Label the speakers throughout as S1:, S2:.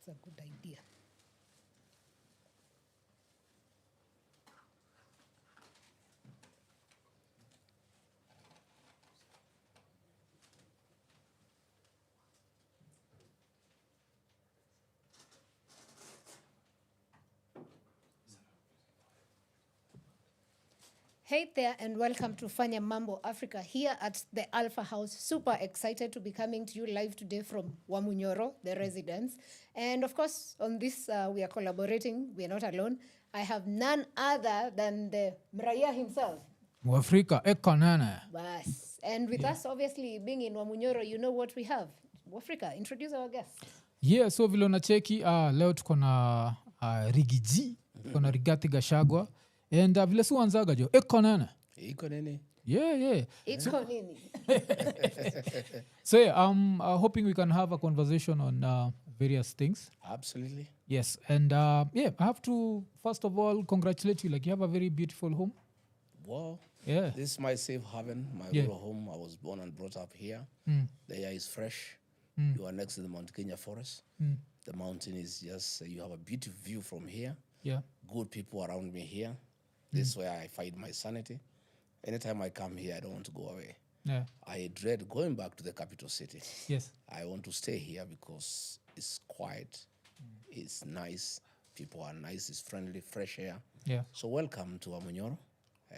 S1: That's a good idea. Hey there and welcome to Fanya Mambo Africa here at the Alpha House. Super excited to be coming to you live today from Wamunyoro, the residence. And of course, on this, we are collaborating. We are not alone. I have none other than the Mraya himself.
S2: Mwafrika ekonene.
S1: Bas. And with us, obviously, being in Wamunyoro, you know what we have. Africa, introduce our guest.
S2: Yeah, so vile unacheki leo tuko na Rigiji, tuko na Rigathi Gachagua. And vile si wanzaga jo, ekonene.
S3: Iko nini?
S2: Yeah.
S1: Iko nini?
S2: So yeah, I'm hoping we can have a conversation on various things.
S3: Absolutely.
S2: Yes, and yeah, I have to first of all congratulate you. Like you have a very beautiful home.
S3: Wow.
S2: Yeah.
S3: This is my safe haven, my rural home. I was born and brought up here. The air is fresh. You are next to the Mount Kenya forest. The mountain is just, you have a beautiful view from here.
S2: Yeah.
S3: Good people around me here. This is where I find my sanity. Anytime I come here, I don't want to go away.
S2: Yeah.
S3: I dread going back to the capital city.
S2: Yes.
S3: I want to stay here because it's quiet, it's nice, people are nice, it's friendly, fresh air.
S2: Yeah.
S3: So welcome to Wamunyoro,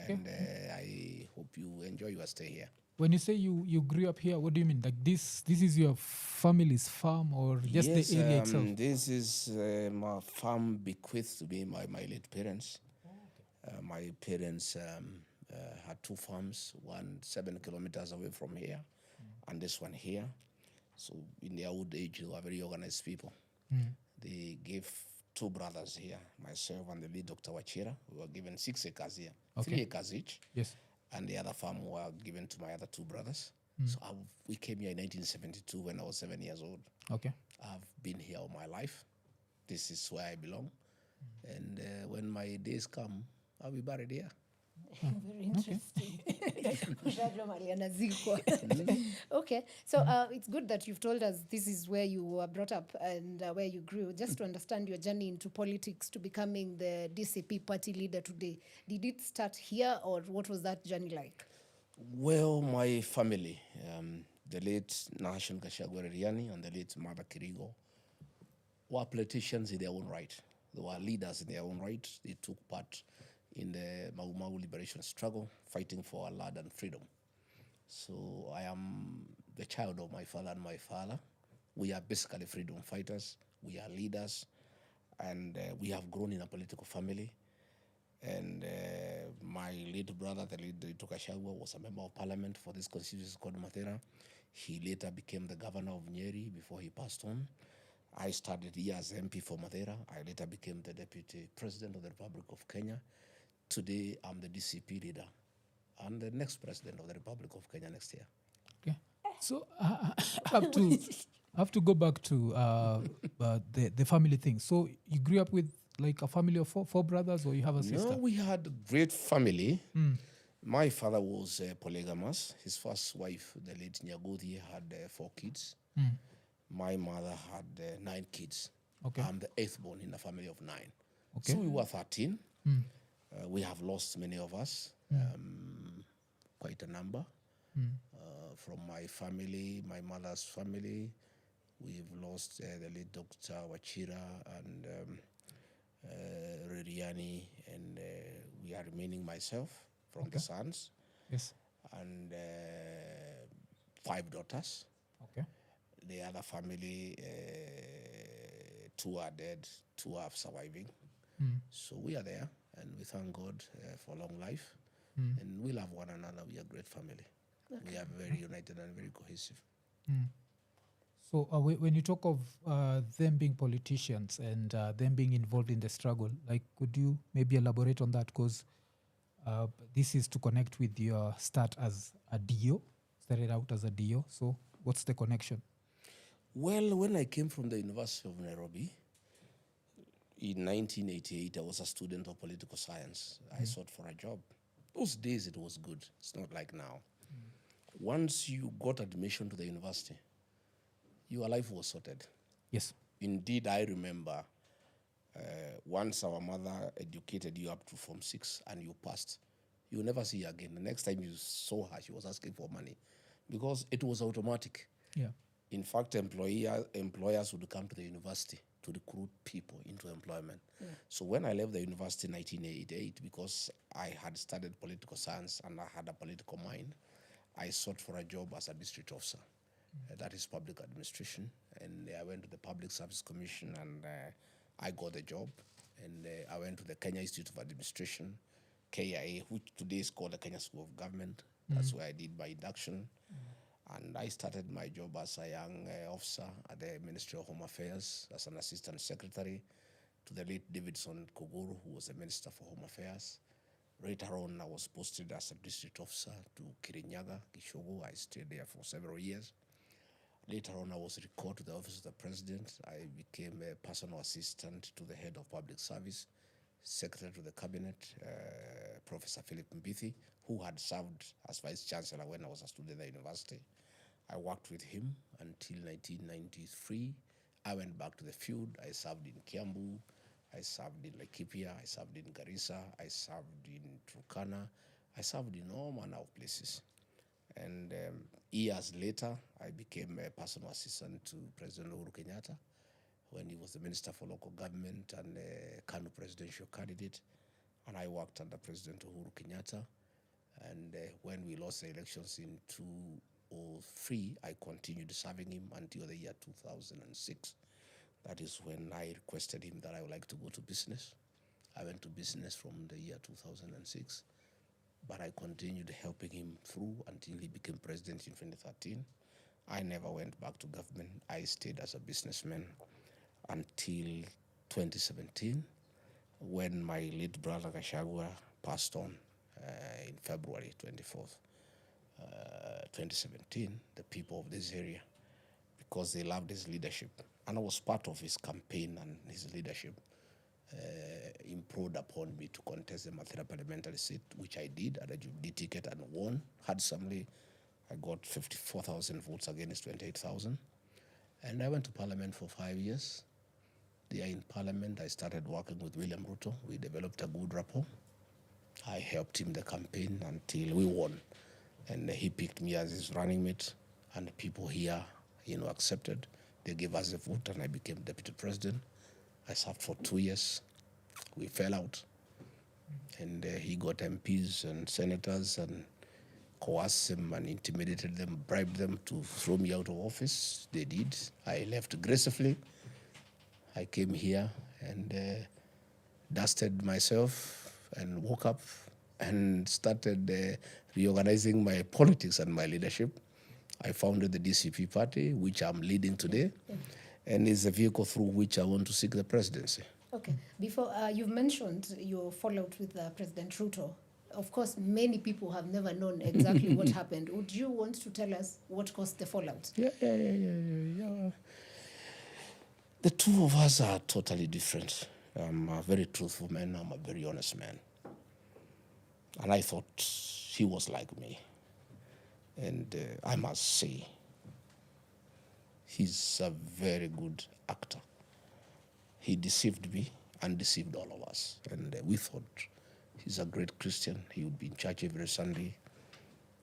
S3: and I hope you enjoy your stay here.
S2: When you say you grew up here, what do you mean? Like this is your family's farm or just
S3: Yes,
S2: the area itself?
S3: This is my farm bequeathed to me by my late parents. My parents had two farms, one 7 kilometers away from here, and this one here. So in their old age, they were very organized people. They gave two brothers here, myself and the lead Dr. Wachira. We were given 6 acres here, 3 acres each.
S2: Yes.
S3: And the other farm were given to my other two brothers. So we came here in 1972 when I was 7 years old.
S2: Okay.
S3: I've been here all my life. This is where I belong. And when my days come, I'll be buried here.
S1: Very interesting. Okay, so it's good that you've told us this is where you were brought up and where you grew. Just to understand your journey into politics to becoming the DCP Party leader today. Did it start here or what was that journey like?
S3: Well, my family, the late Nahashon Gachagua and the late Mother Kirigo, were politicians in their own right. They were leaders in their own right. They took part in the Mau Mau liberation struggle, fighting for our land and freedom. So I am the child of my father and my father. We are basically freedom fighters. We are leaders. And we have grown in a political family. And my late brother, the late Tuko Kadi, was a member of parliament for this constituency called Mathera. He later became the governor of Nyeri before he passed on. I started here as MP for Mathera. I later became the deputy president of the Republic of Kenya. Today, I'm the DCP leader and the next president of the Republic of Kenya next year.
S2: Okay. So I have to go back to the family thing. So you grew up with like a family of four brothers, or you have a sister?
S3: No, we had a great family. My father was polygamous. His first wife, the late Nyagodhi, had 4 kids. My mother had 9 kids.
S2: Okay.
S3: I'm the 8th born in a family of 9.
S2: Okay.
S3: So we were 13. We have lost many of us, quite a number. From my family, my mother's family, we've lost the late Dr. Wachira and Rigathi, and we are remaining myself from the sons.
S2: Yes.
S3: And 5 daughters.
S2: Okay.
S3: The other family, 2 are dead, 2 are surviving. So we are there, and we thank God for long life. And we love one another. We are a great family. Okay. We are very united and very cohesive.
S2: So when you talk of them being politicians and them being involved in the struggle, like could you maybe elaborate on that? Because this is to connect with your start as a DO, started out as a DO. So what's the connection?
S3: Well, when I came from the University of Nairobi, in 1988, I was a student of political science. I sought for a job. Those days it was good. It's not like now. Once you got admission to the university, your life was sorted.
S2: Yes.
S3: Indeed, I remember once our mother educated you up to Form 6 and you passed, you never see her again. The next time you saw her, she was asking for money because it was automatic.
S2: Yeah.
S3: In fact, employers would come to the university to recruit people into employment. So when I left the university in 1988, because I had studied political science and I had a political mind, I sought for a job as a district officer. That is public administration. And I went to the Public Service Commission and I got the job. And I went to the Kenya Institute of Administration, KIA, which today is called the Kenya School of Government. That's where I did my induction. And I started my job as a young officer at the Ministry of Home Affairs as an assistant secretary to the late Davidson Koguru, who was the Minister for Home Affairs. Later on, I was posted as a district officer to Kirinyaga, Kishogo. I stayed there for several years. Later on, I was recalled to the office of the president. I became a personal assistant to the head of public service, secretary to the cabinet, Professor Philip Mbithi, who had served as vice chancellor when I was a student at the university. I worked with him until 1993. I went back to the field. I served in Kiambu. I served in Laikipia. I served in Garissa. I served in Turkana. I served in all manner of places. And years later, I became a personal assistant to President Ruto when he was the Minister for Local Government and Kanu presidential candidate. And I worked under President Uhuru Kenyatta. And when we lost the elections in 2003, I continued serving him until the year 2006. That is when I requested him that I would like to go to business. I went to business from the year 2006, but I continued helping him through until he became president in 2013. I never went back to government. I stayed as a businessman until 2017, when my late brother Gachagua passed on in February 24th, 2017, the people of this area, because they loved his leadership. And I was part of his campaign and his leadership improved upon me to contest the Mathira parliamentary seat, which I did at a Jubilee ticket and won handsomely. I got 54,000 votes against 28,000. And I went to Parliament for 5 years. There in Parliament, I started working with William Ruto. We developed a good rapport. I helped him the campaign until we won. And he picked me as his running mate. And the people here, accepted. They gave us a vote and I became deputy president. I served for 2 years. We fell out. And he got MPs and senators and coerced them and intimidated them, bribed them to throw me out of office. They did. I left gracefully. I came here and dusted myself and woke up and started reorganizing my politics and my leadership. I founded the DCP Party, which I'm leading today, and is a vehicle through which I want to seek the presidency.
S1: Okay. Before, you've mentioned your fallout with President Ruto. Of course, many people have never known exactly what happened. Would you want to tell us what caused the fallout?
S3: Yeah. The two of us are totally different. I'm a very truthful man. I'm a very honest man. And I thought he was like me. And I must say, he's a very good actor. He deceived me and deceived all of us. And we thought he's a great Christian. He would be in church every Sunday.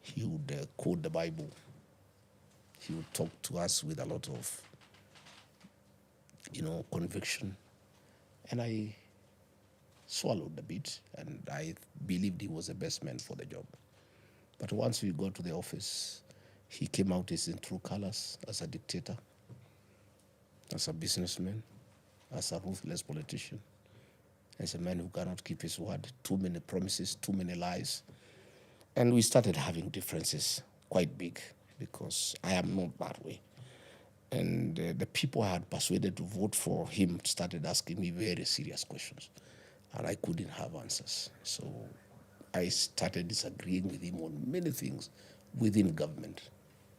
S3: He would quote the Bible. He would talk to us with a lot of, conviction. And I swallowed a bit, and I believed he was the best man for the job. But once we got to the office, he came out as in true colors, as a dictator, as a businessman, as a ruthless politician, as a man who cannot keep his word, too many promises, too many lies. And we started having differences quite big because I am not that way. And the people I had persuaded to vote for him started asking me very serious questions, and I couldn't have answers. So I started disagreeing with him on many things within government.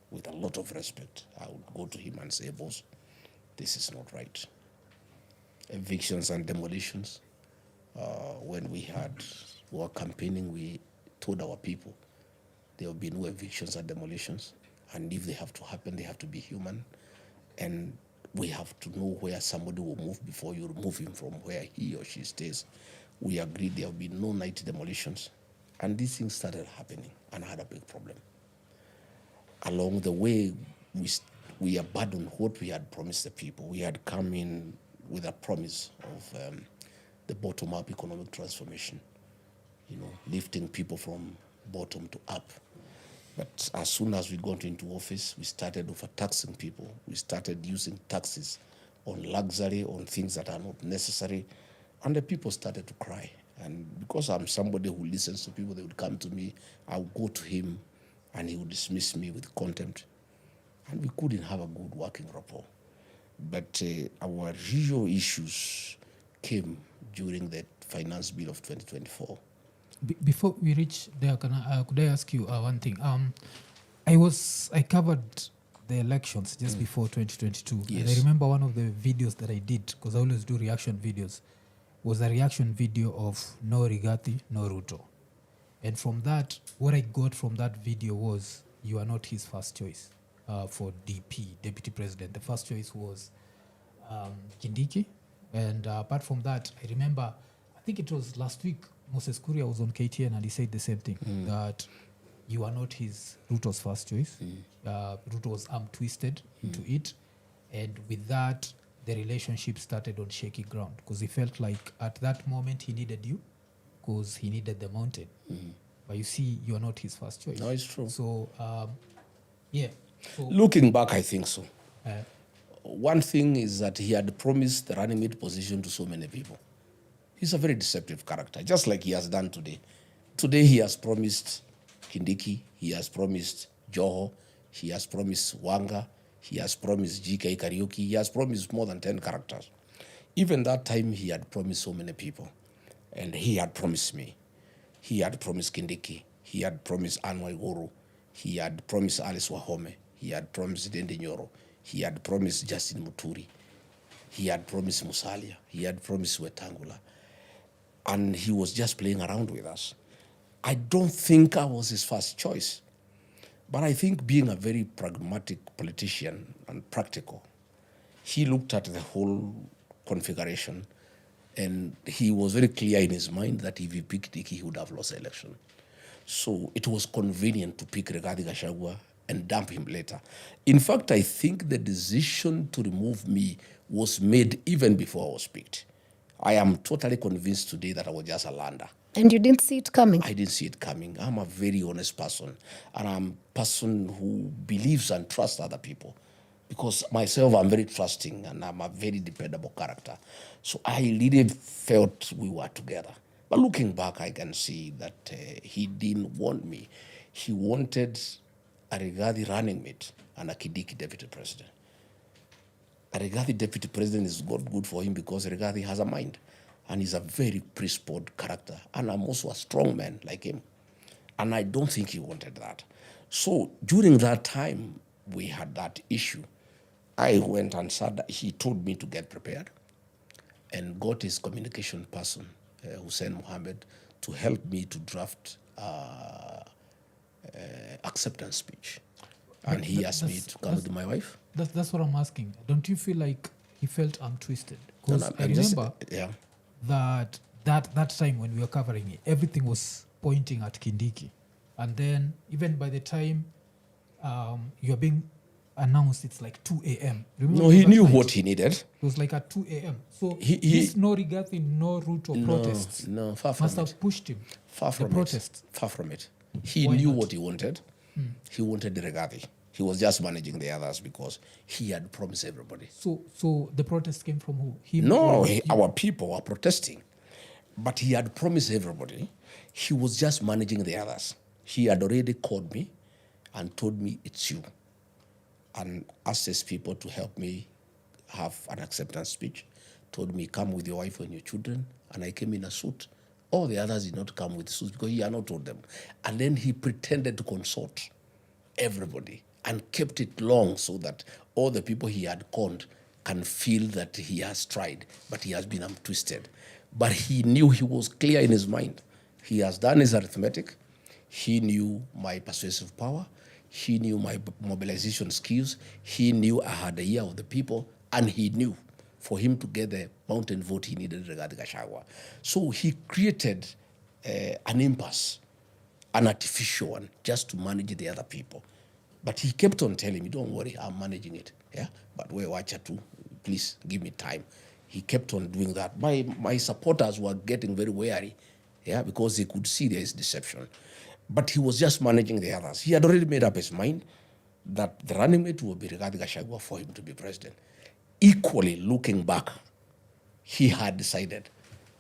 S3: With a lot of respect, I would go to him and say, boss, this is not right. Evictions and demolitions. When we were campaigning, we told our people there will be no evictions and demolitions. And if they have to happen, they have to be human. And we have to know where somebody will move before you remove him from where he or she stays. We agreed there will be no night demolitions. And these things started happening, and I had a big problem. Along the way, we abandoned what we had promised the people. We had come in with a promise of the bottom-up economic transformation, lifting people from bottom to up. But as soon as we got into office, we started overtaxing people. We started using taxes on luxury, on things that are not necessary, and the people started to cry. And because I'm somebody who listens to people, they would come to me, I would go to him, and he would dismiss me with contempt. And we couldn't have a good working rapport. But our real issues came during the finance bill of 2024.
S2: Before we reach there, could I ask you one thing? I covered the elections just before 2022.
S3: Yes.
S2: And I remember one of the videos that I did, because I always do reaction videos, was a reaction video of no Rigathi, no Ruto. And from that, what I got from that video was, you are not his first choice for DP, Deputy President. The first choice was Kindiki. And apart from that, I remember, I think it was last week, Moses Kuria was on KTN and he said the same thing, that you are not Ruto's first choice. Ruto was arm-twisted into it. And with that, the relationship started on shaky ground, because he felt like at that moment he needed you, because he needed the mountain. But you see, you are not his first choice.
S3: No, it's true.
S2: So, yeah. So,
S3: Looking back, I think so. One thing is that he had promised the running mate position to so many people. He's a very deceptive character, just like he has done today. Today he has promised Kindiki, he has promised Joho, he has promised Wanga, he has promised GK Kariuki, he has promised more than 10 characters. Even that time he had promised so many people. And he had promised me. He had promised Kindiki, he had promised Anwar Guru, he had promised Alice Wahome, he had promised Dende Nyoro, he had promised Justin Muturi, he had promised Musalia, he had promised Wetangula. And he was just playing around with us. I don't think I was his first choice. But I think being a very pragmatic politician and practical, he looked at the whole configuration and he was very clear in his mind that if he picked Diki, he would have lost the election. So it was convenient to pick Rigathi Gachagua and dump him later. In fact, I think the decision to remove me was made even before I was picked. I am totally convinced today that I was just a lander.
S1: And you didn't see it coming?
S3: I didn't see it coming. I'm a very honest person. And I'm a person who believes and trusts other people. Because myself, I'm very trusting and I'm a very dependable character. So I really felt we were together. But looking back, I can see that he didn't want me. He wanted a Rigathi running mate and a Kindiki deputy president. A Rigathi deputy president is good for him because Rigathi has a mind. And he's a very principled character. And I'm also a strong man like him. And I don't think he wanted that. So during that time, we had that issue. I went and said, he told me to get prepared and got his communication person, Hussein Mohammed, to help me to draft acceptance speech. And he asked me to come with my wife.
S2: That's what I'm asking. Don't you feel like he felt twisted? Because I
S3: just-
S2: remember
S3: yeah.
S2: that time when we were covering it, everything was pointing at Kindiki. And then even by the time you're being announced, it's like 2 a.m. Remember
S3: No, he
S2: that
S3: knew
S2: night?
S3: what he needed.
S2: It was like at 2 a.m. So
S3: He-
S2: this no Rigathi, no Ruto protests
S3: No, far from
S2: must
S3: it.
S2: have pushed him.
S3: Far from
S2: protests.
S3: it. Far from it. He
S2: Why
S3: knew
S2: not?
S3: what he wanted. He wanted the Rigathi. He was just managing the others because he had promised everybody.
S2: So the protest came from who? Him
S3: No,
S2: or
S3: our people were protesting. But he had promised everybody. He was just managing the others. He had already called me and told me, it's you. And asked his people to help me have an acceptance speech. Told me, come with your wife and your children. And I came in a suit. All the others did not come with suits because he had not told them. And then he pretended to consult everybody and kept it long so that all the people he had conned can feel that he has tried, but he has been twisted. But he knew, he was clear in his mind. He has done his arithmetic. He knew my persuasive power. He knew my mobilization skills. He knew I had the ear of the people, And he knew for him to get the mountain vote, he needed Rigathi Gachagua. So he created an impasse, an artificial one, just to manage the other people. But he kept on telling me, don't worry, I'm managing it. Yeah, but we watch it too. Please give me time. He kept on doing that. My supporters were getting very wary, yeah, because they could see there is deception. But he was just managing the others. He had already made up his mind that the running mate would be Rigathi Gachagua for him to be president. Equally, looking back, he had decided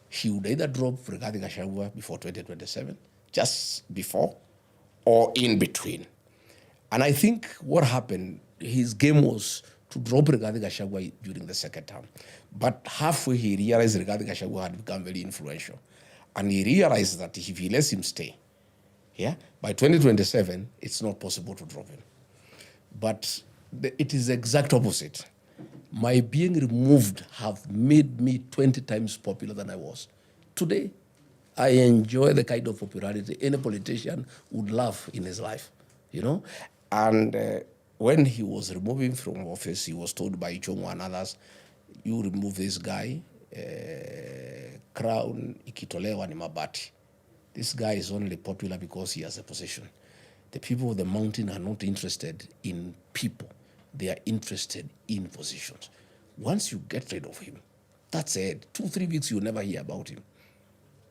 S3: he would either drop Rigathi Gachagua before 2027, just before, or in between. And I think what happened, his game was to drop Rigathi Gachagua during the second term. But halfway he realized Rigathi Gachagua had become very influential. And he realized that if he lets him stay, yeah, by 2027, it's not possible to drop him. But it is the exact opposite. My being removed have made me 20 times popular than I was. Today, I enjoy the kind of popularity any politician would love in his life, you know? And when he was removing from office, he was told by Ichongo and others, you remove this guy, crown ikitolewa ni mabati. This guy is only popular because he has a position. The people of the mountain are not interested in people. They are interested in positions. Once you get rid of him, that's it. 2-3 weeks, you'll never hear about him.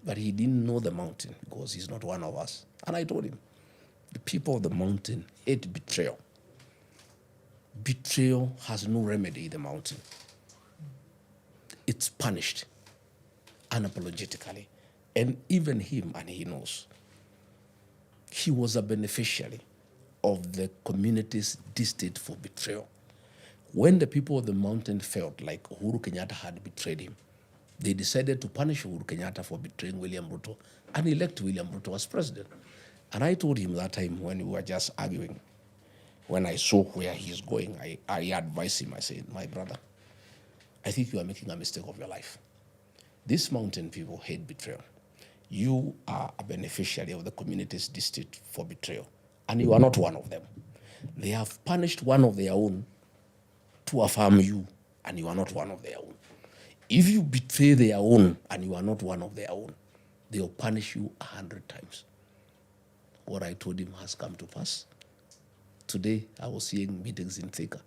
S3: But he didn't know the mountain because he's not one of us. And I told him, the people of the mountain hate betrayal. Betrayal has no remedy in the mountain. It's punished unapologetically. And even him, and he knows, he was a beneficiary of the community's distaste for betrayal. When the people of the mountain felt like Uhuru Kenyatta had betrayed him, they decided to punish Uhuru Kenyatta for betraying William Ruto and elect William Ruto as president. And I told him that time when we were just arguing, when I saw where he's going, I advised him, I said, my brother, I think you are making a mistake of your life. These mountain people hate betrayal. You are a beneficiary of the community's distaste for betrayal, and you are not one of them. They have punished one of their own to affirm you, and you are not one of their own. If you betray their own and you are not one of their own, they will punish you 100 times. What I told him has come to pass. Today, I was seeing meetings in Thika.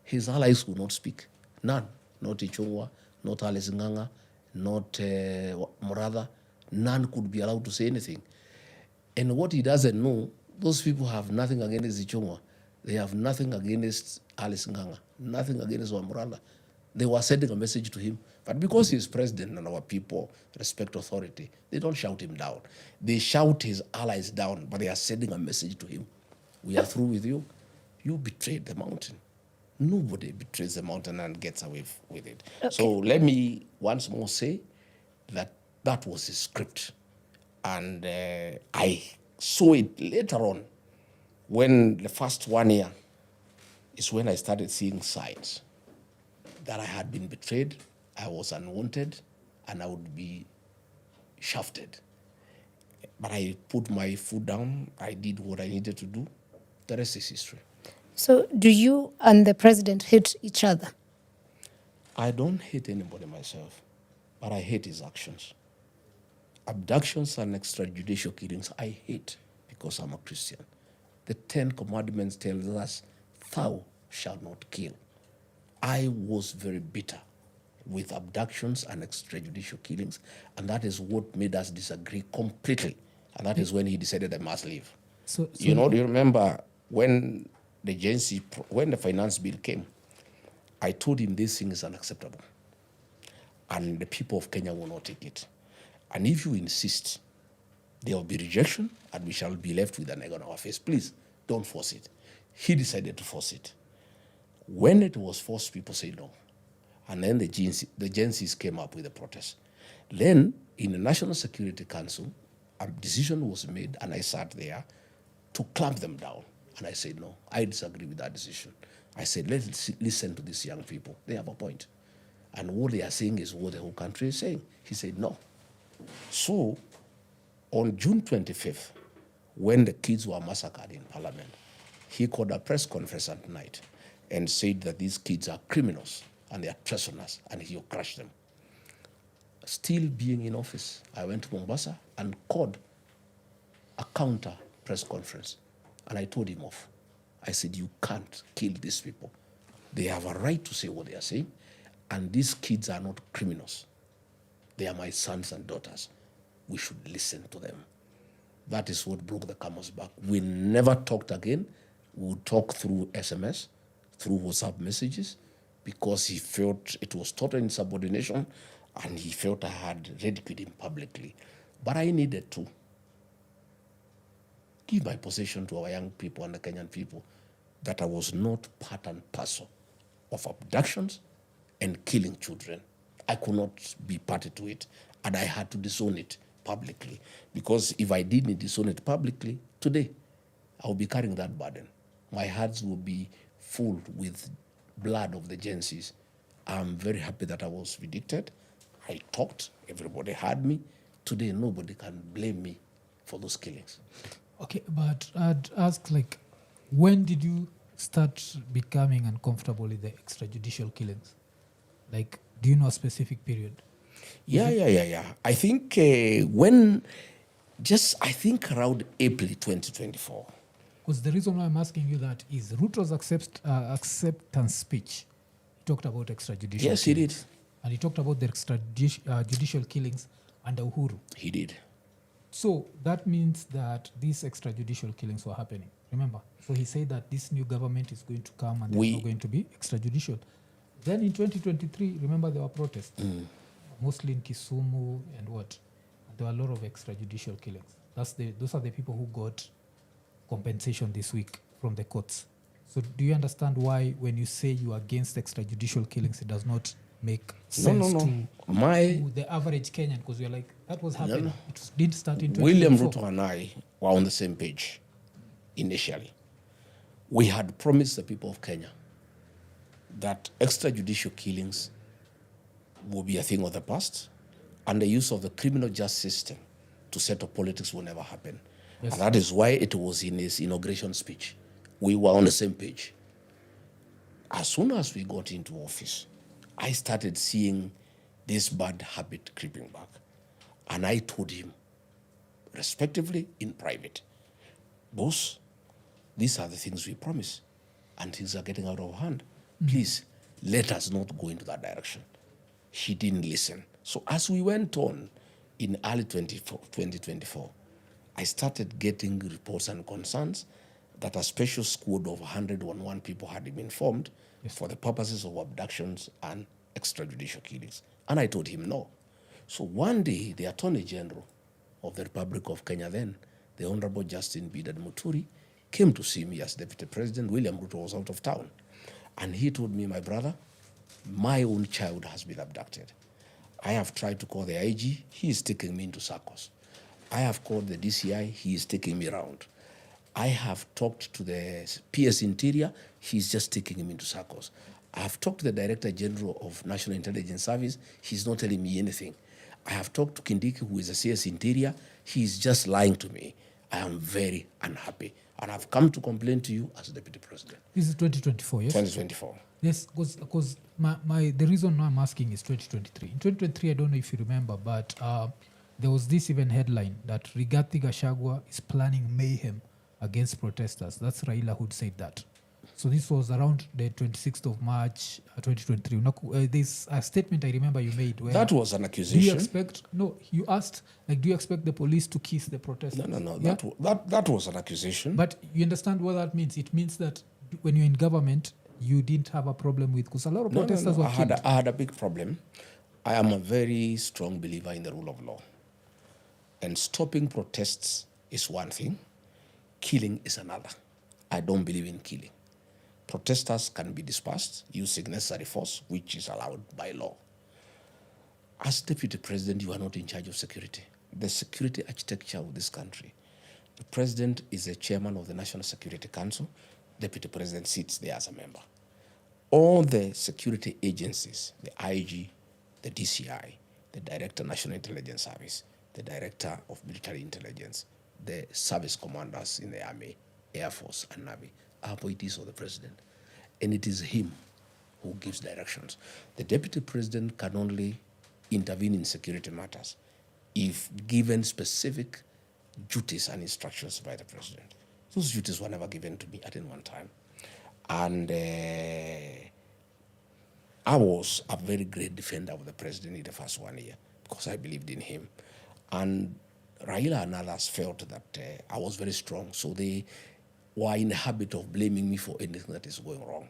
S3: His allies would not speak. None. Not Ichungwa, not Alice Nganga, not Muratha. None could be allowed to say anything. And what he doesn't know, those people have nothing against Ichungwa. They have nothing against Alice Nganga, nothing against Muratha. They were sending a message to him. But because he's president and our people respect authority, they don't shout him down. They shout his allies down, but they are sending a message to him. We are through with you. You betrayed the mountain. Nobody betrays the mountain and gets away with it. Okay. So let me once more say that that was his script. And I saw it later on when the first 1 year is when I started seeing signs that I had been betrayed, I was unwanted, and I would be shafted. But I put my foot down, I did what I needed to do. The rest is history.
S1: So do you and the president hate each other?
S3: I don't hate anybody myself, but I hate his actions. Abductions and extrajudicial killings, I hate because I'm a Christian. The 10 Commandments tell us, thou shalt not kill. I was very bitter with abductions and extrajudicial killings, and that is what made us disagree completely. And that is when he decided I must leave. So do you remember when when the finance bill came, I told him this thing is unacceptable. And the people of Kenya will not take it. And if you insist, there will be rejection, and we shall be left with an egg on our face. Please, don't force it. He decided to force it. When it was forced, people say no. And then the GNCs came up with a protest. Then, in the National Security Council, a decision was made, and I sat there to clamp them down. And I said, no, I disagree with that decision. I said, let's listen to these young people. They have a point. And what they are saying is what the whole country is saying. He said, no. So, on June 25th, when the kids were massacred in Parliament, he called a press conference at night and said that these kids are criminals and they are prisoners, and he'll crush them. Still being in office, I went to Mombasa and called a counter press conference, and I told him off. I said, you can't kill these people. They have a right to say what they are saying, and these kids are not criminals. They are my sons and daughters. We should listen to them. That is what broke the camel's back. We never talked again. We would talk through SMS, through WhatsApp messages, because he felt it was total insubordination, and he felt I had ridiculed him publicly. But I needed to give my position to our young people and the Kenyan people that I was not part and parcel of abductions and killing children. I could not be party to it, and I had to disown it publicly. Because if I didn't disown it publicly, today, I would be carrying that burden. My hands will be full with blood of the Gen Zs. I'm very happy that I was vindicated. I talked, everybody heard me. Today, nobody can blame me for those killings.
S2: Okay, but I'd ask, like, when did you start becoming uncomfortable with the extrajudicial killings? Like, do you know a specific period?
S3: Yeah. I think I think around April 2024.
S2: Because the reason why I'm asking you that is Ruto's acceptance speech, he talked about extrajudicial
S3: Yes, he
S2: killings.
S3: did.
S2: And he talked about the extrajudicial killings under Uhuru.
S3: He did.
S2: So that means that these extrajudicial killings were happening. Remember? So he said that this new government is going to come and there's not going to be extrajudicial. Then in 2023, remember there were protests, mostly in Kisumu and what? There were a lot of extrajudicial killings. Those are the people who got compensation this week from the courts. So do you understand why when you say you are against extrajudicial killings, it does not make sense to the average Kenyan? Because you're like, that was happening.
S3: No.
S2: It did start in 2024.
S3: William Ruto and I were on the same page initially. We had promised the people of Kenya that extrajudicial killings will be a thing of the past, and the use of the criminal justice system to settle politics will never happen. Yes. And that is why it was in his inauguration speech. We were on the same page. As soon as we got into office, I started seeing this bad habit creeping back. And I told him, respectively, in private, boss, these are the things we promise, and things are getting out of hand. Please, let us not go into that direction. He didn't listen. So as we went on in early 2024, I started getting reports and concerns that a special squad of 101 people had been formed for the purposes of abductions and extrajudicial killings. And I told him no. So one day, the Attorney General of the Republic of Kenya then, the Honorable Justin Bidad Muturi, came to see me as Deputy President. William Ruto was out of town. And he told me, my brother, my own child has been abducted. I have tried to call the IG. He is taking me into circles. I have called the DCI. He is taking me around. I have talked to the PS Interior. He's just taking him into circles. I have talked to the Director General of National Intelligence Service. He's not telling me anything. I have talked to Kindiki, who is a CS Interior. He's just lying to me. I am very unhappy. And I've come to complain to you as Deputy President.
S2: This is 2024, yes?
S3: 2024.
S2: Yes, because the reason I'm asking is 2023. In 2023, I don't know if you remember, but there was this even headline that Rigathi Gachagua is planning mayhem against protesters. That's Raila who said that. So this was around the 26th of March, 2023. There's a statement I remember you made where...
S3: That was an accusation.
S2: Do you expect... No, you asked, like, do you expect the police to kiss the protesters?
S3: No.
S2: Yeah?
S3: That was an accusation.
S2: But you understand what that means? It means that when you're in government, you didn't have a problem with... Because a lot of protesters were killed.
S3: I had a big problem. I am a very strong believer in the rule of law. And stopping protests is one thing. Killing is another. I don't believe in killing. Protesters can be dispersed using necessary force, which is allowed by law. As Deputy President, you are not in charge of security. The security architecture of this country. The President is the chairman of the National Security Council. Deputy President sits there as a member. All the security agencies, the IG, the DCI, the Director of National Intelligence Service, the Director of Military Intelligence, the service commanders in the Army, Air Force, and Navy, are appointees of the President. And it is him who gives directions. The deputy president can only intervene in security matters if given specific duties and instructions by the president. Those duties were never given to me at any one time. And I was a very great defender of the president in the first 1 year because I believed in him. And Raila and others felt that I was very strong, so they were in the habit of blaming me for anything that is going wrong.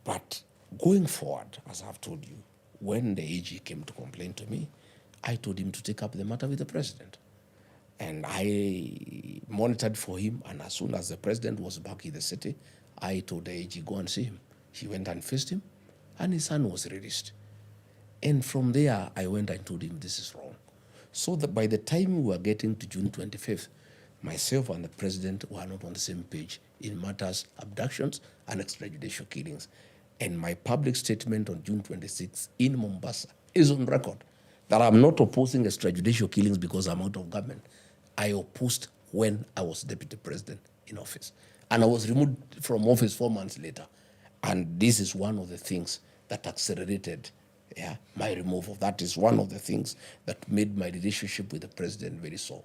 S3: But going forward, as I've told you, when the AG came to complain to me, I told him to take up the matter with the president. And I monitored for him, and as soon as the president was back in the city, I told the AG, go and see him. He went and faced him, and his son was released. And from there, I went and told him this is wrong. So that by the time we were getting to June 25th, myself and the president were not on the same page in matters abductions and extrajudicial killings. And my public statement on June 26th in Mombasa is on record that I'm not opposing extrajudicial killings because I'm out of government. I opposed when I was deputy president in office. And I was removed from office 4 months later. And this is one of the things that accelerated my removal. That is one of the things that made my relationship with the president very sore.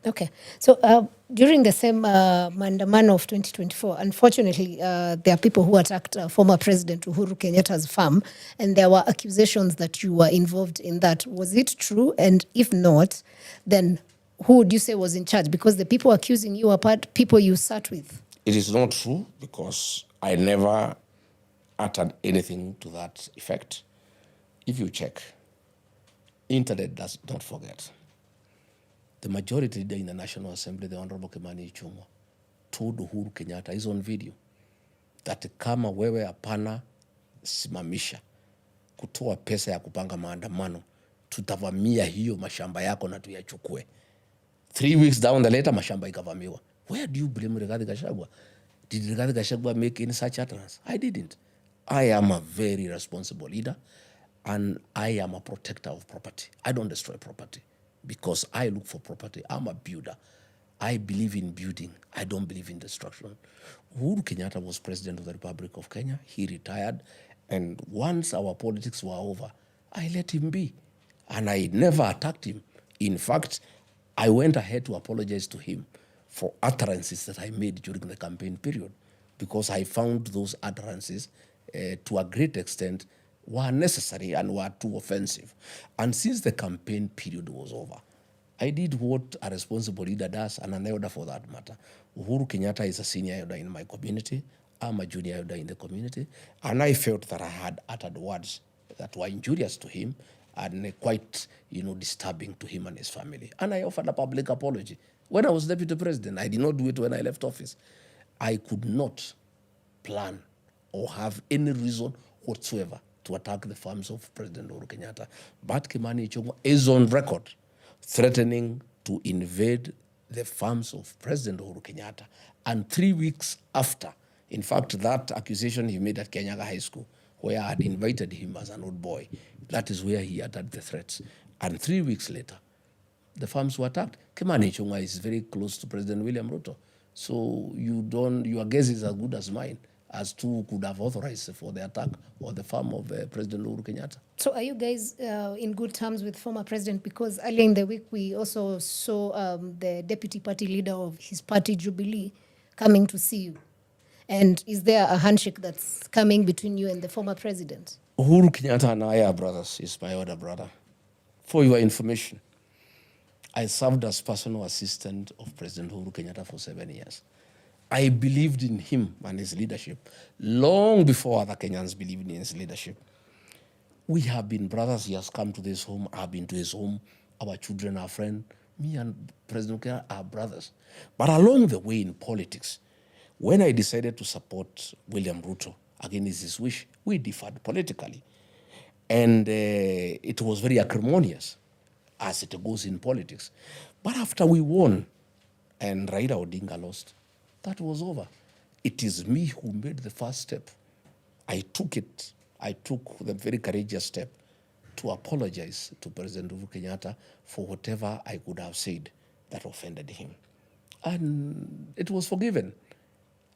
S1: Okay. So during the same Maandamano of 2024, unfortunately, there are people who attacked former President Uhuru Kenyatta's farm, and there were accusations that you were involved in that. Was it true? And if not, then who would you say was in charge? Because the people accusing you are people you sat with.
S3: It is not true because I never uttered anything to that effect. If you check, internet does not forget. The majority leader in the National Assembly, the Honorable Kimani Ichung'wah, told Uhuru Kenyatta, is on video, that kama wewe hapana simamisha kutoa pesa ya kupanga maandamano, tutavamia hiyo mashamba yako na tuyachukue. 3 weeks down the later, mashamba ikavamiwa. Where do you blame Rigathi Gachagua? Did Rigathi Gachagua make any such utterance? I didn't. I am a very responsible leader, and I am a protector of property. I don't destroy property because I look for property. I'm a builder. I believe in building. I don't believe in destruction. Uhuru Kenyatta was president of the Republic of Kenya. He retired, and once our politics were over, I let him be, and I never attacked him. In fact, I went ahead to apologize to him for utterances that I made during the campaign period, because I found those utterances to a great extent were necessary and were too offensive. And since the campaign period was over, I did what a responsible leader does, and an elder for that matter. Uhuru Kenyatta is a senior elder in my community. I'm a junior elder in the community. And I felt that I had uttered words that were injurious to him and quite, disturbing to him and his family. And I offered a public apology. When I was deputy president, I did not do it when I left office. I could not plan or have any reason whatsoever to attack the farms of President Uhuru Kenyatta. But Kimani Ichung'wah is on record threatening to invade the farms of President Uhuru Kenyatta. And 3 weeks after, in fact, that accusation he made at Kenyaga High School, where I had invited him as an old boy, that is where he uttered the threats. And 3 weeks later, the farms were attacked. Kimani Ichung'wah is very close to President William Ruto. So your guess is as good as mine as to who could have authorized for the attack or the farm of President Uhuru Kenyatta.
S1: So are you guys in good terms with former president? Because earlier in the week, we also saw the deputy party leader of his party, Jubilee, coming to see you. And is there a handshake that's coming between you and the former president?
S3: Uhuru Kenyatta and I are brothers. He's my older brother. For your information, I served as personal assistant of President Uhuru Kenyatta for 7 years. I believed in him and his leadership long before other Kenyans believed in his leadership. We have been brothers. He has come to this home. I've been to his home. Our children are friends. Me and President Kenyatta are brothers. But along the way in politics, when I decided to support William Ruto, against his wish, we differed politically. And it was very acrimonious, as it goes in politics. But after we won and Raila Odinga lost, that was over. It is me who made the first step. I took the very courageous step to apologize to President Uhuru Kenyatta for whatever I could have said that offended him. And it was forgiven.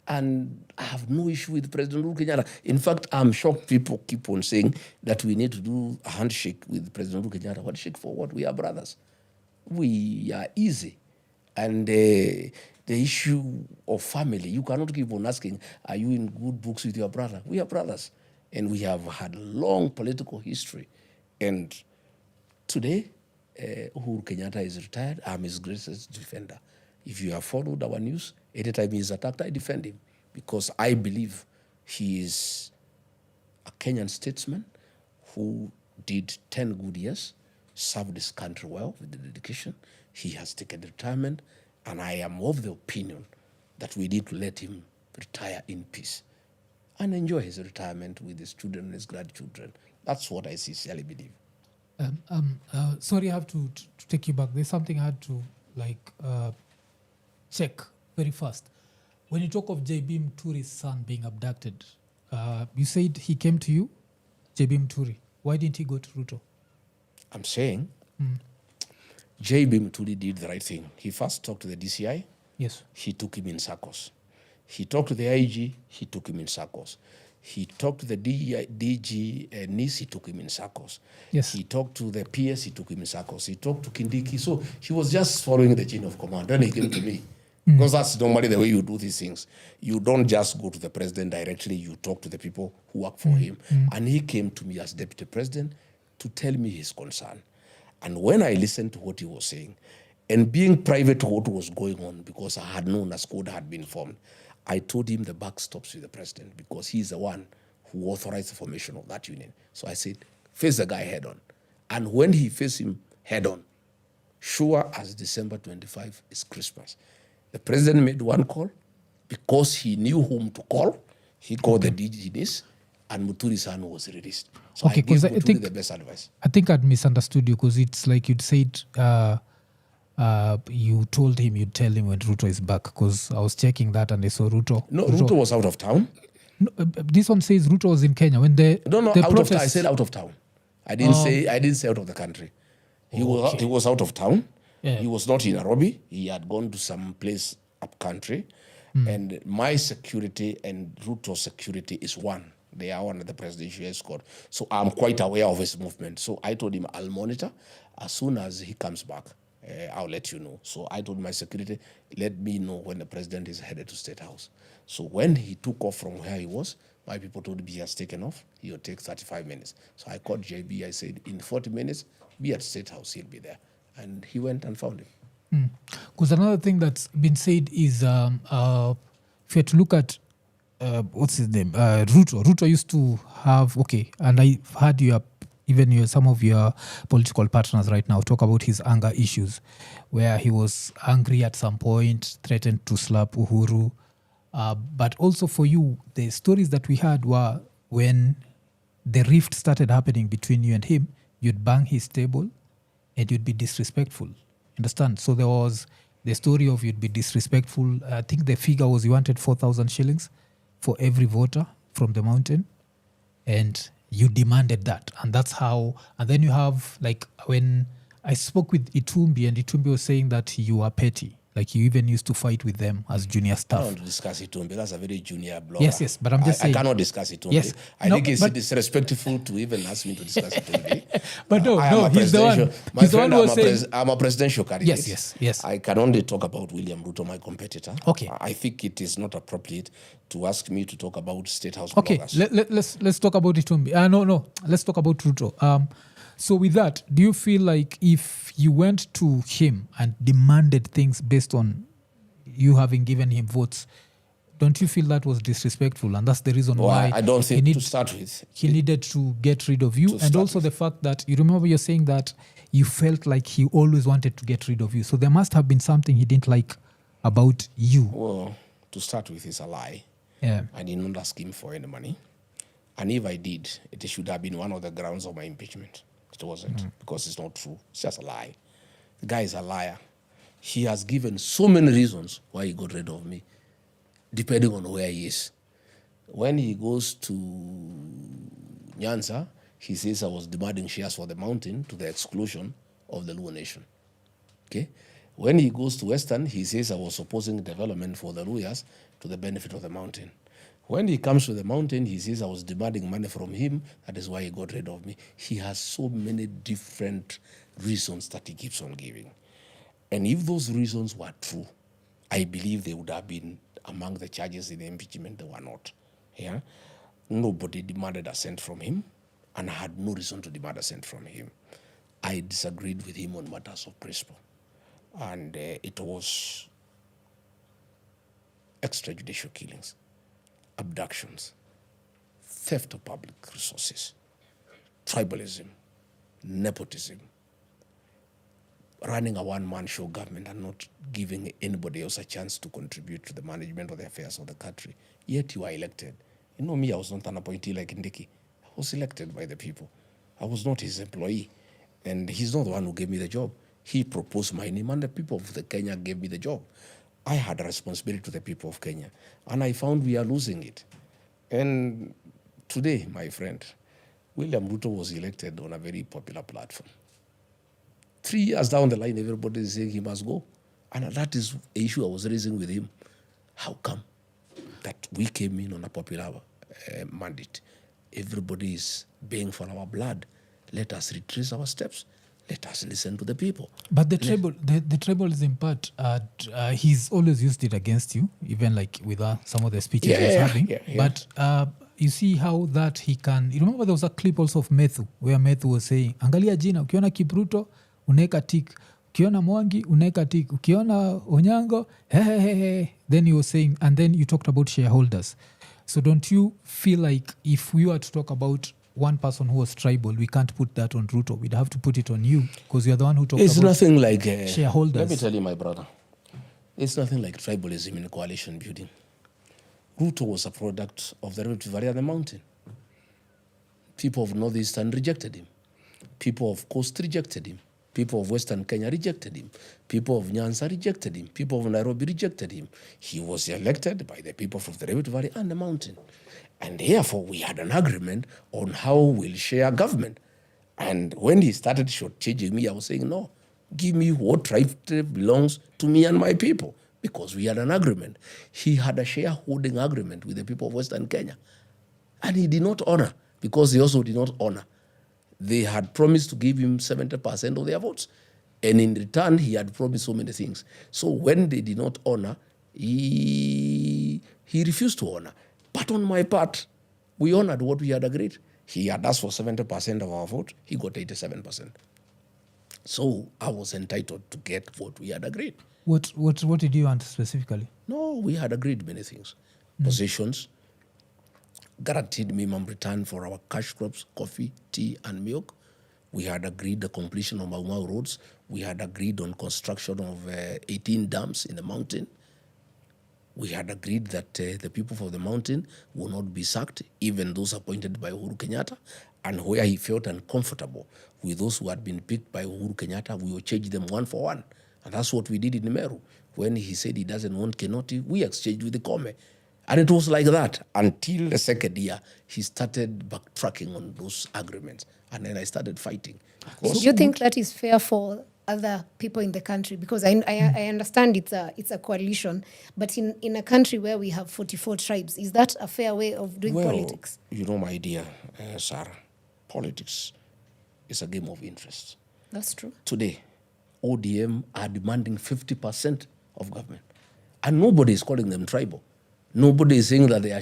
S3: And I have no issue with President Ruto Kenyatta. In fact, I'm shocked people keep on saying that we need to do a handshake with President Ruto Kenyatta. What shake for what? We are brothers. We are easy. And the issue of family, you cannot keep on asking, are you in good books with your brother? We are brothers. And we have had long political history. And today, Uhuru Kenyatta is retired. I'm his greatest defender. If you have followed our news, anytime he is attacked, I defend him because I believe he is a Kenyan statesman who did 10 good years, served his country well with the dedication. He has taken retirement, and I am of the opinion that we need to let him retire in peace and enjoy his retirement with his children and his grandchildren. That's what I sincerely believe.
S2: Sorry, I have to take you back. There's something I had to check very fast. When you talk of JB Muturi's son being abducted, you said he came to you, JB Muturi. Why didn't he go to Ruto?
S3: I'm saying JB Muturi did the right thing. He first talked to the DCI.
S2: Yes.
S3: He took him in circles. He talked to the IG. He took him in circles. He talked to the DG NIS. He took him in circles.
S2: Yes.
S3: He talked to the PS. He took him in circles. He talked to Kindiki. So he was just following the chain of command. Then he came to me. Because that's normally the way you do these things. You don't just go to the president directly. You talk to the people who work for him. And he came to me as deputy president to tell me his concern. And when I listened to what he was saying, and being private to what was going on, because I had known a squad had been formed, I told him the buck stops with the president because he's the one who authorized the formation of that union. So I said, face the guy head on. And when he faced him head on, sure as December 25 is Christmas, the president made one call because he knew whom to call. He called the DGNIS, and Muturi's son was released. So I gave Muturi the best advice.
S2: I think I'd misunderstood you because it's like you'd said you told him you'd tell him when Ruto is back because I was checking that and I saw Ruto.
S3: No, Ruto was out of town.
S2: No, this one says Ruto was in Kenya when the
S3: No,
S2: the
S3: out of town. I said out of town. I didn't say out of the country. He was out of town.
S2: Yeah.
S3: He was not in Nairobi. He had gone to some place up country. And my security and Ruto's security is one. They are under the presidential escort. So I'm quite aware of his movement. So I told him I'll monitor. As soon as he comes back, I'll let you know. So I told my security, let me know when the president is headed to State House. So when he took off from where he was, my people told me he has taken off. He'll take 35 minutes. So I called JB. I said, in 40 minutes, be at State House. He'll be there. And he went and found him.
S2: Because another thing that's been said is if you had to look at what's his name, Ruto used to have, and I've heard some of your political partners right now talk about his anger issues, where he was angry at some point, threatened to slap Uhuru. But also for you, the stories that we had were when the rift started happening between you and him, you'd bang his table and you'd be disrespectful. Understand? So there was the story of you'd be disrespectful. I think the figure was you wanted 4,000 shillings for every voter from the mountain. And you demanded that. And that's how... And then you have, like, when I spoke with Itumbi, and Itumbi was saying that you are petty. Like, you even used to fight with them as junior staff.
S3: I don't want to discuss Itumbi. That's a very junior blogger.
S2: Yes, but I'm just saying...
S3: I cannot discuss Itumbi.
S2: Yes.
S3: I think it's disrespectful to even ask me to discuss Itumbi.
S2: But he's the one.
S3: My friend, I'm a presidential candidate.
S2: Yes.
S3: I can only talk about William Ruto, my competitor.
S2: Okay.
S3: I think it is not appropriate to ask me to talk about State House
S2: Okay,
S3: bloggers.
S2: let's talk about Itumbi. No, let's talk about Ruto. So with that, do you feel like if you went to him and demanded things based on you having given him votes, don't you feel that was disrespectful? And that's the reason why
S3: I don't think to start with.
S2: He needed to get rid of you. And also the fact that, you remember you're saying that you felt like he always wanted to get rid of you. So there must have been something he didn't like about you.
S3: Well, to start with, it's a lie.
S2: Yeah.
S3: I did not ask him for any money. And if I did, it should have been one of the grounds of my impeachment. It wasn't, because it's not true. It's just a lie. The guy is a liar. He has given so many reasons why he got rid of me, depending on where he is. When he goes to Nyanza, he says I was demanding shares for the mountain to the exclusion of the Luo Nation. Okay? When he goes to Western, he says, I was opposing development for the Luyas to the benefit of the mountain. When he comes to the mountain, he says, I was demanding money from him. That is why he got rid of me. He has so many different reasons that he keeps on giving. And if those reasons were true, I believe they would have been among the charges in the impeachment. They were not. Yeah? Nobody demanded assent from him, and I had no reason to demand assent from him. I disagreed with him on matters of principle. And it was extrajudicial killings, abductions, theft of public resources, tribalism, nepotism, running a one-man show government and not giving anybody else a chance to contribute to the management of the affairs of the country. Yet you are elected. You know me, I was not an appointee like Ndiki. I was elected by the people. I was not his employee. And he's not the one who gave me the job. He proposed my name and the people of the Kenya gave me the job. I had a responsibility to the people of Kenya. And I found we are losing it. And today, my friend, William Ruto was elected on a very popular platform. 3 years down the line, everybody is saying he must go. And that is the issue I was raising with him. How come that we came in on a popular mandate? Everybody is baying for our blood. Let us retrace our steps. Let us listen to the people.
S2: But the tribalism part, he's always used it against you, even like with some of the speeches he was having. But you see how that he can... You remember there was a clip also of Methu, where Methu was saying, angalia jina, ukiona Kipruto, uneka tik. Ukiona Mwangi, uneka tik. Ukiona Onyango, hey. Then he was saying, and then you talked about shareholders. So don't you feel like if we were to talk about one person who was tribal, we can't put that on Ruto. We'd have to put it on you because you're the one who talked
S3: it's
S2: about
S3: nothing like
S2: shareholders.
S3: Let me tell you, my brother, it's nothing like tribalism in coalition building. Ruto was a product of the Rift Valley and the mountain. People of Northeastern rejected him. People of Coast rejected him. People of Western Kenya rejected him. People of Nyanza rejected him. People of Nairobi rejected him. He was elected by the people from the Rift Valley and the mountain. And therefore, we had an agreement on how we'll share government. And when he started shortchanging me, I was saying, no, give me what right belongs to me and my people, because we had an agreement. He had a shareholding agreement with the people of Western Kenya. And he did not honor, because he also did not honor. They had promised to give him 70% of their votes. And in return, he had promised so many things. So when they did not honor, he refused to honor. But on my part, we honored what we had agreed. He had asked for 70% of our vote. He got 87%. So I was entitled to get what we had agreed.
S2: What did you want specifically?
S3: No, we had agreed many things. Positions, guaranteed minimum return for our cash crops, coffee, tea, and milk. We had agreed the completion of Mau roads. We had agreed on construction of 18 dams in the mountain. We had agreed that the people of the mountain will not be sacked, even those appointed by Uhuru Kenyatta, and where he felt uncomfortable with those who had been picked by Uhuru Kenyatta, we will change them one for one. And that's what we did in Meru. When he said he doesn't want Kenoti, we exchanged with the Kome. And it was like that until the second year, he started backtracking on those agreements. And then I started fighting.
S1: So do you think that is fair for other people in the country? Because I understand it's a coalition, but in a country where we have 44 tribes, is that a fair way of doing politics?
S3: You know, my dear Sarah, politics is a game of interest.
S1: That's true.
S3: Today, ODM are demanding 50% of government. And nobody is calling them tribal. Nobody is saying that they are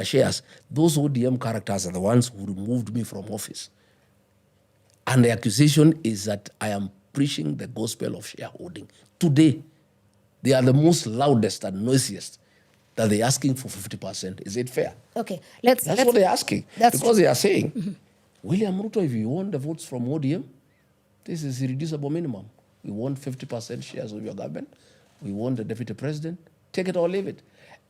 S3: shares. Those ODM characters are the ones who removed me from office. And the accusation is that I am preaching the gospel of shareholding. Today, they are the most loudest and noisiest that they're asking for 50%. Is it fair?
S1: Okay,
S3: That's what they're asking. Because
S1: true.
S3: They are saying, William Ruto, if you want the votes from ODM, this is irreducible minimum. We want 50% shares of your government. We want the deputy president. Take it or leave it.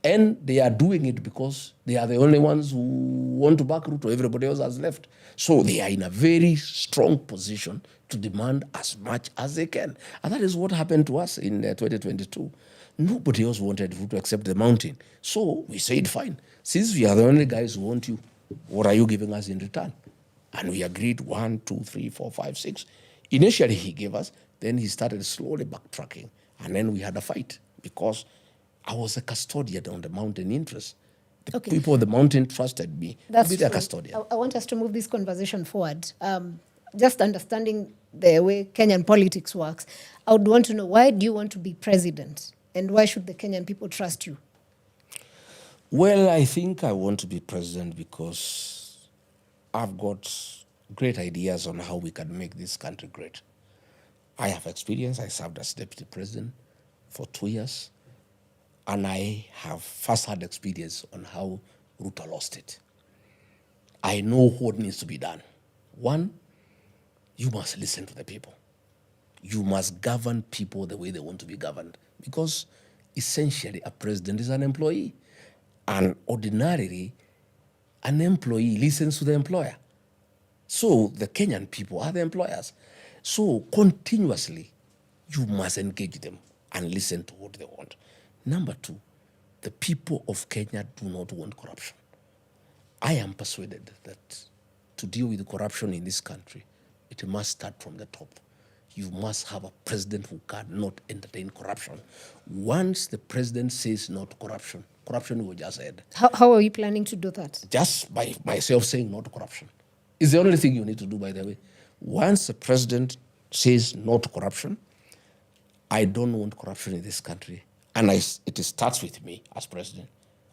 S3: And they are doing it because they are the only ones who want to back Ruto. Everybody else has left. So they are in a very strong position to demand as much as they can. And that is what happened to us in 2022. Nobody else wanted Ruto except the mountain. So we said, fine, since we are the only guys who want you, what are you giving us in return? And we agreed 1, 2, 3, 4, 5, 6. Initially, he gave us, Then he started slowly backtracking. And then we had a fight because I was a custodian on the mountain interest. The people of the mountain trusted me to be their custodian.
S1: I want us to move this conversation forward. Just understanding the way Kenyan politics works, I would want to know, why do you want to be president? And why should the Kenyan people trust you?
S3: Well, I think I want to be president because I've got great ideas on how we can make this country great. I have experience. I served as deputy president for 2 years. And I have first-hand experience on how Ruto lost it. I know what needs to be done. One, you must listen to the people. You must govern people the way they want to be governed, because essentially a president is an employee. And ordinarily, an employee listens to the employer. So the Kenyan people are the employers. So continuously, you must engage them and listen to what they want. Number two, the people of Kenya do not want corruption. I am persuaded that to deal with corruption in this country, it must start from the top. You must have a president who cannot entertain corruption. Once the president says no to corruption, corruption will just end.
S1: How are you planning to do that?
S3: Just by myself saying no to corruption. It's the only thing you need to do, by the way. Once the president says no to corruption, I don't want corruption in this country. And it starts with me as president.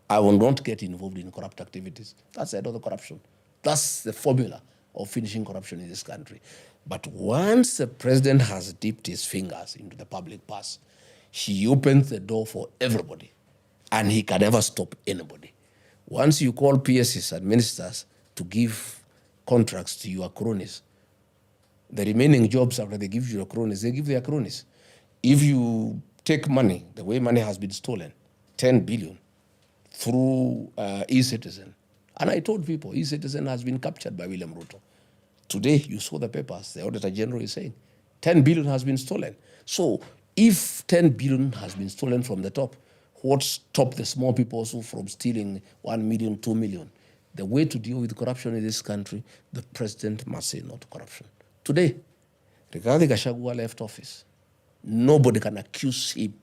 S3: I will not get involved in corrupt activities. That's the end of the corruption. That's the formula of finishing corruption in this country. But once the president has dipped his fingers into the public purse, he opens the door for everybody, and he can never stop anybody. Once you call PSs and ministers to give contracts to your cronies, the remaining jobs after they give you your cronies, they give their cronies. If you take money, the way money has been stolen, 10 billion, through e-citizen. And I told people, e-citizen has been captured by William Ruto. Today, you saw the papers, the Auditor General is saying, 10 billion has been stolen. So if 10 billion has been stolen from the top, what stopped the small people also from stealing 1 million, 2 million? The way to deal with corruption in this country, the president must say no to corruption. Today, Rigathi Gachagua left office. Nobody can accuse him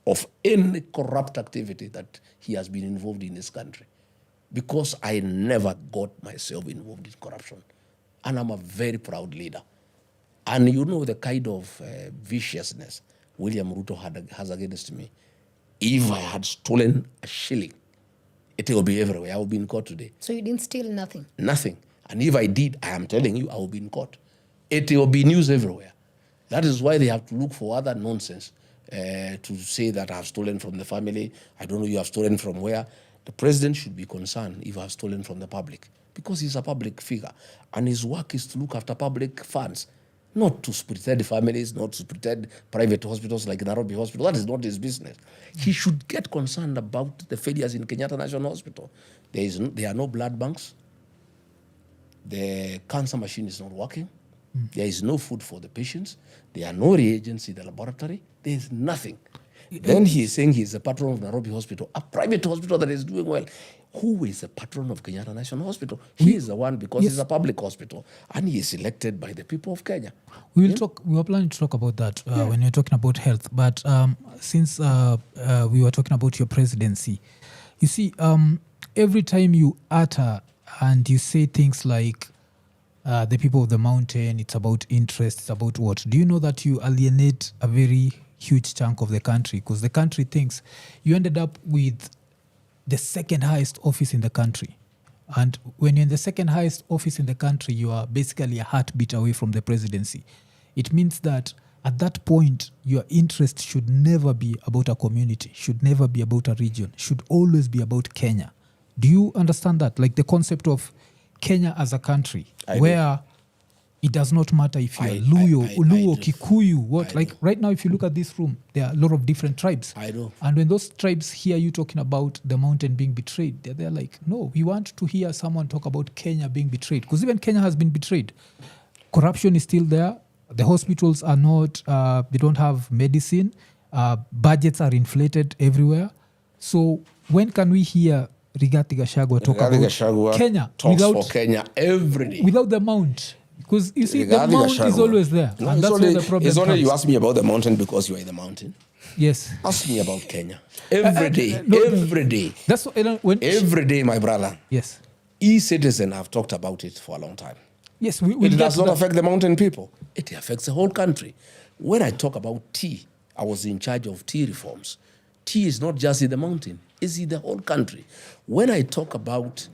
S3: of any corrupt activity that he has been involved in this country, because I never got myself involved in corruption. And I'm a very proud leader. And you know the kind of viciousness William Ruto has against me. If I had stolen a shilling, it will be everywhere. I will be in court today.
S1: So you didn't steal nothing?
S3: Nothing. And if I did, I am telling you, I will be in court. It will be news everywhere. That is why they have to look for other nonsense to say that I have stolen from the family. I don't know you have stolen from where. The president should be concerned if I have stolen from the public, because he's a public figure. And his work is to look after public funds, not to pretend families, not to pretend private hospitals like Nairobi Hospital. That is not his business. He should get concerned about the failures in Kenyatta National Hospital. There are no blood banks. The cancer machine is not working. There is no food for the patients. There are no reagents in the laboratory. There is nothing. Then he is saying he is a patron of Nairobi Hospital, a private hospital that is doing well. Who is a patron of Kenyatta National Hospital? He is the one, because it's a public hospital, and he is elected by the people of Kenya.
S2: We will talk. We were planning to talk about that when you're talking about health. But since we were talking about your presidency, you see, every time you utter and you say things like the people of the mountain, it's about interest, it's about what? Do you know that you alienate a very huge chunk of the country? Because the country thinks you ended up with the second highest office in the country. And when you're in the second highest office in the country, you are basically a heartbeat away from the presidency. It means that at that point, your interest should never be about a community, should never be about a region, should always be about Kenya. Do you understand that? Like the concept of Kenya as a country, where it does not matter if you're Luo, Kikuyu, what? Like right now, if you look at this room, there are a lot of different tribes.
S3: I know.
S2: And when those tribes hear you talking about the mountain being betrayed, they're like, no, we want to hear someone talk about Kenya being betrayed. Because even Kenya has been betrayed. Corruption is still there. The hospitals are not, they don't have medicine. Budgets are inflated everywhere. So when can we hear Rigathi Gachagua talk about Kenya
S3: talks for Kenya every day
S2: without the mount? Because you see, the
S3: Rigathi
S2: mount is
S3: Gachagua.
S2: always there.
S3: No,
S2: and
S3: it's
S2: that's
S3: only,
S2: where the problem
S3: it's only
S2: comes.
S3: you ask me about the mountain because you are in the mountain.
S2: Yes.
S3: Ask me about Kenya. Every day,
S2: no,
S3: every day.
S2: That's what, when
S3: Every day, my brother.
S2: yes.
S3: E-citizen have talked about it for a long time.
S2: Yes, we
S3: It
S2: get
S3: does
S2: to
S3: not
S2: that.
S3: affect the mountain people. It affects the whole country. When I talk about tea, I was in charge of tea reforms. Tea is not just in the mountain, it's in the whole country. When I talk about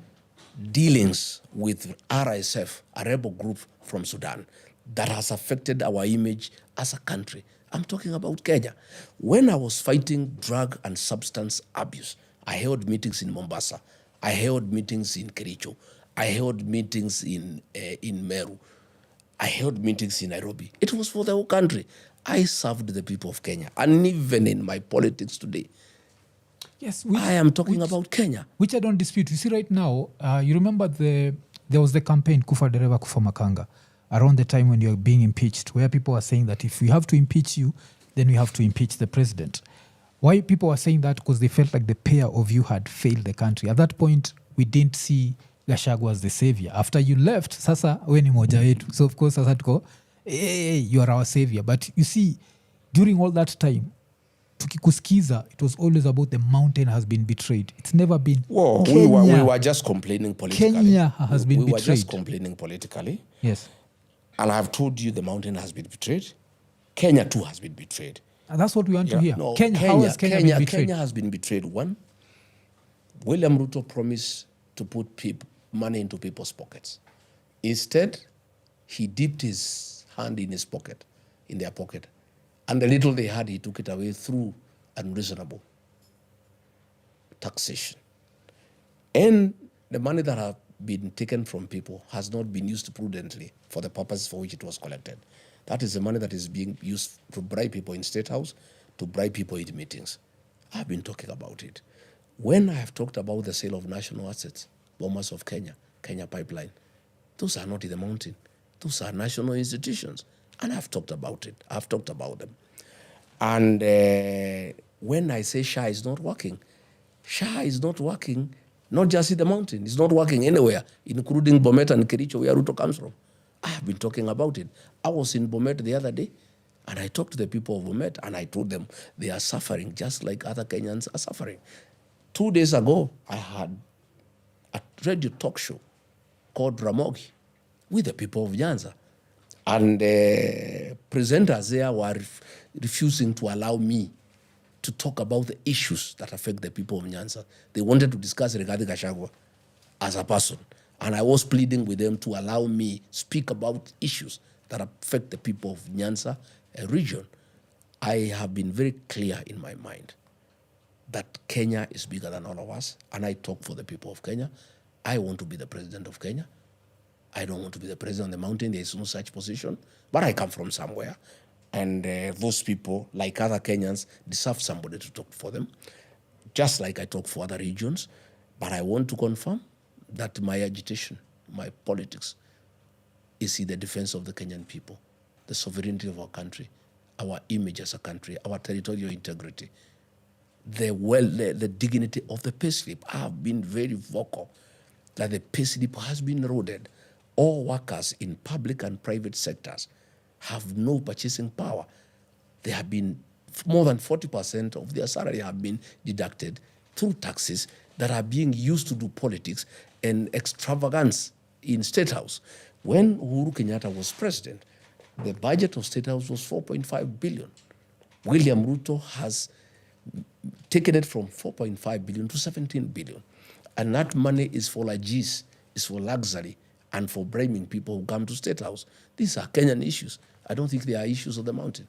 S3: dealings with RSF, a rebel group from Sudan, that has affected our image as a country, I'm talking about Kenya. When I was fighting drug and substance abuse, I held meetings in Mombasa. I held meetings in Kericho. I held meetings in Meru. I held meetings in Nairobi. It was for the whole country. I served the people of Kenya. And even in my politics today,
S2: Yes,
S3: I am talking about Kenya.
S2: which I don't dispute. You see, right now, you remember there was the campaign Kufa Dereva Kufa Makanga around the time when you were being impeached, where people were saying that if we have to impeach you, then we have to impeach the president. Why people were saying that? Because they felt like the pair of you had failed the country. At that point, we didn't see Gachagua as the savior. After you left, sasa we ni moja wetu. So of course, sasa tuko, hey, you are our savior. But you see, during all that time, tukikusikiza, it was always about the mountain has been betrayed. It's never been
S3: Well,
S2: Kenya.
S3: we were just complaining politically.
S2: Kenya has been
S3: we were just
S2: betrayed.
S3: complaining politically.
S2: Yes.
S3: And I've told you the mountain has been betrayed. Kenya too has been betrayed.
S2: And that's what we want to hear.
S3: No,
S2: Kenya, how has Kenya been betrayed?
S3: Kenya has been betrayed. One, William Ruto promised to put money into people's pockets. Instead, he dipped his hand in his pocket, in their pocket. And the little they had, he took it away through unreasonable taxation. And the money that have been taken from people has not been used prudently for the purpose for which it was collected. That is the money that is being used to bribe people in State House, to bribe people in meetings. I've been talking about it. When I have talked about the sale of national assets, Bombers of Kenya, Kenya Pipeline, those are not in the mountain. Those are national institutions. And I've talked about it. I've talked about them. And when I say SHA is not working, SHA is not working, not just in the mountain. It's not working anywhere, including Bomet and Kericho, where Ruto comes from. I have been talking about it. I was in Bomet the other day, and I talked to the people of Bomet, and I told them they are suffering just like other Kenyans are suffering. 2 days ago, I had a radio talk show called Ramogi with the people of Nyanza. And presenters there were refusing to allow me to talk about the issues that affect the people of Nyanza. They wanted to discuss Rigathi Gachagua as a person. And I was pleading with them to allow me speak about issues that affect the people of Nyanza region. I have been very clear in my mind that Kenya is bigger than all of us, and I talk for the people of Kenya. I want to be the president of Kenya. I don't want to be the president on the mountain. There is no such position. But I come from somewhere. And those people, like other Kenyans, deserve somebody to talk for them, just like I talk for other regions. But I want to confirm that my agitation, my politics, is in the defense of the Kenyan people, the sovereignty of our country, our image as a country, our territorial integrity, the dignity of the payslip. I have been very vocal that the payslip has been eroded. All workers in public and private sectors have no purchasing power. They have been, more than 40% of their salary have been deducted through taxes that are being used to do politics and extravagance in State House. When Uhuru Kenyatta was president, the budget of State House was 4.5 billion. William Ruto has taken it from 4.5 billion to 17 billion. And that money is for lagis, is for luxury, and for bribing people who come to State House. These are Kenyan issues. I don't think they are issues of the mountain.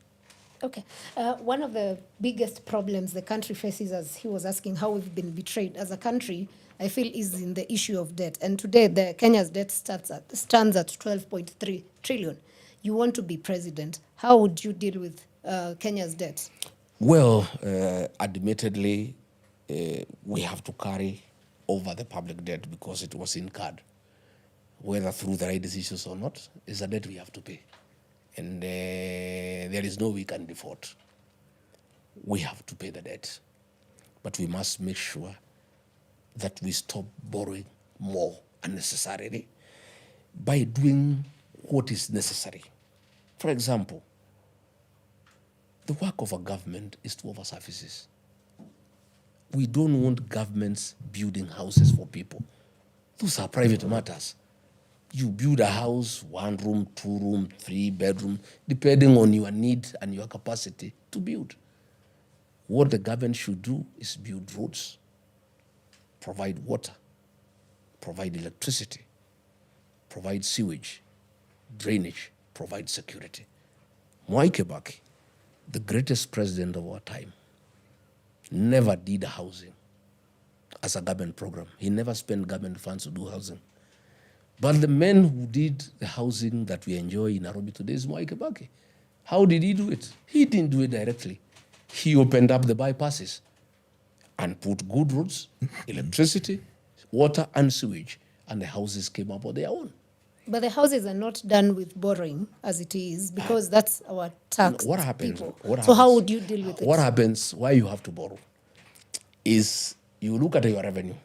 S1: Okay. One of the biggest problems the country faces, as he was asking how we've been betrayed as a country, I feel is in the issue of debt. And today, Kenya's debt stands at 12.3 trillion. You want to be president. How would you deal with Kenya's debt?
S3: Well, admittedly, we have to carry over the public debt because it was incurred. Whether through the right decisions or not, is a debt we have to pay. And there is no we can default. We have to pay the debt. But we must make sure that we stop borrowing more unnecessarily by doing what is necessary. For example, the work of a government is to offer services. We don't want governments building houses for people. Those are private matters. You build a house, 1 room, 2 room, 3 bedroom, depending on your need and your capacity to build. What the government should do is build roads, provide water, provide electricity, provide sewage, drainage, provide security. Mwai Kibaki, the greatest president of our time, never did housing as a government program. He never spent government funds to do housing. But the man who did the housing that we enjoy in Nairobi today is Mwai Kibaki. How did he do it? He didn't do it directly. He opened up the bypasses and put good roads, electricity, water, and sewage, and the houses came up on their own.
S1: But the houses are not done with borrowing as it is, because that's our tax.
S3: What happens?
S1: So how would you deal with it?
S3: What happens, why you have to borrow, is you look at your revenue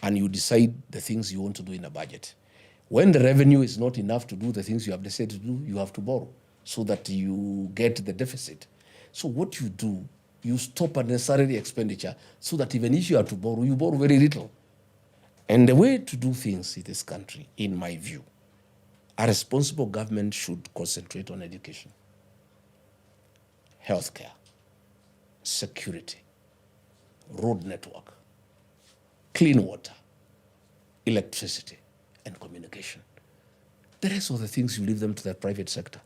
S3: and you decide the things you want to do in a budget. When the revenue is not enough to do the things you have decided to do, you have to borrow so that you get the deficit. So what you do, you stop unnecessary expenditure so that even if you have to borrow, you borrow very little. And the way to do things in this country, in my view, a responsible government should concentrate on education, healthcare, security, road network, clean water, electricity, and communication. The rest of the things, you leave them to the private sector.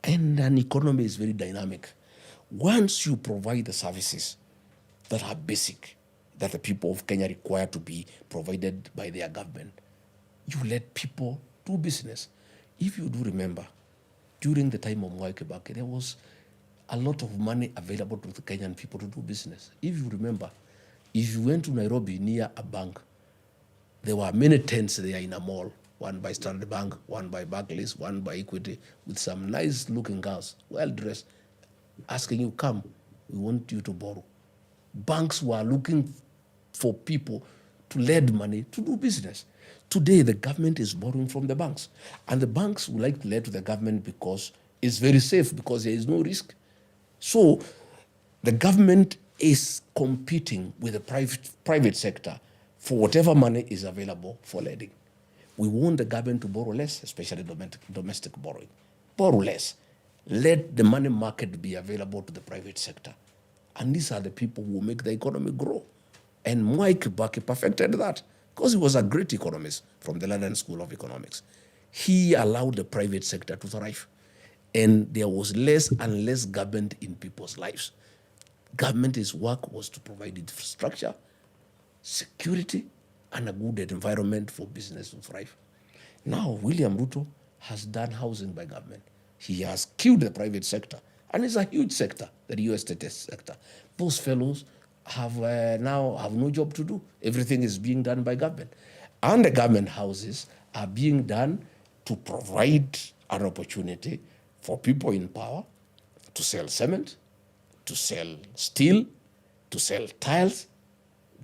S3: And an economy is very dynamic. Once you provide the services that are basic, that the people of Kenya require to be provided by their government, you let people do business. If you do remember, during the time of Mwai Kibaki, there was a lot of money available to the Kenyan people to do business. If you remember, if you went to Nairobi near a bank, there were many tents there in a mall, one by Standard Bank, one by Barclays, one by Equity, with some nice looking girls, well dressed, asking you, come, we want you to borrow. Banks were looking for people to lend money to do business. Today, the government is borrowing from the banks. And the banks would like to lend to the government because it's very safe, because there is no risk. So the government is competing with the private sector for whatever money is available for lending. We want the government to borrow less, especially domestic borrowing. Borrow less. Let the money market be available to the private sector. And these are the people who make the economy grow. And Mwai Kibaki perfected that because he was a great economist from the London School of Economics. He allowed the private sector to thrive. And there was less and less government in people's lives. Government's work was to provide infrastructure, security, and a good environment for business to thrive. Now, William Ruto has done housing by government. He has killed the private sector. And it's a huge sector, the real estate sector. Those fellows have now have no job to do. Everything is being done by government. And the government houses are being done to provide an opportunity for people in power to sell cement, to sell steel, to sell tiles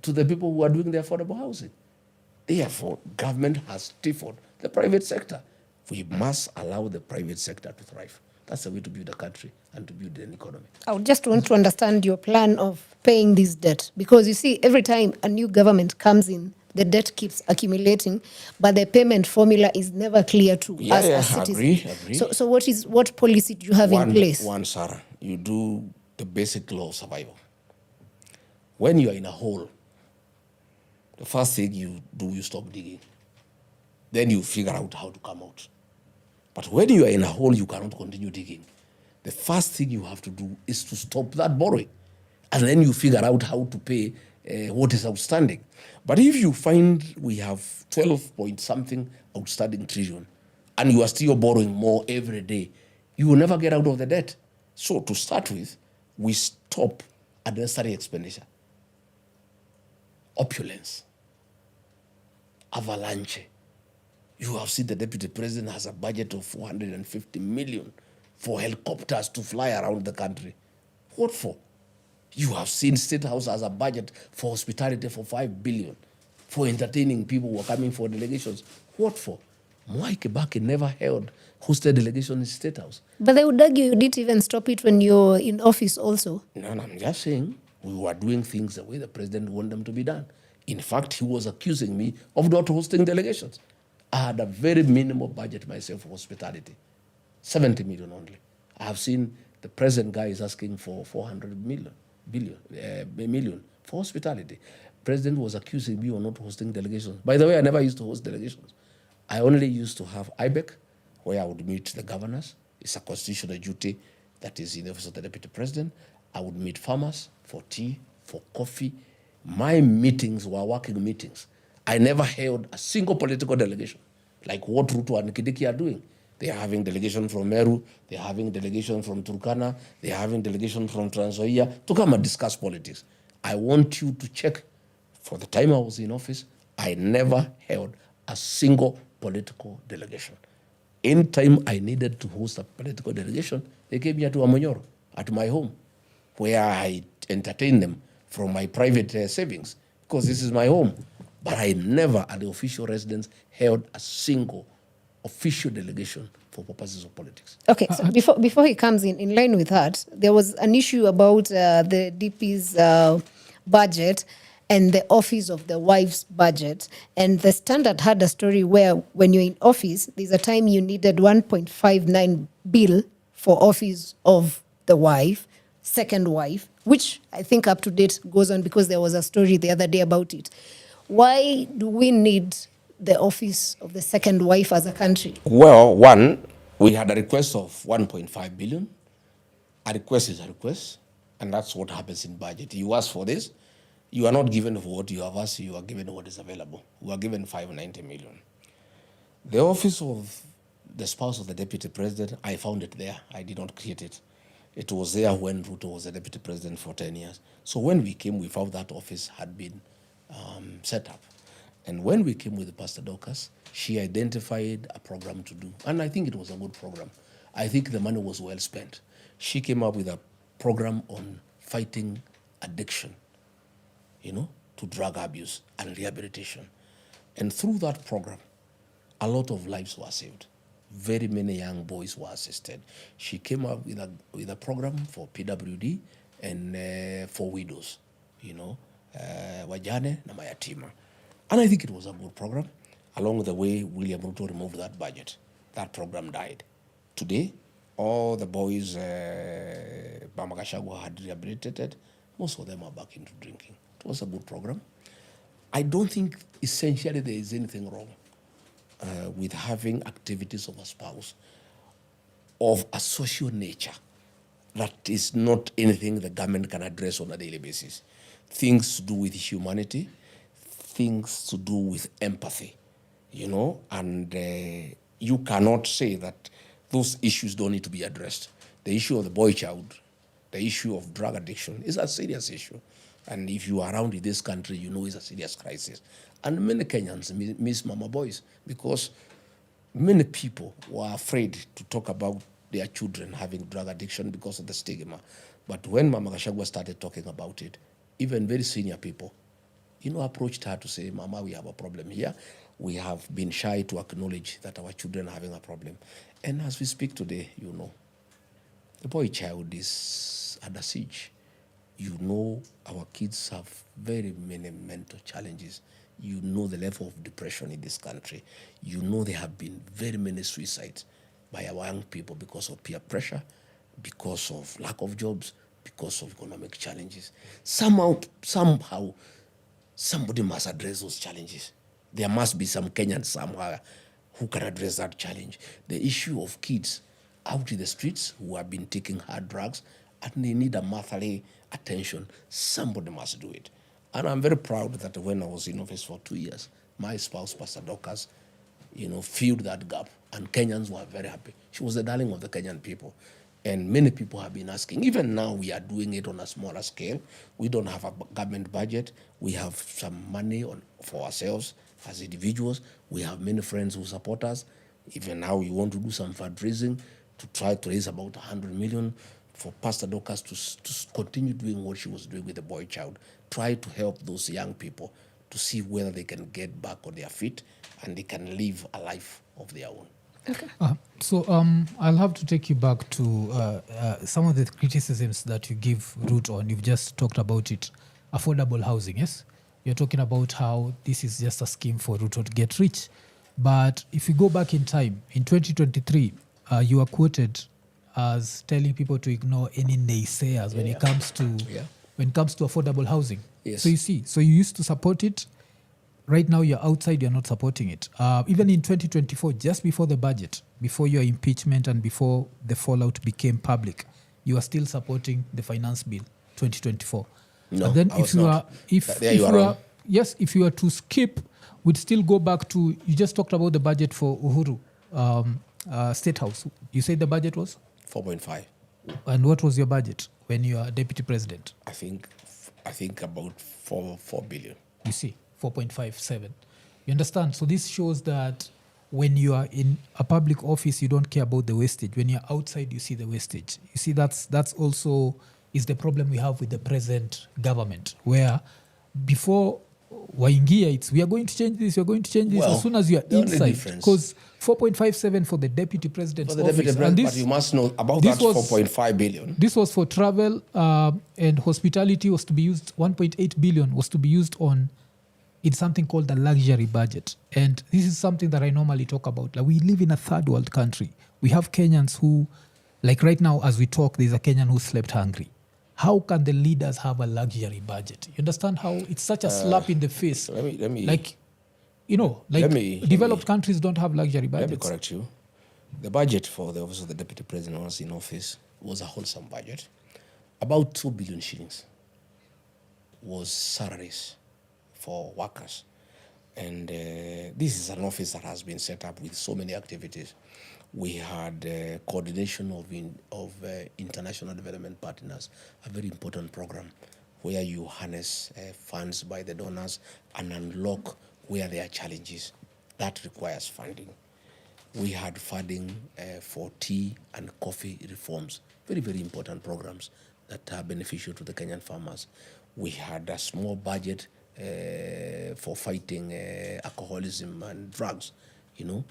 S3: to the people who are doing the affordable housing. Therefore, government has stifled the private sector. We must allow the private sector to thrive. That's the way to build a country and to build an economy.
S1: I would just want to understand your plan of paying this debt, because you see, every time a new government comes in, the debt keeps accumulating, but the payment formula is never clear to us as citizens.
S3: Agree.
S1: So what policy do you have in place?
S3: One, Sarah, you do the basic law of survival. When you are in a hole, the first thing you do, you stop digging. Then you figure out how to come out. But when you are in a hole, you cannot continue digging. The first thing you have to do is to stop that borrowing. And then you figure out how to pay what is outstanding. But if you find we have 12 point something outstanding trillion, and you are still borrowing more every day, you will never get out of the debt. So to start with, we stop unnecessary expenditure. Opulence. Avalanche. You have seen the deputy president has a budget of 450 million for helicopters to fly around the country. What for? You have seen State House has a budget for hospitality for 5 billion, for entertaining people who are coming for delegations. What for? Mwai Kibaki never held hosted delegation in State House.
S1: But they would argue you didn't even stop it when you're in office also.
S3: No, I'm just saying we were doing things the way the president wanted them to be done. In fact, he was accusing me of not hosting delegations. I had a very minimal budget myself for hospitality, 70 million only. I have seen the present guy is asking for 400 million for hospitality. President was accusing me of not hosting delegations. By the way, I never used to host delegations. I only used to have IBEC, where I would meet the governors. It's a constitutional duty that is in the office of the deputy president. I would meet farmers for tea, for coffee. My meetings were working meetings. I never held a single political delegation, like what Ruto and Kidiki are doing. They are having delegation from Meru, they are having delegation from Turkana, they are having delegation from Trans Nzoia to come and discuss politics. I want you to check, for the time I was in office, I never held a single political delegation. Anytime I needed to host a political delegation, they came here to Amonyoro, at my home, where I entertained them from my private savings, because this is my home. But I never, at the official residence, held a single official delegation for purposes of politics.
S1: Okay, so before he comes in line with that, there was an issue about the DP's budget and the office of the wife's budget. And the Standard had a story where when you're in office, there's a time you needed 1.59 bill for office of the wife, second wife, which I think up to date goes on because there was a story the other day about it. Why do we need the office of the second wife as a country?
S3: Well, one, we had a request of 1.5 billion. A request is a request, and that's what happens in budget. You ask for this, you are not given for what you have asked, you are given what is available. We are given 590 million. The office of the spouse of the deputy president, I found it there. I did not create it. It was there when Ruto was the deputy president for 10 years. So when we came, we found that office had been set up. And when we came with Pastor Dorcas, she identified a program to do. And I think it was a good program. I think the money was well spent. She came up with a program on fighting addiction, to drug abuse and rehabilitation. And through that program, a lot of lives were saved. Very many young boys were assisted. She came up with a program for PWD and for widows, wajane na mayatima. And I think it was a good program. Along the way, William Ruto removed that budget. That program died. Today, all the boys Mama Gachagua had rehabilitated, most of them are back into drinking. It was a good program. I don't think essentially there is anything wrong with having activities of a spouse of a social nature that is not anything the government can address on a daily basis. Things to do with humanity, things to do with empathy, and you cannot say that those issues don't need to be addressed. The issue of the boy child, the issue of drug addiction is a serious issue. And if you are around in this country, it's a serious crisis. And many Kenyans miss mama boys because many people were afraid to talk about their children having drug addiction because of the stigma. But when Mama Gachagua started talking about it, even very senior people, approached her to say, Mama, we have a problem here. We have been shy to acknowledge that our children are having a problem. And as we speak today, the boy child is under siege. Our kids have very many mental challenges. The level of depression in this country. There have been very many suicides by our young people because of peer pressure, because of lack of jobs, because of economic challenges. Somehow, somebody must address those challenges. There must be some Kenyans somewhere who can address that challenge. The issue of kids out in the streets who have been taking hard drugs and they need a motherly attention, somebody must do it. And I'm very proud that when I was in office for 2 years, my spouse, Pastor Dorcas, filled that gap. And Kenyans were very happy. She was the darling of the Kenyan people. And many people have been asking. Even now, we are doing it on a smaller scale. We don't have a government budget. We have some money for ourselves as individuals. We have many friends who support us. Even now, we want to do some fundraising to try to raise about 100 million for Pastor Dorcas to continue doing what she was doing with the boy child. Try to help those young people to see whether they can get back on their feet and they can live a life of their own.
S2: So I'll have to take you back to some of the criticisms that you give Ruto, and you've just talked about it. Affordable housing, yes? You're talking about how this is just a scheme for Ruto to get rich. But if you go back in time, in 2023, you are quoted as telling people to ignore any naysayers when it comes to affordable housing.
S3: Yes.
S2: So you see, so you used to support it. Right now, you're outside, you're not supporting it. Even in 2024, just before the budget, before your impeachment and before the fallout became public, you are still supporting the finance bill 2024.
S3: No,
S2: and then
S3: I was not. There you are wrong.
S2: If you were to skip, we'd still go back to, you just talked about the budget for Uhuru State House. You said the budget was?
S3: 4.5.
S2: And what was your budget when you are deputy president?
S3: I think about 4 billion.
S2: You see, 4.57. You understand? So this shows that when you are in a public office, you don't care about the wastage. When you're outside, you see the wastage. You see, that's also is the problem we have with the present government, where before waingia, it's we are going to change this, we are going to change this, as soon as you are inside. Because 4.57 for the deputy president's office.
S3: But you must know about that 4.5 billion.
S2: This was for travel and hospitality was to be used, 1.8 billion was to be used on, it's something called the luxury budget. And this is something that I normally talk about. Like, we live in a third world country. We have Kenyans who, like right now as we talk, there's a Kenyan who slept hungry. How can the leaders have a luxury budget? You understand how it's such a slap in the face?
S3: Let me
S2: like, you know, like developed countries don't have luxury budgets.
S3: Let me correct you. The budget for the office of the deputy president was in office was a wholesome budget. About 2 billion shillings was salaries for workers. And this is an office that has been set up with so many activities. We had coordination of international development partners, a very important program where you harness funds by the donors and unlock where there are challenges. That requires funding. We had funding for tea and coffee reforms, very, very important programs that are beneficial to the Kenyan farmers. We had a small budget for fighting alcoholism and drugs, you know.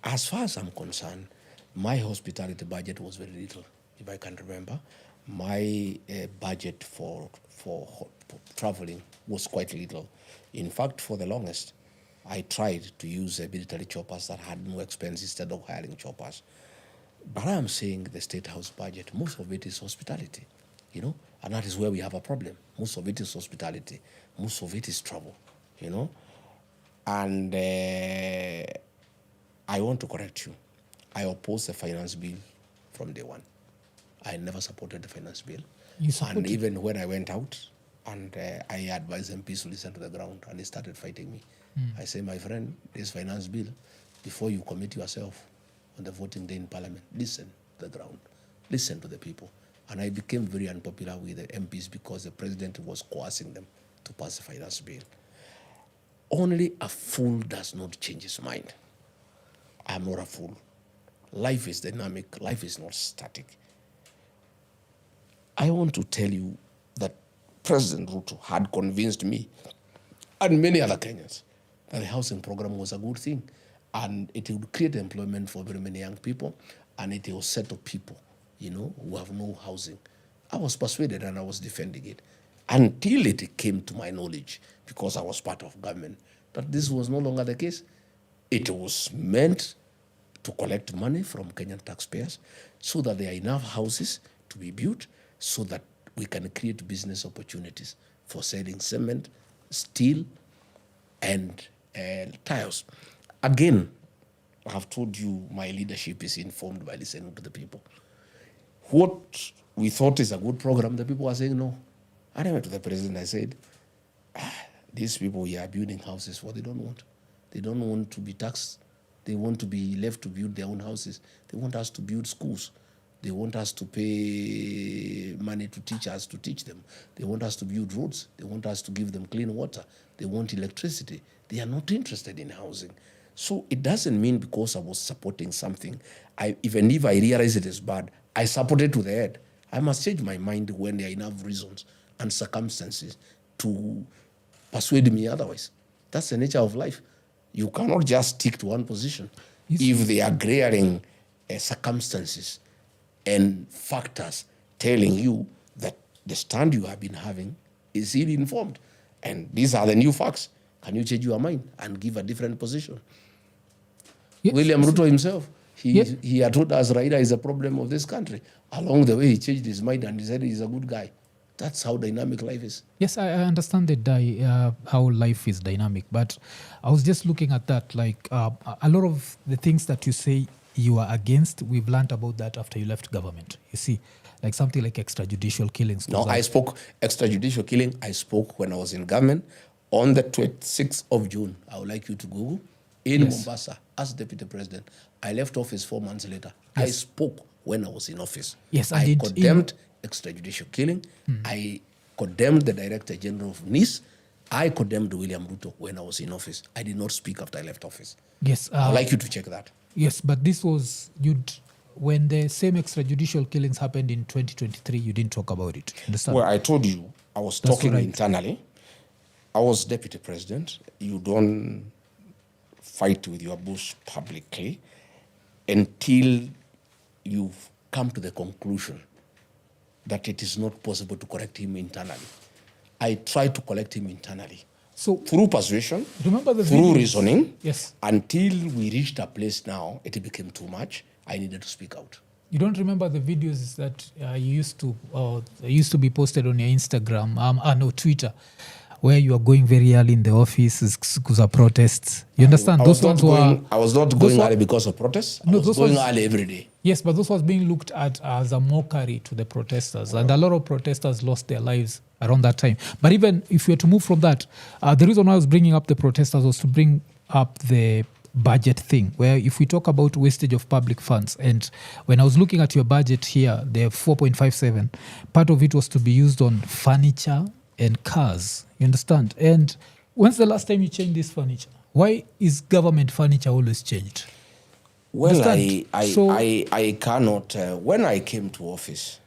S3: As far as I'm concerned, my hospitality budget was very little, if I can remember. My budget for traveling was quite little. In fact, for the longest, I tried to use military choppers that had no expense instead of hiring choppers. But I am saying the State House budget, most of it is hospitality, you know, and that is where we have a problem. Most of it is hospitality. Most of it is travel, you know. And I want to correct you. I opposed the finance bill from day one. I never supported the finance bill. And even when I went out and I advised MPs to listen to the ground, and they started fighting me. I say, my friend, this finance bill, before you commit yourself on the voting day in Parliament, listen to the ground, listen to the people. And I became very unpopular with the MPs because the president was coercing them to pass the finance bill. Only a fool does not change his mind. I am not a fool. Life is dynamic. Life is not static. I want to tell you that President Ruto had convinced me and many other Kenyans that the housing program was a good thing, and it would create employment for very many young people, and it will settle people, you know, who have no housing. I was persuaded and I was defending it until it came to my knowledge, because I was part of government, that this was no longer the case. It was meant to collect money from Kenyan taxpayers so that there are enough houses to be built, so that we can create business opportunities for selling cement, steel, and tiles. Again, I have told you my leadership is informed by listening to the people. What we thought is a good program, the people are saying no. I went to the president, I said, these people here are building houses, what they don't want. They don't want to be taxed. They want to be left to build their own houses. They want us to build schools. They want us to pay money to teach us to teach them. They want us to build roads. They want us to give them clean water. They want electricity. They are not interested in housing. So it doesn't mean because I was supporting something, even if I realize it is bad, I support it to the head. I must change my mind when there are enough reasons and circumstances to persuade me otherwise. That's the nature of life. You cannot just stick to one position. If they are glaring circumstances and factors telling you that the stand you have been having is ill-informed, and these are the new facts, can you change your mind and give a different position? Yes. William Ruto himself, he had told us Raila is a problem of this country. Along the way, he changed his mind and he said he's a good guy. That's how dynamic life is.
S2: Yes, I understand that how life is dynamic, but I was just looking at that, like a lot of the things that you say you are against, we've learned about that after you left government. You see, like something like extrajudicial killings.
S3: No, I spoke extrajudicial killing. I spoke when I was in government on the 26th of June. I would like you to Google in Mombasa as deputy president. I left office 4 months later. Yes. I spoke when I was in office.
S2: Yes,
S3: I condemned extrajudicial killing. I condemned the Director General of NIS. I condemned William Ruto when I was in office. I did not speak after I left office.
S2: Yes,
S3: I'd like you to check that.
S2: Yes, but this was when the same extrajudicial killings happened in 2023. You didn't talk about it. Understand?
S3: Well, I told you I was talking internally. I was deputy president. You don't fight with your boss publicly until you've come to the conclusion that it is not possible to correct him internally. I tried to correct him internally. So through persuasion, through reasoning, until we reached a place now, it became too much. I needed to speak out.
S2: You don't remember the videos that used to be posted on your Instagram, Twitter, where you are going very early in the office because of protests. You understand?
S3: I was not going early because of protests. I was going early every day.
S2: Yes, but this was being looked at as a mockery to the protesters. And a lot of protesters lost their lives around that time. But even if we were to move from that, the reason why I was bringing up the protesters was to bring up the budget thing, where if we talk about wastage of public funds, and when I was looking at your budget here, the 4.57, part of it was to be used on furniture and cars. You understand? And when's the last time you changed this furniture? Why is government furniture always changed?
S3: Well, I cannot. When I came to office,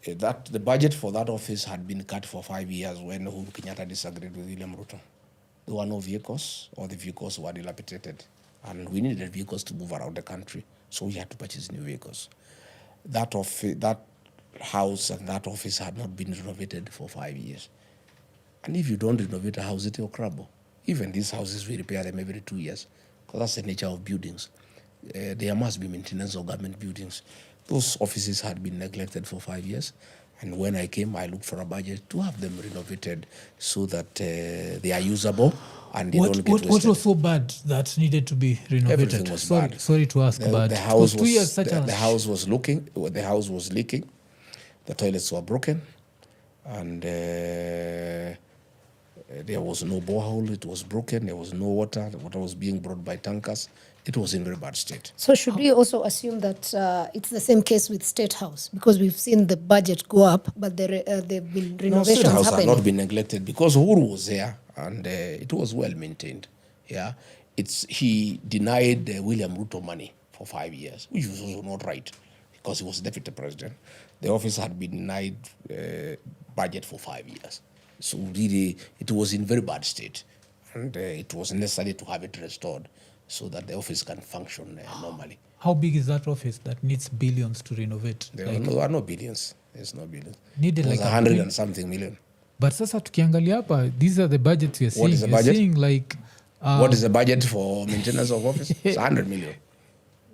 S3: that the budget for that office had been cut for 5 years when Uhuru Kenyatta disagreed with William Ruto. There were no vehicles, or the vehicles were dilapidated, and we needed vehicles to move around the country, so we had to purchase new vehicles. That house and that office had not been renovated for 5 years. And if you don't renovate a house, it will crumble. Even these houses, we repair them every 2 years, because that's the nature of buildings. There must be maintenance of government buildings. Those offices had been neglected for 5 years. And when I came, I looked for a budget to have them renovated so that they are usable and they don't get wasted.
S2: What was so bad that needed to be renovated?
S3: Everything was bad.
S2: Sorry to ask, but
S3: the house was leaking. The house was leaking. The toilets were broken, and there was no borehole. It was broken. There was no water. The water was being brought by tankers. It was in very bad state.
S1: So should we also assume that it's the same case with State House? Because we've seen the budget go up, but there have been renovations
S3: State House
S1: happening.
S3: had not been neglected because Uhuru was there and it was well maintained. Yeah, he denied William Ruto money for 5 years, which was also not right because he was deputy president. The office had been denied budget for 5 years. So really, it was in very bad state. And it was necessary to have it restored so that the office can function normally.
S2: How big is that office that needs billions to renovate?
S3: There are no billions. There's no billions.
S2: Needed like
S3: 100 and something million.
S2: But sasa tukiangalia hapa, these are the budgets you're seeing.
S3: What is the budget?
S2: Seeing like,
S3: what is the budget for maintenance of office? It's 100 million.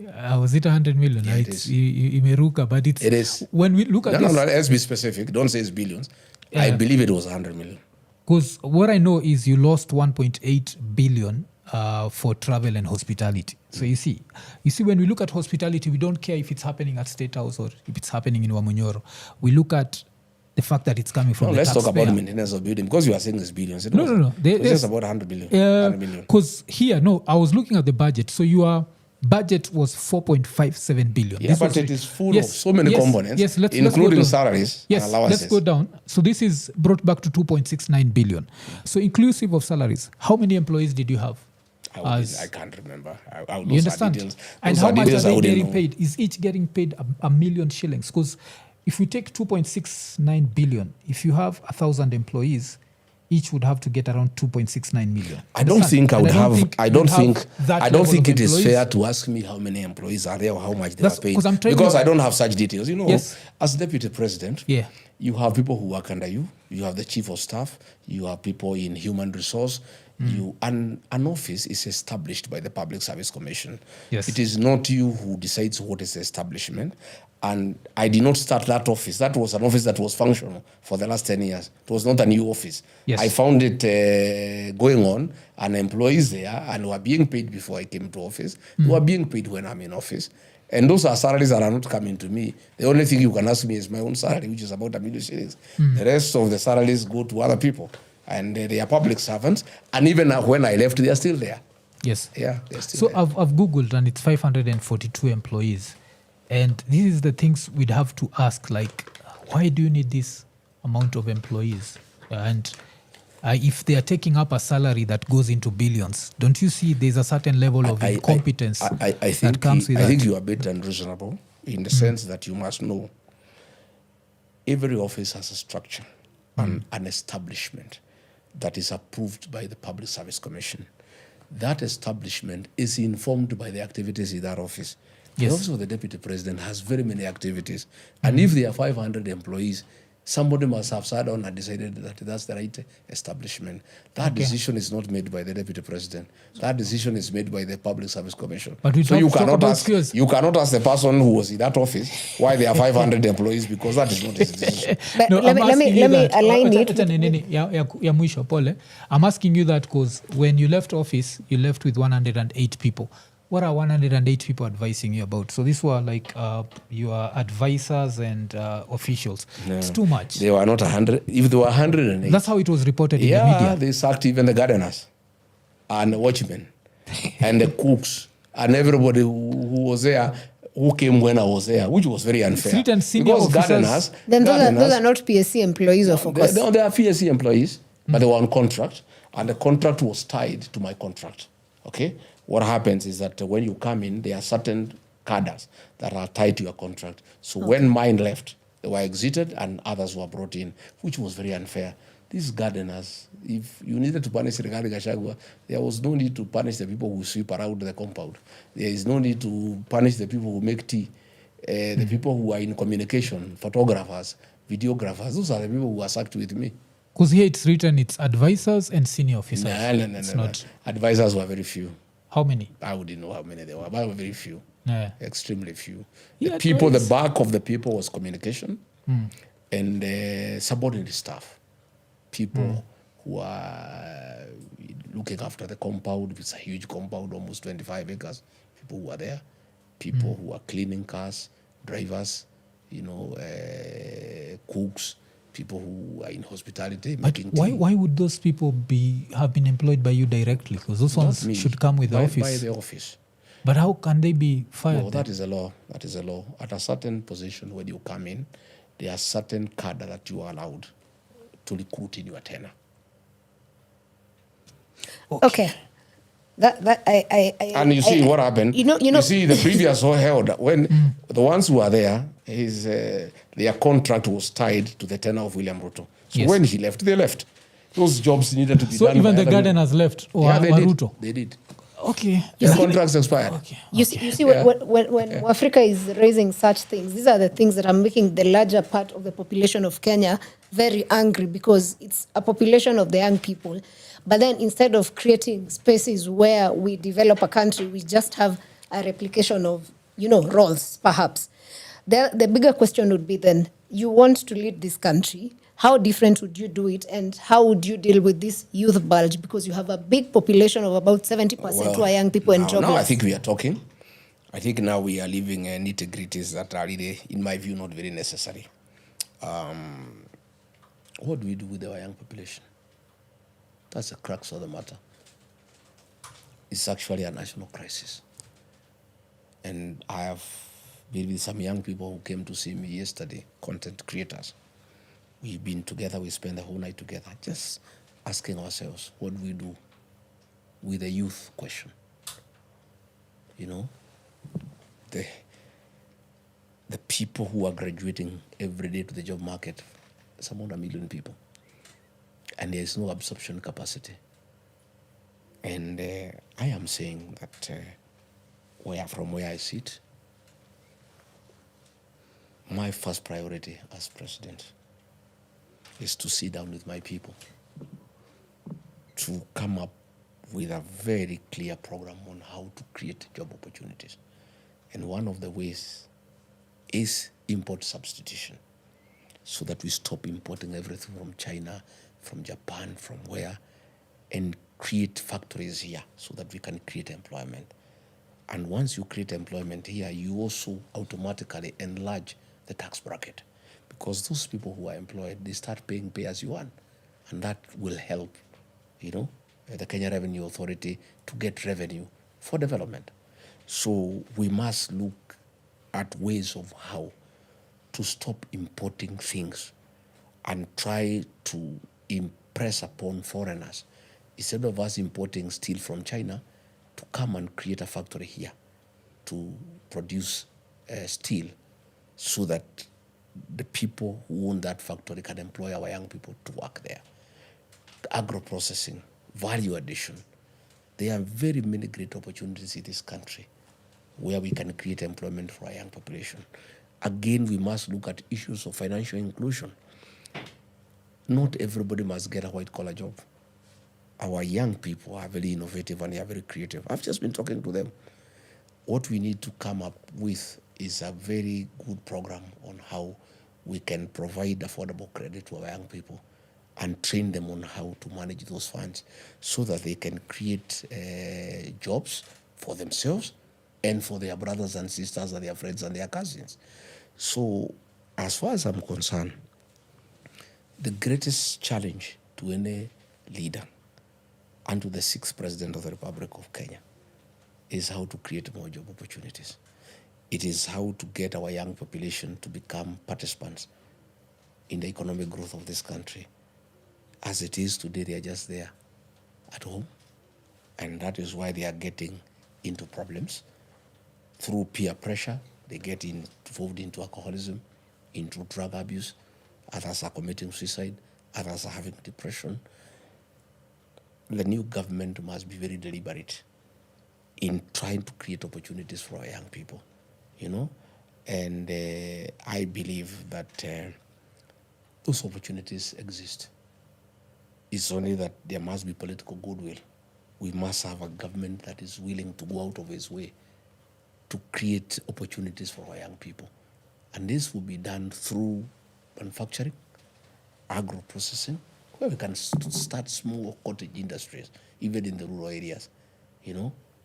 S2: Was it 100 million?
S3: Yeah, it is.
S2: Imeruka, but it
S3: is.
S2: When we look at
S3: No, let's be specific. Don't say it's billions. Yeah. I believe it was 100 million.
S2: Because what I know is you lost 1.8 billion for travel and hospitality. So you see when we look at hospitality, we don't care if it's happening at State House or if it's happening in Wamunyoro. We look at the fact that it's coming from the
S3: let's
S2: taxpayer.
S3: talk about maintenance of building because you are saying it's billions.
S2: No.
S3: It's just about 100 billion. 100 million.
S2: Because here, I was looking at the budget. So your budget was 4.57 billion.
S3: Yeah, but it is full of so many components, including salaries and allowances.
S2: Let's go down. So this is brought back to 2.69 billion. So inclusive of salaries, how many employees did you have?
S3: I can't remember.
S2: You understand? And how much are they getting paid? Is each getting paid a million shillings? Because if we take 2.69 billion, if you have 1,000 employees, each would have to get around 2.69 million.
S3: I don't think I would have. I don't think.
S2: that
S3: I don't
S2: level
S3: think
S2: of
S3: it is
S2: employees.
S3: fair to ask me how many employees are there or how much they
S2: That's
S3: are paid
S2: 'cause I'm trying
S3: because
S2: to-
S3: I don't have such details. You know,
S2: Yes.
S3: as deputy president,
S2: Yeah.
S3: you have people who work under you. You have the chief of staff. You have people in human resource. An office is established by the Public Service Commission.
S2: Yes.
S3: It is not you who decides what is the establishment. And I did not start that office. That was an office that was functional for the last 10 years. It was not a new office.
S2: Yes.
S3: I found it going on, and employees there, and were being paid before I came to office. They were being paid when I'm in office. And those are salaries that are not coming to me. The only thing you can ask me is my own salary, which is about 1 million shillings. The rest of the salaries go to other people. And they are public servants. And even when I left, they are still there.
S2: Yes.
S3: Yeah, they're still
S2: So
S3: there.
S2: I've Googled and it's 542 employees. And this is the things we'd have to ask, like, why do you need this amount of employees? And if they are taking up a salary that goes into billions, don't you see there's a certain level of incompetence
S3: I
S2: that
S3: think
S2: comes with
S3: I
S2: that?
S3: think you are a bit unreasonable in the sense that you must know every office has a structure and an establishment that is approved by the Public Service Commission. That establishment is informed by the activities in that office.
S2: Yes.
S3: The office of the deputy president has very many activities. And if there are 500 employees, somebody must have sat down and decided that that's the right establishment. That decision is not made by the deputy president. That decision is made by the Public Service Commission.
S2: But we
S3: So you
S2: talk
S3: cannot
S2: about
S3: ask
S2: fears.
S3: you cannot ask the person who was in that office why there are 500 employees, because that is not his decision.
S1: But
S2: No,
S1: let me
S2: I'm
S1: let me
S2: asking
S1: let
S2: you
S1: me
S2: that-
S1: align
S2: acha-
S1: it.
S2: acha nini, ya mwisho, pole. I'm asking you that because when you left office, you left with 108 people. What are 108 people advising you about? So these were like your advisors and officials. It's too much.
S3: They were not 100. If there were 108,
S2: That's how it was reported in the
S3: yeah,
S2: media.
S3: they sacked even the gardeners and the watchmen and the cooks and everybody who was there, who came when I was there, which was very unfair.
S2: Street and senior
S3: because
S2: officers-
S3: gardeners,
S1: Then those
S3: gardeners,
S1: are not PSC employees of focus.
S3: they are PSC employees, but they were on contract, and the contract was tied to my contract. Okay? What happens is that when you come in, there are certain cadres that are tied to your contract. So when mine left, they were exited and others were brought in, which was very unfair. These gardeners, if you needed to punish Rigathi Gachagua, there was no need to punish the people who sweep around the compound. There is no need to punish the people who make tea, the people who are in communication, photographers, videographers. Those are the people who are sacked with me.
S2: Because here it's written it's advisors and senior officers.
S3: No.
S2: It's not.
S3: Advisors were very few.
S2: How many?
S3: I wouldn't know how many there were, but very few.
S2: Yeah.
S3: Extremely few.
S2: Yeah,
S3: The people, the
S2: advice.
S3: back of the people was communication and subordinate staff. People who are looking after the compound. It's a huge compound, almost 25 acres. People who are there. People who are cleaning cars, drivers, cooks, people who are in hospitality,
S2: But
S3: making
S2: why
S3: tea.
S2: why would those people have been employed by you directly? Because those
S3: Not
S2: ones
S3: me.
S2: should come with the
S3: By
S2: office.
S3: the office.
S2: But how can they be fired?
S3: Well,
S2: then?
S3: that is a law. That is a law. At a certain position, when you come in, there are certain cadre that you are allowed to recruit in your tenure.
S1: Okay. That I
S3: And you see what happened.
S1: You know.
S3: see the previous one held when the ones who are there, their contract was tied to the tenure of William Ruto. So
S2: Yes.
S3: when he left, they left. Those jobs needed to be
S2: So
S3: done.
S2: even
S3: by
S2: the
S3: other
S2: gardeners left or
S3: people. Yeah, they did.
S2: Ruto?
S3: They did.
S2: Okay.
S3: Their contracts expired.
S2: Okay.
S1: You see when Africa is raising such things, these are the things that are making the larger part of the population of Kenya very angry, because it's a population of the young people. But then instead of creating spaces where we develop a country, we just have a replication of, roles, perhaps. The bigger question would be then, you want to lead this country. How different would you do it, and how would you deal with this youth bulge? Because you have a big population of about 70% who are young people and jobless.
S3: Now I think we are talking. I think now we are living nitty-gritties that are really, in my view, not very necessary. What do we do with our young population? That's the crux of the matter. It's actually a national crisis. And I have been with some young people who came to see me yesterday, content creators. We've been together, we spent the whole night together, just asking ourselves, what do we do with the youth question? The people who are graduating every day to the job market, it's about 1 million people. and there is no absorption capacity. And I am saying that from where I sit, my first priority as president is to sit down with my people to come up with a very clear program on how to create job opportunities. And one of the ways is import substitution, so that we stop importing everything from China, from Japan, from where, and create factories here so that we can create employment. And once you create employment here, you also automatically enlarge the tax bracket, because those people who are employed, they start paying pay as you earn, and that will help, the Kenya Revenue Authority to get revenue for development. So we must look at ways of how to stop importing things and try to impress upon foreigners, instead of us importing steel from China, to come and create a factory here to produce steel, so that the people who own that factory can employ our young people to work there. Agro-processing, value addition. There are very many great opportunities in this country where we can create employment for our young population. Again, we must look at issues of financial inclusion. Not everybody must get a white-collar job. Our young people are very innovative and they are very creative. I've just been talking to them. What we need to come up with is a very good program on how we can provide affordable credit to our young people and train them on how to manage those funds, so that they can create jobs for themselves and for their brothers and sisters and their friends and their cousins. So as far as I'm concerned, the greatest challenge to any leader and to the 6th President of the Republic of Kenya is how to create more job opportunities. It is how to get our young population to become participants in the economic growth of this country. As it is today, they are just there at home, and that is why they are getting into problems. Through peer pressure, they get involved into alcoholism, into drug abuse. Others are committing suicide. Others are having depression. The new government must be very deliberate in trying to create opportunities for our young people, and I believe that those opportunities exist. It's only that there must be political goodwill. We must have a government that is willing to go out of its way to create opportunities for our young people. And this will be done through manufacturing, agro-processing, where we can start small cottage industries, even in the rural areas,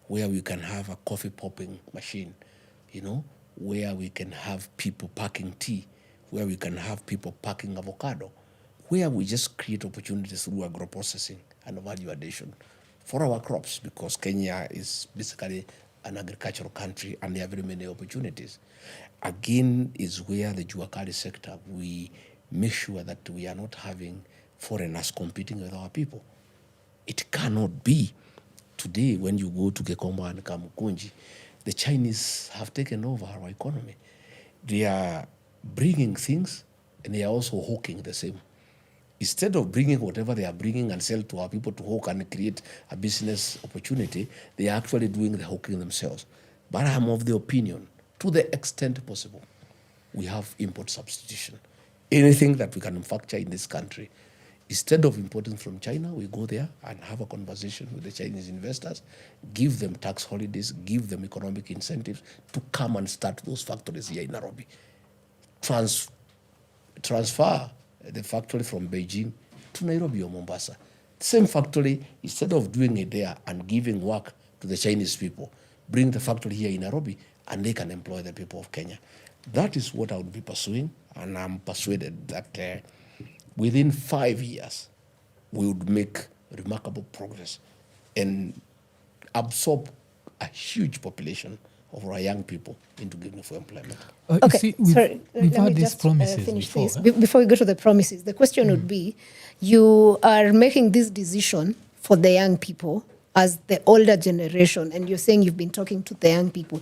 S3: where we can have a coffee popping machine, where we can have people packing tea, where we can have people packing avocado, where we just create opportunities through agro-processing and value addition for our crops, because Kenya is basically an agricultural country and there are very many opportunities. Again, is where the Tuko Kadi sector, we make sure that we are not having foreigners competing with our people. It cannot be. Today, when you go to Gekomba and Kamukunji, the Chinese have taken over our economy. They are bringing things and they are also hawking the same. Instead of bringing whatever they are bringing and sell to our people to hawk and create a business opportunity, they are actually doing the hawking themselves. But I'm of the opinion, to the extent possible, we have import substitution. Anything that we can manufacture in this country, instead of importing from China, we go there and have a conversation with the Chinese investors, give them tax holidays, give them economic incentives to come and start those factories here in Nairobi. Transfer the factory from Beijing to Nairobi or Mombasa. Same factory, instead of doing it there and giving work to the Chinese people, bring the factory here in Nairobi and they can employ the people of Kenya. That is what I would be pursuing, and I'm persuaded that within 5 years, we would make remarkable progress and absorb a huge population of our young people into gainful employment.
S1: Okay,
S2: see,
S1: sorry,
S2: we've
S1: let
S2: had
S1: me
S2: these
S1: just
S2: promises
S1: finish
S2: before.
S1: this. Before we go to the promises, the question would be, you are making this decision for the young people as the older generation, and you're saying you've been talking to the young people.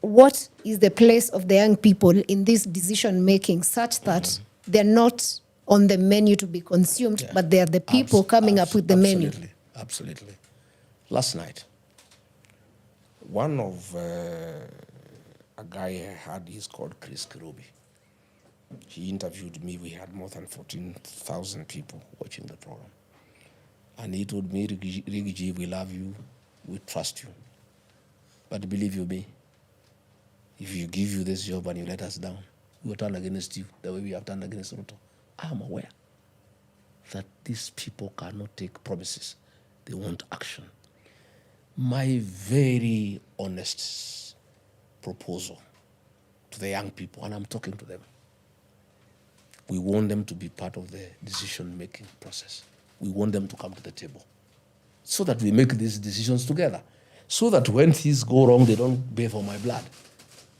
S1: What is the place of the young people in this decision making such that they're not on the menu to be consumed, but they are the people coming up with the menu.
S3: Absolutely. Last night, one of a guy I had, he's called Chris Kirubi. He interviewed me. We had more than 14,000 people watching the program. And he told me, Rigiji, we love you, we trust you. But believe you me, if you give you this job and you let us down, we will turn against you the way we have turned against Ruto. I'm aware that these people cannot take promises. They want action. My very honest proposal to the young people, and I'm talking to them, we want them to be part of the decision-making process. We want them to come to the table so that we make these decisions together, so that when things go wrong, they don't pay for my blood.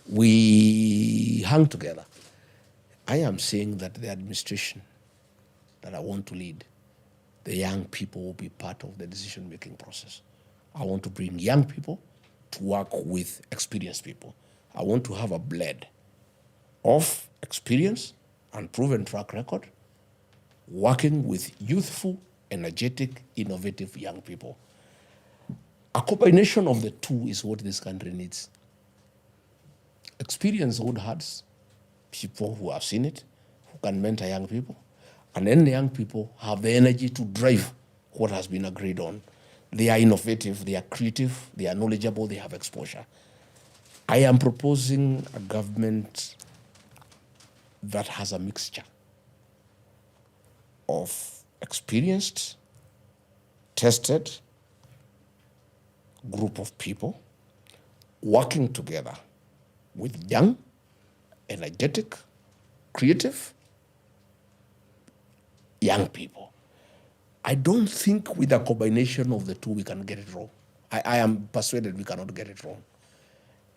S3: We hang together. I am saying that the administration that I want to lead, the young people will be part of the decision-making process. I want to bring young people to work with experienced people. I want to have a blend of experience and proven track record, working with youthful, energetic, innovative young people. A combination of the two is what this country needs. Experienced old hearts, people who have seen it, who can mentor young people, and then the young people have the energy to drive what has been agreed on. They are innovative, they are creative, they are knowledgeable, they have exposure. I am proposing a government that has a mixture of experienced, tested group of people working together with young, energetic, creative, young people. I don't think with a combination of the two we can get it wrong. I am persuaded we cannot get it wrong.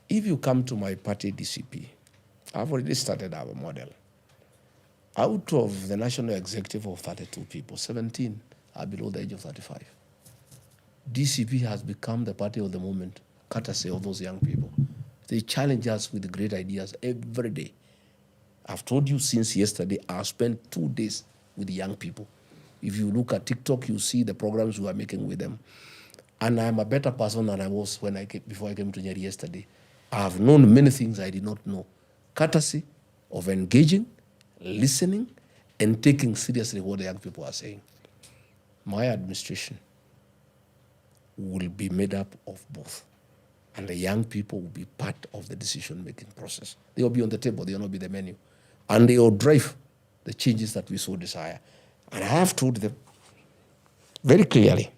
S3: If you come to my party, DCP, I've already started our model. Out of the national executive of 32 people, 17 are below the age of 35. DCP has become the party of the moment, courtesy of those young people. They challenge us with great ideas every day. I've told you since yesterday, I've spent 2 days with the young people. If you look at TikTok, you see the programs we are making with them. And I'm a better person than I was before I came to Nyeri yesterday. I have known many things I did not know. Courtesy of engaging, listening, and taking seriously what the young people are saying. My administration will be made up of both. And the young people will be part of the decision-making process. They will be on the table, they will not be the menu. And they will drive the changes that we so desire. And I have told them very clearly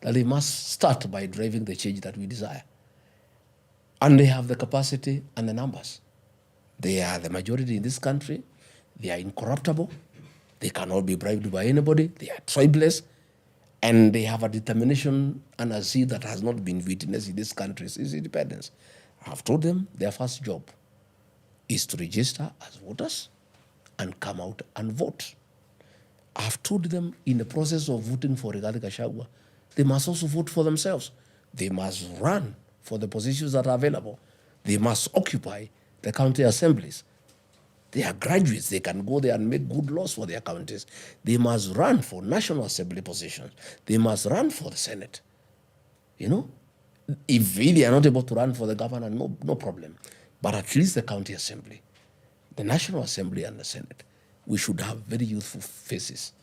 S3: that they must start by driving the change that we desire. And they have the capacity and the numbers. They are the majority in this country. They are incorruptible. They cannot be bribed by anybody. They are tribeless. And they have a determination and a zeal that has not been witnessed in this country since independence. I have told them their first job is to register as voters and come out and vote. I have told them in the process of voting for Rigathi Gachagua, they must also vote for themselves. They must run for the positions that are available. They must occupy the county assemblies. They are graduates. They can go there and make good laws for their counties. They must run for National Assembly positions. They must run for the Senate. You know, if they are not able to run for the governor, no problem. But at least the county assembly, the National Assembly and the Senate, we should have very youthful faces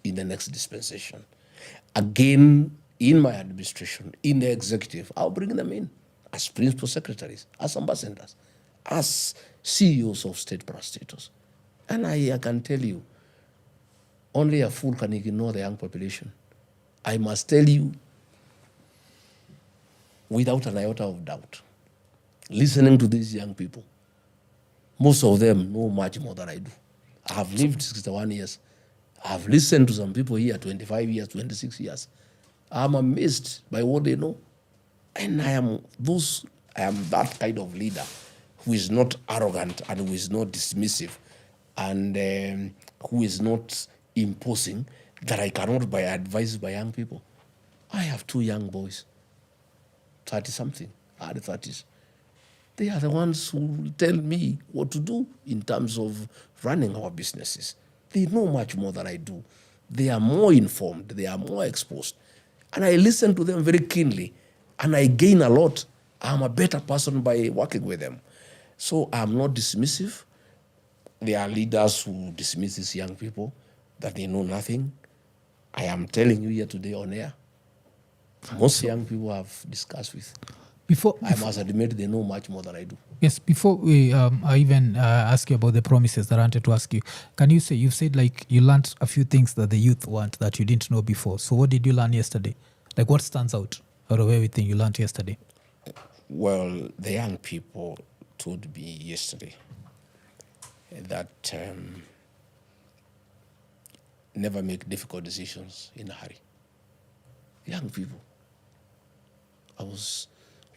S3: in the next dispensation. Again, in my administration, in the executive, I'll bring them in as principal secretaries, as ambassadors, as CEOs of state parastatals. And I can tell you, only a fool can ignore the young population. I must tell you, without an iota of doubt, listening to these young people, most of them know much more than I do. I have lived 61 years. I have listened to some people here 25 years, 26 years. I'm amazed by what they know. And I am that kind of leader who is not arrogant and who is not dismissive and who is not imposing, that I cannot buy advice by young people. I have 2 young boys, 30-something, early 30s. They are the ones who tell me what to do in terms of running our businesses. They know much more than I do. They are more informed. They are more exposed. And I listen to them very keenly. And I gain a lot. I'm a better person by working with them. So I'm not dismissive. There are leaders who dismiss these young people, that they know nothing. I am telling you here today on air, most young people I've discussed with, I must admit they know much more than I do.
S2: Yes, before we I even ask you about the promises that I wanted to ask you, can you say, you've said like you learned a few things that the youth want that you didn't know before. So what did you learn yesterday? Like what stands out of everything you learned yesterday?
S3: Well, the young people told me yesterday that never make difficult decisions in a hurry. Young people. I was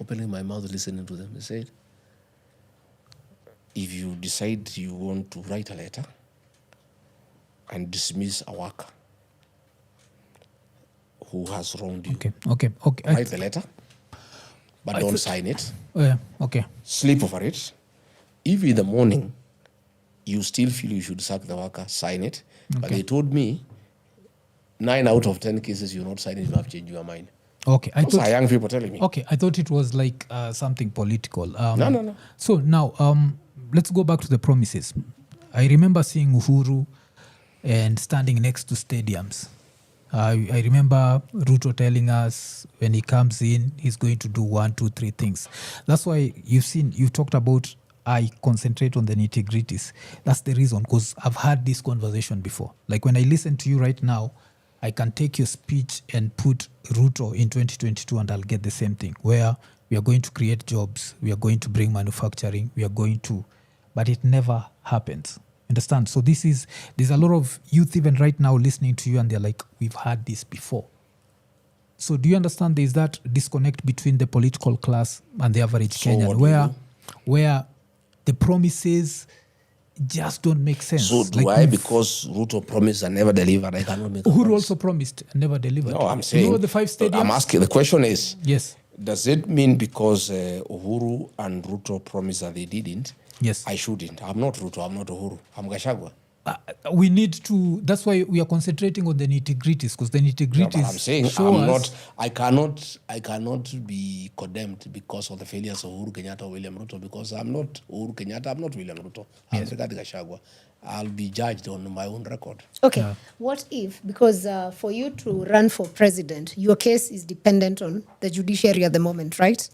S3: opening my mouth listening to them. They said, if you decide you want to write a letter and dismiss a worker who has wronged you,
S2: Okay.
S3: write the letter, but don't sign it.
S2: Okay.
S3: Sleep over it. If in the morning you still feel you should sack the worker, sign it. But they told me 9 out of 10 cases you're not signing, you have changed your mind.
S2: Okay.
S3: Those are young people telling me.
S2: Okay, I thought it was like something political.
S3: No.
S2: So now, let's go back to the promises. I remember seeing Uhuru and standing next to stadiums. I remember Ruto telling us when he comes in, he's going to do 1, 2, 3 things. That's why you talked about I concentrate on the nitty-gritties. That's the reason, because I've had this conversation before. Like when I listen to you right now, I can take your speech and put Ruto in 2022 and I'll get the same thing, where we are going to create jobs, we are going to bring manufacturing, we are going to, but it never happens. Understand? So there's a lot of youth even right now listening to you and they're like, we've had this before. So do you understand there's that disconnect between the political class and the average Kenyan, where the promises just don't make sense?
S3: So do I, because Ruto promised and never delivered, I cannot make a
S2: Uhuru
S3: promise?
S2: also promised and never delivered.
S3: No, I'm saying,
S2: you know the 5 stadiums?
S3: I'm asking, the question is,
S2: Yes.
S3: does it mean because Uhuru and Ruto promised that they didn't,
S2: Yes.
S3: I shouldn't? I'm not Ruto, I'm not Uhuru, I'm Gachagua.
S2: We need to, that's why we are concentrating on the nitty-gritties, because the nitty-gritties
S3: I'm saying I cannot be condemned because of the failures of Uhuru Kenyatta or William Ruto, because I'm not Uhuru Kenyatta, I'm not William Ruto, I'm Rigathi Gachagua. I'll be judged on my own record.
S1: Okay. Yeah. What if, because for you to run for president, your case is dependent on the judiciary at the moment, right?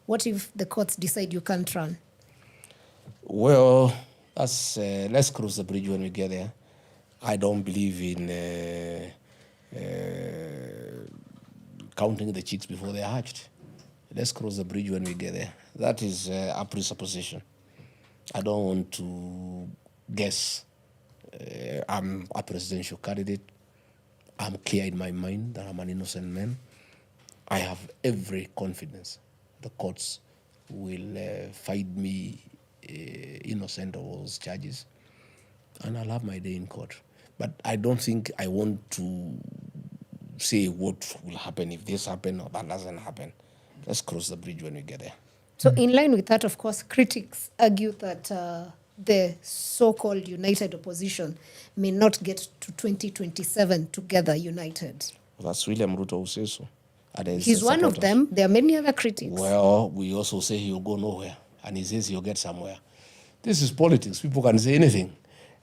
S1: What if the courts decide you can't run?
S3: Well, let's cross the bridge when we get there. I don't believe in counting the chicks before they're hatched. Let's cross the bridge when we get there. That is a presupposition. I don't want to guess. I'm a presidential candidate. I'm clear in my mind that I'm an innocent man. I have every confidence the courts will find me innocent of those charges, and I'll have my day in court. But I don't think I want to say what will happen if this happens or that doesn't happen. Let's cross the bridge when we get there.
S1: So in line with that, of course, critics argue that the so-called united opposition may not get to 2027 together united.
S3: Well, that's William Ruto who says so.
S1: He's one of them. There are many other critics.
S3: Well, we also say he'll go nowhere, and he says he'll get somewhere. This is politics. People can say anything.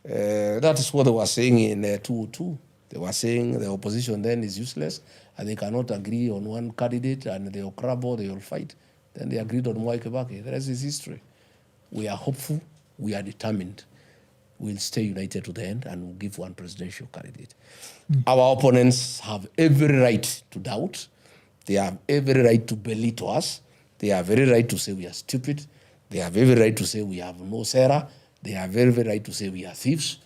S3: That is what they were saying in 2002. They were saying the opposition then is useless, and they cannot agree on one candidate, and they'll crumble, they'll fight. Then they agreed on Mwai Kibaki. The rest is history. We are hopeful. We are determined. We'll stay united to the end, and we'll give one presidential candidate. Our opponents have every right to doubt. They have every right to belittle us. They have every right to say we are stupid. They have every right to say we have no Sarah. They have every right to say we are thieves.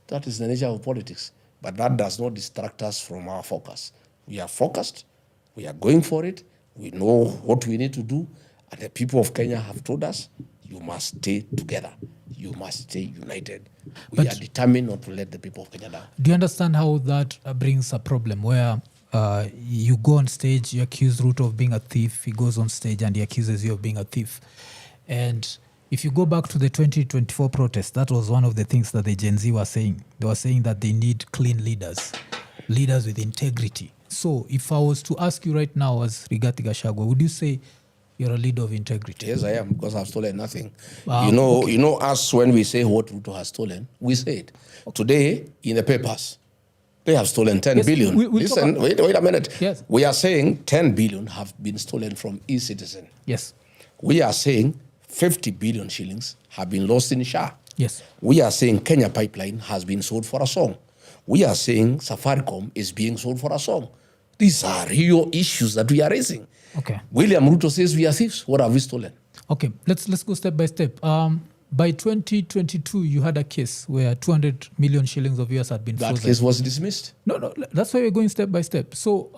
S3: That is the nature of politics. But that does not distract us from our focus. We are focused. We are going for it. We know what we need to do. And the people of Kenya have told us, you must stay together. You must stay united. We are determined not to let the people of Kenya down.
S2: Do you understand how that brings a problem where you go on stage, you accuse Ruto of being a thief, he goes on stage and he accuses you of being a thief. And if you go back to the 2024 protest, that was one of the things that the Gen Z were saying. They were saying that they need clean leaders, leaders with integrity. So if I was to ask you right now as Rigathi Gachagua, would you say you're a leader of integrity?
S3: Yes, I am, because I've stolen nothing. You know us, when we say what Ruto has stolen, we say it. Today, in the papers, they have stolen 10 billion. Listen, wait a minute.
S2: Yes.
S3: We are saying 10 billion have been stolen from e-citizen.
S2: Yes.
S3: We are saying 50 billion shillings have been lost in SHA.
S2: Yes.
S3: We are saying Kenya Pipeline has been sold for a song. We are saying Safaricom is being sold for a song. These are real issues that we are raising.
S2: Okay.
S3: William Ruto says we are thieves. What have we stolen?
S2: Okay, let's go step by step. By 2022, you had a case where 200 million shillings of yours had been frozen.
S3: That case was dismissed.
S2: No, that's why we're going step by step. So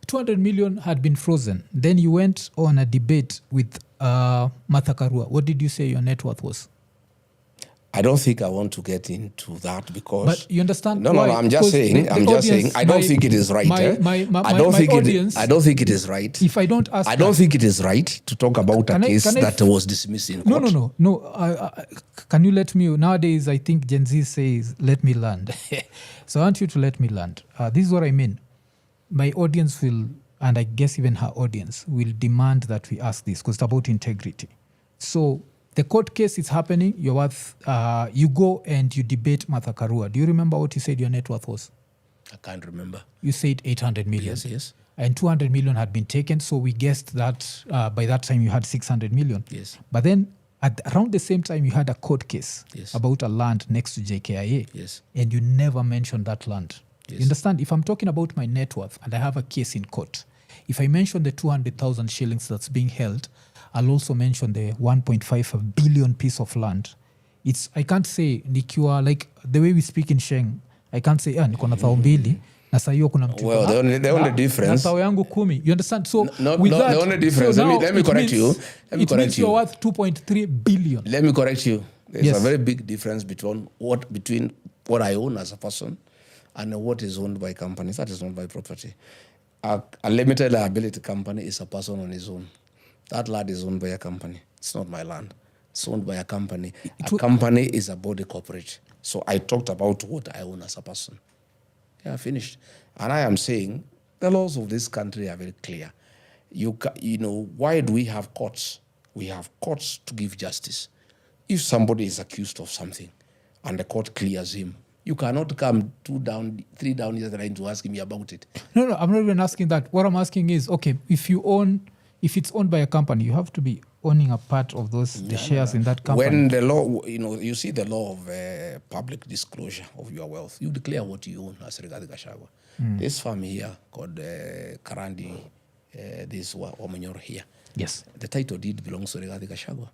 S2: 200 million had been frozen. Then you went on a debate with Martha Karua. What did you say your net worth was?
S3: I don't think I want to get into that, because...
S2: But you understand?
S3: No, I'm just saying, I don't think it is right. I don't think it is right.
S2: If I don't ask...
S3: I don't think it is right to talk about a case that was dismissed in court.
S2: No. Can you let me... Nowadays, I think Gen Z says, let me land. So I want you to let me land. This is what I mean. My audience will, and I guess even her audience, will demand that we ask this, because it's about integrity. So... the court case is happening. You're worth, you go and you debate Martha Karua. Do you remember what you said your net worth was?
S3: I can't remember.
S2: You said 800 million.
S3: Yes.
S2: And 200 million had been taken. So we guessed that by that time you had 600 million.
S3: Yes.
S2: But then around the same time you had a court case about a land next to JKIA.
S3: Yes.
S2: And you never mentioned that land.
S3: Yes.
S2: You understand? If I'm talking about my net worth and I have a case in court, if I mention the 200,000 shillings that's being held, I'll also mention the 1.5 billion piece of land. I can't say nikiwa, like the way we speak in Sheng, I can't say niko na thao mbili na saa hiyo kuna mtu.
S3: Well, the only difference.
S2: Na thao yangu 10. You understand? So
S3: with that, the only difference.
S2: So
S3: let me correct you.
S2: It means you're worth 2.3 billion.
S3: Let me correct you. There's a very big difference between what I own as a person and what is owned by companies. That is owned by property. A limited liability company is a person on his own. That land is owned by a company. It's not my land. It's owned by a company. A company is a body corporate. So I talked about what I own as a person. Yeah, finished. And I am saying the laws of this country are very clear. You know, why do we have courts? We have courts to give justice. If somebody is accused of something and the court clears him, you cannot come 3 down the other line to ask me about it.
S2: No, I'm not even asking that. What I'm asking is, okay, if it's owned by a company, you have to be owning a part of the shares in that company.
S3: When the law, you see the law of public disclosure of your wealth, you declare what you own as Rigathi Gachagua. This farm here called Karandi, this Wamanyoro here.
S2: Yes.
S3: The title deed belongs to Rigathi Gachagua.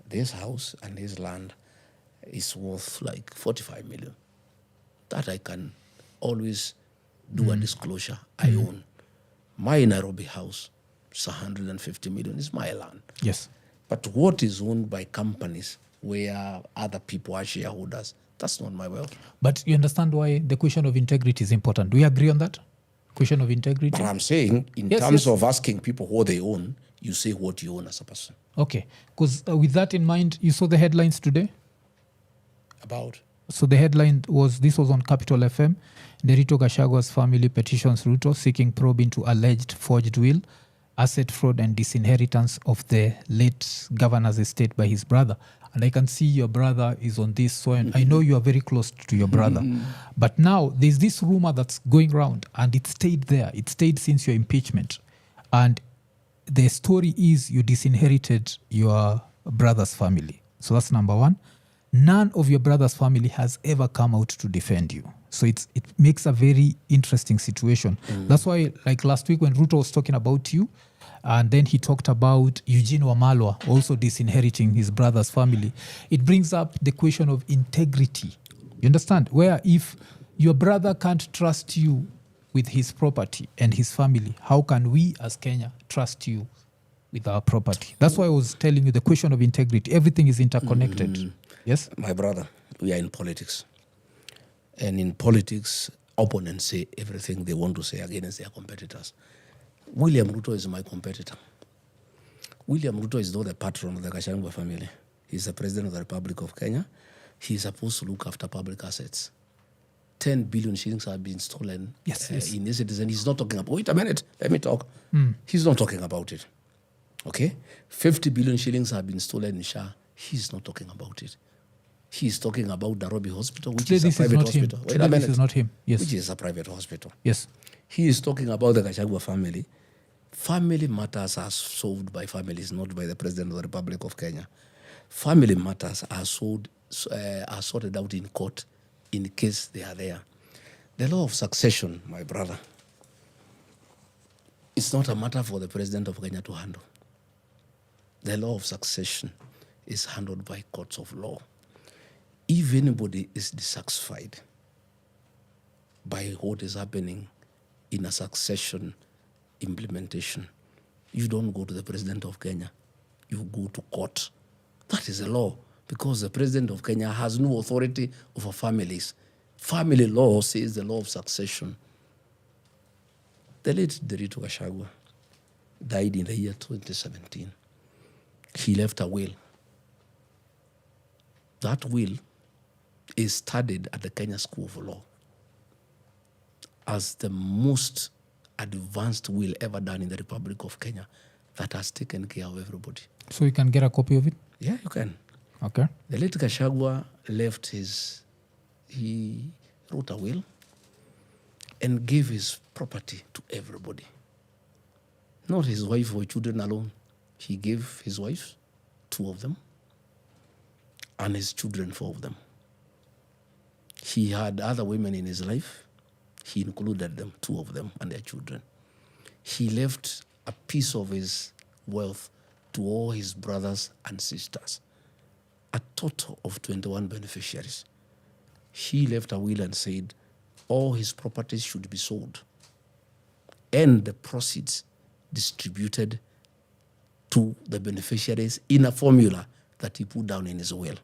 S3: This house and this land is worth like 45 million. That I can always do a disclosure. I own. My Nairobi house, it's 150 million, is my land.
S2: Yes.
S3: But what is owned by companies where other people are shareholders, that's not my wealth.
S2: But you understand why the question of integrity is important. Do we agree on that? Question of integrity?
S3: But I'm saying, in terms of asking people what they own, you say what you own as a person.
S2: Okay. Because with that in mind, you saw the headlines today?
S3: About?
S2: So the headline was, this was on Capital FM, Rigathi Gachagua's family petitions Ruto seeking probe into alleged forged will, asset fraud and disinheritance of the late governor's estate by his brother. And I can see your brother is on this, so I know you are very close to your brother. But now there's this rumor that's going around, and it stayed there. It stayed since your impeachment. And the story is you disinherited your brother's family. So that's number one. None of your brother's family has ever come out to defend you. So it makes a very interesting situation. That's why, like last week when Ruto was talking about you, and then he talked about Eugene Wamalwa also disinheriting his brother's family, it brings up the question of integrity. You understand? Where if your brother can't trust you with his property and his family, how can we as Kenya trust you with our property? That's why I was telling you the question of integrity. Everything is interconnected. Yes?
S3: My brother, we are in politics. And in politics, opponents say everything they want to say against their competitors. William Ruto is my competitor. William Ruto is not the patron of the Gachagua family. He's the President of the Republic of Kenya. He's supposed to look after public assets. 10 billion shillings have been stolen in his citizen. He's not talking about, wait a minute, let me talk. He's not talking about it. Okay? 50 billion shillings have been stolen in SHA. He's not talking about it. He's talking about Nairobi Hospital, which is a private hospital. Wait a minute.
S2: This is not him. Yes.
S3: Which is a private hospital.
S2: Yes.
S3: He is talking about the Gachagua family. Family matters are solved by families, not by the President of the Republic of Kenya. Family matters are sorted out in court in case they are there. The law of succession, my brother, it's not a matter for the President of Kenya to handle. The law of succession is handled by courts of law. If anybody is dissatisfied by what is happening in a succession implementation, you don't go to the President of Kenya. You go to court. That is the law, because the President of Kenya has no authority over families. Family law says the law of succession. The late Rigathi Gachagua died in the year 2017. He left a will. That will is studied at the Kenya School of Law as the most advanced will ever done in the Republic of Kenya that has taken care of everybody.
S2: So you can get a copy of it?
S3: Yeah, you can.
S2: Okay.
S3: The late Gachagua left he wrote a will and gave his property to everybody. Not his wife or children alone. He gave his wife, 2 of them, and his children, 4 of them. He had other women in his life. He included them, 2 of them, and their children. He left a piece of his wealth to all his brothers and sisters, a total of 21 beneficiaries. He left a will and said all his properties should be sold and the proceeds distributed to the beneficiaries in a formula that he put down in his will.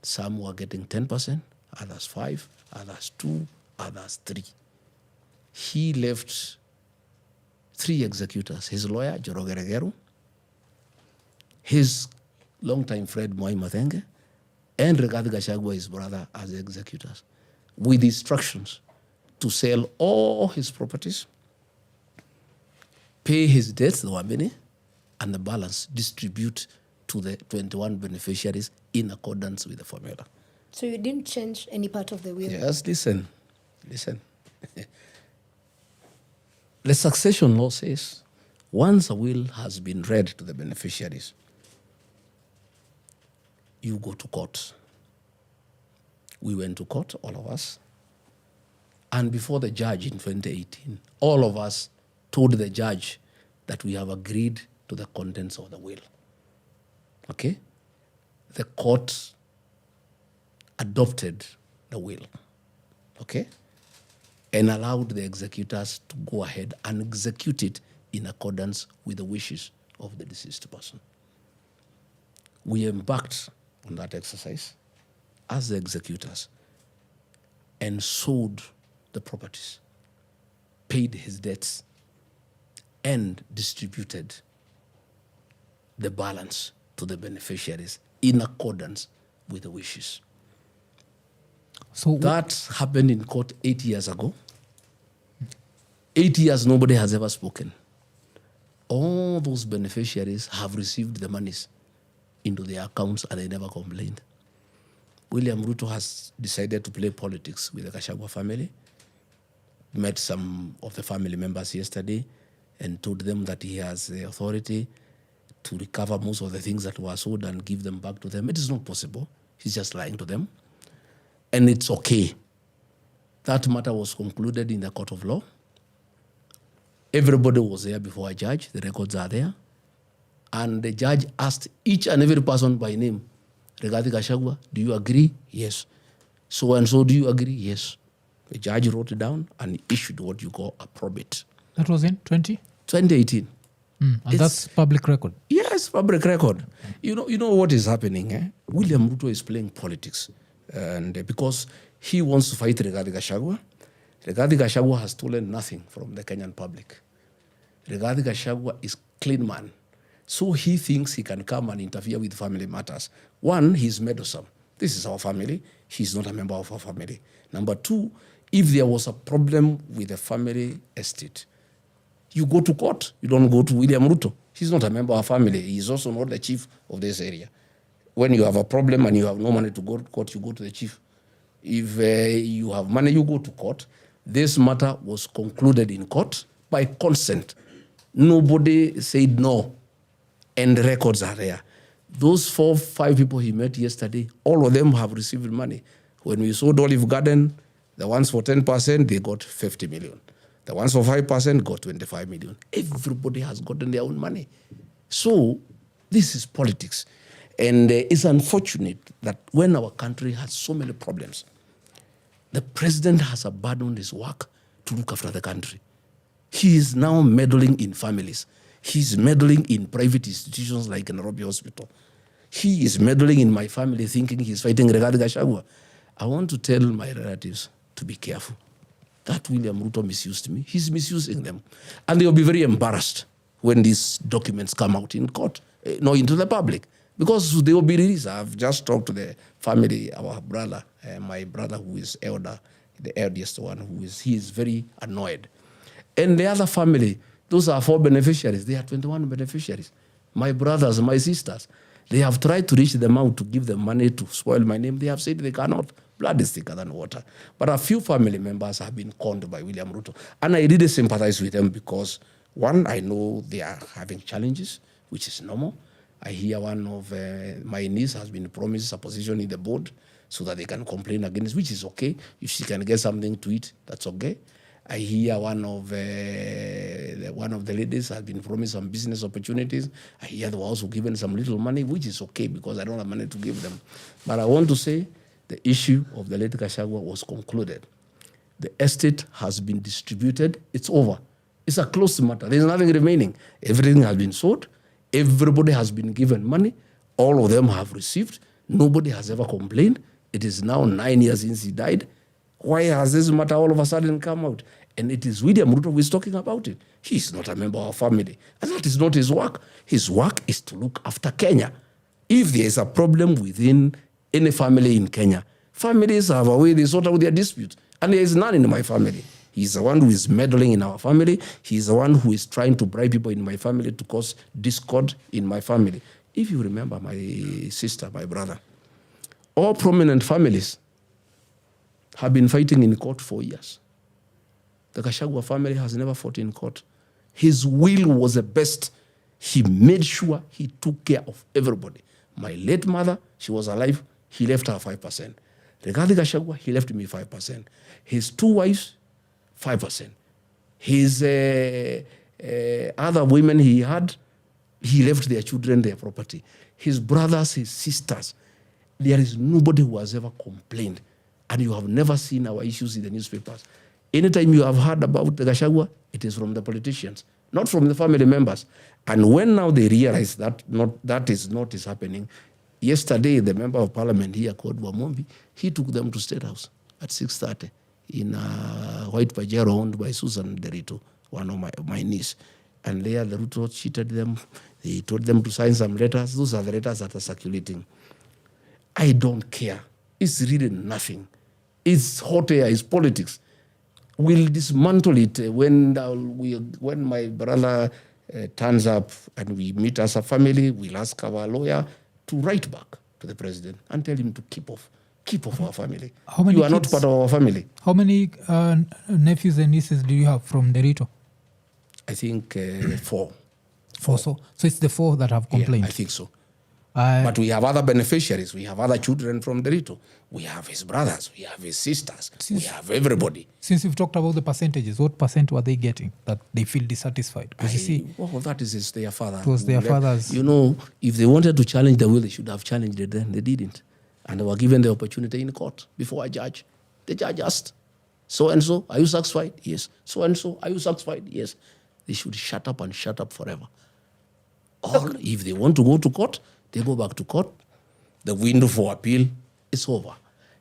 S3: Some were getting 10%, others 5%, others 2%, others 3%. He left 3 executors, his lawyer, Njoroge Regeru, his longtime friend, Mwai Mathenge, and Rigathi Gachagua, his brother, as executors, with instructions to sell all his properties, pay his debts, there were many, and the balance distribute to the 21 beneficiaries in accordance with the formula.
S1: So you didn't change any part of the will?
S3: Yes, listen. The succession law says once a will has been read to the beneficiaries, you go to court. We went to court, all of us. And before the judge in 2018, all of us told the judge that we have agreed to the contents of the will. Okay? The court adopted the will. Okay? And allowed the executors to go ahead and execute it in accordance with the wishes of the deceased person. We embarked on that exercise as the executors and sold the properties, paid his debts, and distributed the balance to the beneficiaries in accordance with the wishes.
S2: So
S3: that happened in court 8 years ago. 8 years, nobody has ever spoken. All those beneficiaries have received the monies into their accounts and they never complained. William Ruto has decided to play politics with the Gachagua family. Met some of the family members yesterday and told them that he has the authority to recover most of the things that were sold and give them back to them. It is not possible. He's just lying to them. And it's okay. That matter was concluded in the court of law. Everybody was there before a judge. The records are there. And the judge asked each and every person by name, Rigathi Gachagua, do you agree? Yes. So and so, do you agree? Yes. The judge wrote it down and issued what you call a probate.
S2: That was in
S3: 2018.
S2: And that's public record?
S3: Yes, public record. You know what is happening. Eh? William Ruto is playing politics. And because he wants to fight Rigathi Gachagua. Rigathi Gachagua has stolen nothing from the Kenyan public. Rigathi Gachagua is clean man. So he thinks he can come and interfere with family matters. One, he's meddlesome. This is our family. He's not a member of our family. Number two, if there was a problem with a family estate, you go to court. You don't go to William Ruto. He's not a member of our family. He's also not the chief of this area. When you have a problem and you have no money to go to court, you go to the chief. If you have money, you go to court. This matter was concluded in court by consent. Nobody said no, and the records are there. Those 4, 5 people he met yesterday, all of them have received money. When we sold Olive Garden, the ones for 10%, they got 50 million. The ones for 5% got 25 million. Everybody has gotten their own money. So this is politics. And it's unfortunate that when our country has so many problems, the president has abandoned his work to look after the country. He is now meddling in families. He's meddling in private institutions like Nairobi Hospital. He is meddling in my family thinking he's fighting Rigathi Gachagua. I want to tell my relatives to be careful. That William Ruto misused me. He's misusing them. And they'll be very embarrassed when these documents come out in court, into the public, because they will be released. I've just talked to the family, our brother, my brother who is elder, the eldest one, he is very annoyed. And the other family, those are 4 beneficiaries. They are 21 beneficiaries. My brothers, my sisters, they have tried to reach them out to give them money to spoil my name. They have said they cannot. Blood is thicker than water. But a few family members have been conned by William Ruto. And I really sympathize with them because, one, I know they are having challenges, which is normal. I hear one of my niece has been promised a position in the board so that they can complain against, which is okay. If she can get something to eat, that's okay. I hear one of the ladies has been promised some business opportunities. I hear they were also given some little money, which is okay because I don't have money to give them. But I want to say the issue of the late Gachagua was concluded. The estate has been distributed. It's over. It's a closed matter. There's nothing remaining. Everything has been sold. Everybody has been given money. All of them have received. Nobody has ever complained. It is now 9 years since he died. Why has this matter all of a sudden come out? And it is William Ruto who is talking about it. He's not a member of our family. And that is not his work. His work is to look after Kenya. If there is a problem within any family in Kenya, families have a way they sort out their disputes. And there is none in my family. He's the one who is meddling in our family. He's the one who is trying to bribe people in my family to cause discord in my family. If you remember my sister, my brother, all prominent families have been fighting in court for years. The Gachagua family has never fought in court. His will was the best. He made sure he took care of everybody. My late mother, she was alive, he left her 5%. Rigathi Gachagua, he left me 5%. His 2 wives, 5%. His other women he had, he left their children their property. His brothers, his sisters, there is nobody who has ever complained. And you have never seen our issues in the newspapers. Anytime you have heard about the Gachagua, it is from the politicians, not from the family members. And when now they realize that that is not happening, yesterday the member of parliament here called Wamombi, he took them to State House at 6:30 in a white Pajero owned by Susan Derito, one of my niece. And there the Ruto cheated them. They told them to sign some letters. Those are the letters that are circulating. I don't care. It's really nothing. It's hot air, it's politics. We'll dismantle it when my brother turns up and we meet as a family. We'll ask our lawyer to write back to the president and tell him to keep off our family. You are not part of our family.
S2: How many nephews and nieces do you have from Derito?
S3: I think 4.
S2: 4. So it's the 4 that have complained.
S3: Yeah, I think so. But we have other beneficiaries. We have other children from Derito. We have his brothers. We have his sisters. We have everybody.
S2: Since you've talked about the percentages, what percent were they getting that they feel dissatisfied? Because you see,
S3: that is their father.
S2: It was their fathers.
S3: You know, if they wanted to challenge the will, they should have challenged it then. They didn't. And they were given the opportunity in court before a judge. The judge asked, so-and-so, are you satisfied? Yes. So-and-so, are you satisfied? Yes. They should shut up and shut up forever. Or if they want to go to court, they go back to court. The window for appeal is over.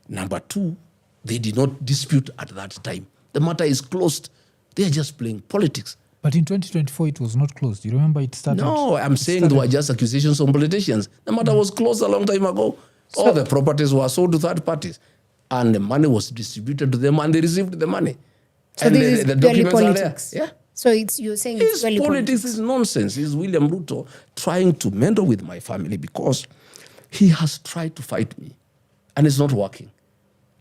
S3: Number 2, they did not dispute at that time. The matter is closed. They are just playing politics.
S2: But in 2024, it was not closed. You remember it started?
S3: No, I'm saying there were just accusations on politicians. The matter was closed a long time ago. All the properties were sold to third parties. And the money was distributed to them and they received the money.
S1: So
S3: and
S1: this is
S3: the
S1: purely
S3: documents
S1: politics.
S3: are there. Yeah.
S1: So you're saying it's purely
S3: Politics is nonsense. It's William Ruto trying to meddle with my family because he has tried to fight me and it's not working.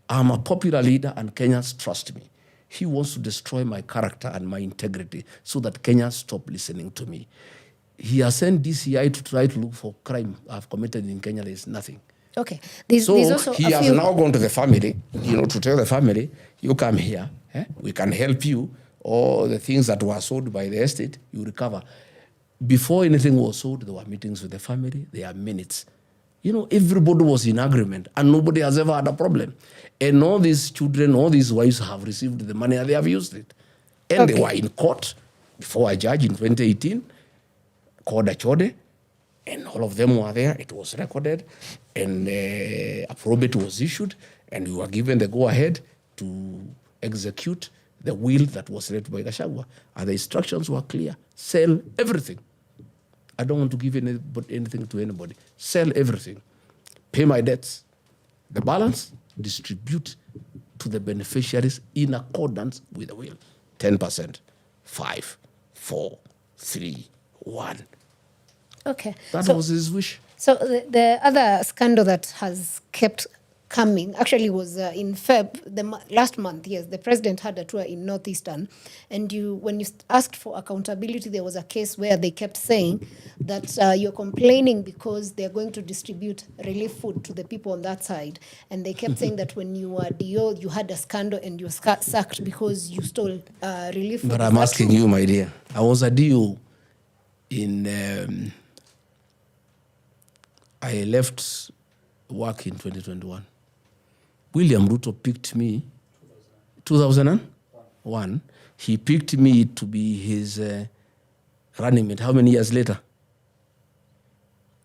S3: I'm a popular leader and Kenyans trust me. He wants to destroy my character and my integrity so that Kenyans stop listening to me. He has sent DCI to try to look for crime I've committed in Kenya. There is nothing.
S1: Okay. There's also
S3: he has now gone to the family, to tell the family, you come here, we can help you. All the things that were sold by the estate, you recover. Before anything was sold, there were meetings with the family, there are minutes. Everybody was in agreement and nobody has ever had a problem. And all these children, all these wives have received the money and they have used it. And they were in court before a judge in 2018, called Achode, and all of them were there. It was recorded and a probate was issued and we were given the go-ahead to execute the will that was led by Gachagua. And the instructions were clear. Sell everything. I don't want to give anything to anybody. Sell everything. Pay my debts. The balance, distribute to the beneficiaries in accordance with the will. 10%, 5, 4, 3, 1.
S1: Okay.
S3: That was his wish.
S1: So the other scandal that has kept coming actually was in Feb, last month. Yes, the president had a tour in Northeastern, and when you asked for accountability, there was a case where they kept saying that you're complaining because they're going to distribute relief food to the people on that side, and they kept saying that when you were DO, you had a scandal and you were sacked because you stole relief food.
S3: But I'm asking you, my dear, I was a DO in. I left work in 2021. William Ruto picked me, 2001. He picked me to be his running mate. How many years later?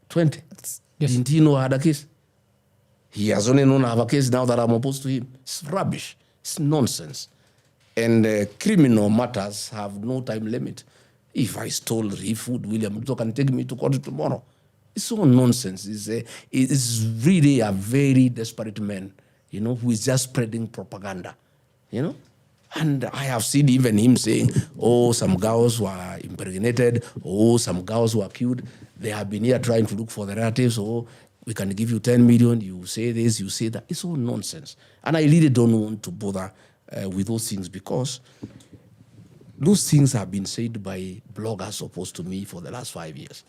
S3: 20.
S2: Yes.
S3: Didn't he know I had a case? He has only known I have a case now that I'm opposed to him. It's rubbish. It's nonsense. And criminal matters have no time limit. If I stole food, William Ruto can take me to court tomorrow. It's all nonsense. It's really a very desperate man, who is just spreading propaganda, And I have seen even him saying, some girls were impregnated, some girls were killed. They have been here trying to look for the relatives, we can give you 10 million, you say this, you say that. It's all nonsense. And I really don't want to bother with those things because those things have been said by bloggers opposed to me for the last 5 years.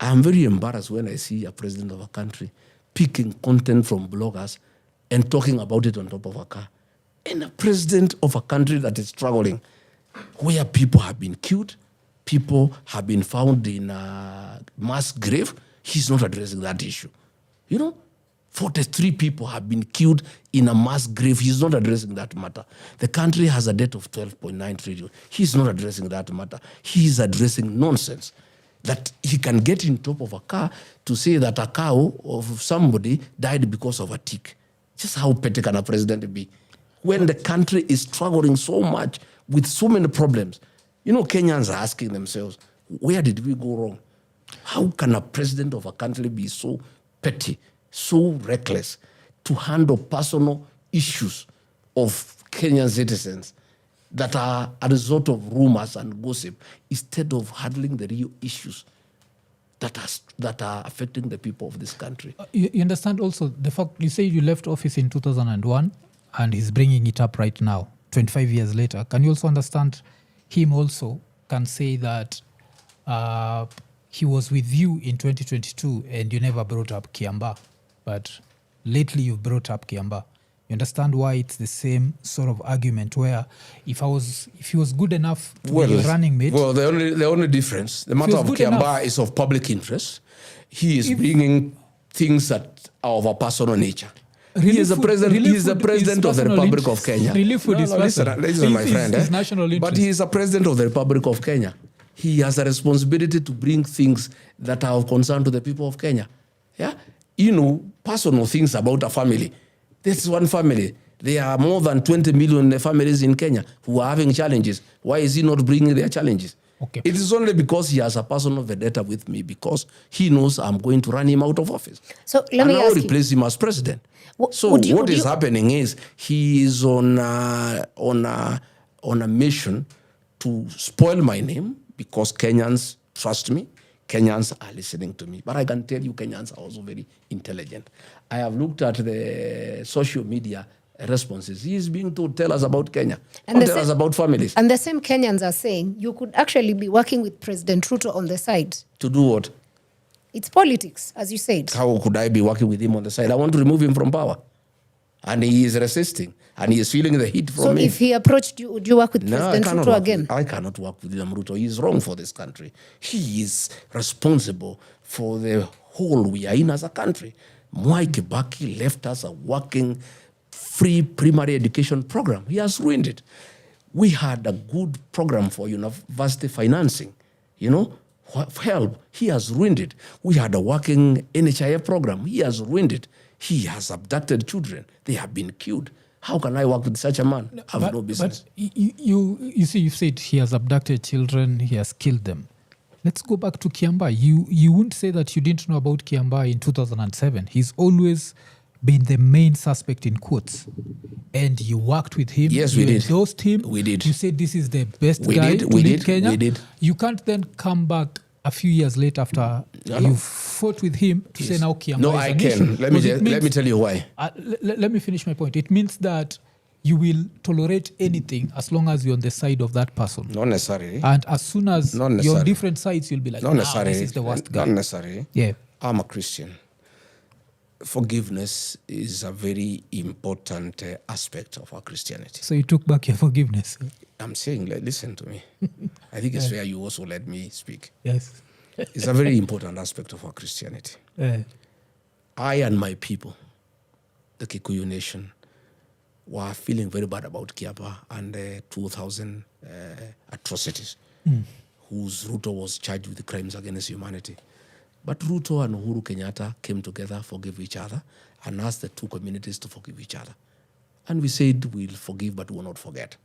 S3: I'm very embarrassed when I see a president of a country picking content from bloggers and talking about it on top of a car. And a president of a country that is struggling, where people have been killed, people have been found in a mass grave, he's not addressing that issue. 43 people have been killed in a mass grave. He's not addressing that matter. The country has a debt of 12.9 trillion. He's not addressing that matter. He's addressing nonsense. That he can get in top of a car to say that a cow of somebody died because of a tick. Just how petty can a president be? When the country is struggling so much with so many problems. Kenyans are asking themselves, where did we go wrong? How can a president of a country be so petty, so reckless to handle personal issues of Kenyan citizens that are a result of rumors and gossip instead of handling the real issues that are affecting the people of this country?
S2: You understand also the fact, you say you left office in 2001 and he's bringing it up right now, 25 years later. Can you also understand him also can say that he was with you in 2022 and you never brought up Kiambaa, but lately you've brought up Kiambaa? You understand why it's the same sort of argument where if he was good enough to be your running mate...
S3: Well, the only difference, the matter of Kiambaa is of public interest. He is bringing things that are of a personal nature. He is the president of the Republic of Kenya.
S2: Relief food is personal.
S3: Listen, my friend.
S2: It's national interest.
S3: But he is the president of the Republic of Kenya. He has a responsibility to bring things that are of concern to the people of Kenya. Yeah? Personal things about a family. This is one family. There are more than 20 million families in Kenya who are having challenges. Why is he not bringing their challenges?
S2: Okay.
S3: It is only because he has a personal vendetta with me, because he knows I'm going to run him out of office.
S1: So let me
S3: and
S1: ask
S3: I'll replace him as president. So what is happening is he is on a mission to spoil my name, because Kenyans trust me. Kenyans are listening to me. But I can tell you, Kenyans are also very intelligent. I have looked at the social media responses. He is being told, tell us about Kenya, and tell us about families.
S1: And the same Kenyans are saying you could actually be working with President Ruto on the side.
S3: To do what?
S1: It's politics, as you said.
S3: How could I be working with him on the side? I want to remove him from power. And he is resisting. And he is feeling the heat from me.
S1: So if he approached you, would you work with President Ruto again?
S3: I cannot work with William Ruto. He is wrong for this country. He is responsible for the hole we are in as a country. Mwai Kibaki left us a working free primary education program. He has ruined it. We had a good program for university financing, help. He has ruined it. We had a working NHIF program. He has ruined it. He has abducted children. They have been killed. How can I work with such a man? I have no business.
S2: But you see, you've said he has abducted children, he has killed them. Let's go back to Kiambaa. You wouldn't say that you didn't know about Kiambaa in 2007. He's always been the main suspect in quotes. And you worked with him.
S3: Yes, we did.
S2: You endorsed him.
S3: We did.
S2: You said this is the best guy to lead Kenya.
S3: We did.
S2: You can't then come back a few years later after you fought with him to say now Kiambaa is an issue.
S3: Let me tell you why.
S2: Let me finish my point. It means that you will tolerate anything as long as you're on the side of that person.
S3: Not necessarily.
S2: And as soon as you're on different sides, you'll be like, this is the worst guy.
S3: Not necessarily.
S2: Yeah.
S3: I'm a Christian. Forgiveness is a very important aspect of our Christianity.
S2: So you took back your forgiveness?
S3: I'm saying, listen to me. I think it's fair you also let me speak.
S2: Yes.
S3: It's a very important aspect of our Christianity. I and my people, the Kikuyu nation, were feeling very bad about Kiambaa and the 2000 atrocities, whose Ruto was charged with crimes against humanity. But Ruto and Uhuru Kenyatta came together, forgave each other, and asked the two communities to forgive each other. And we said, we'll forgive, but we will not forget.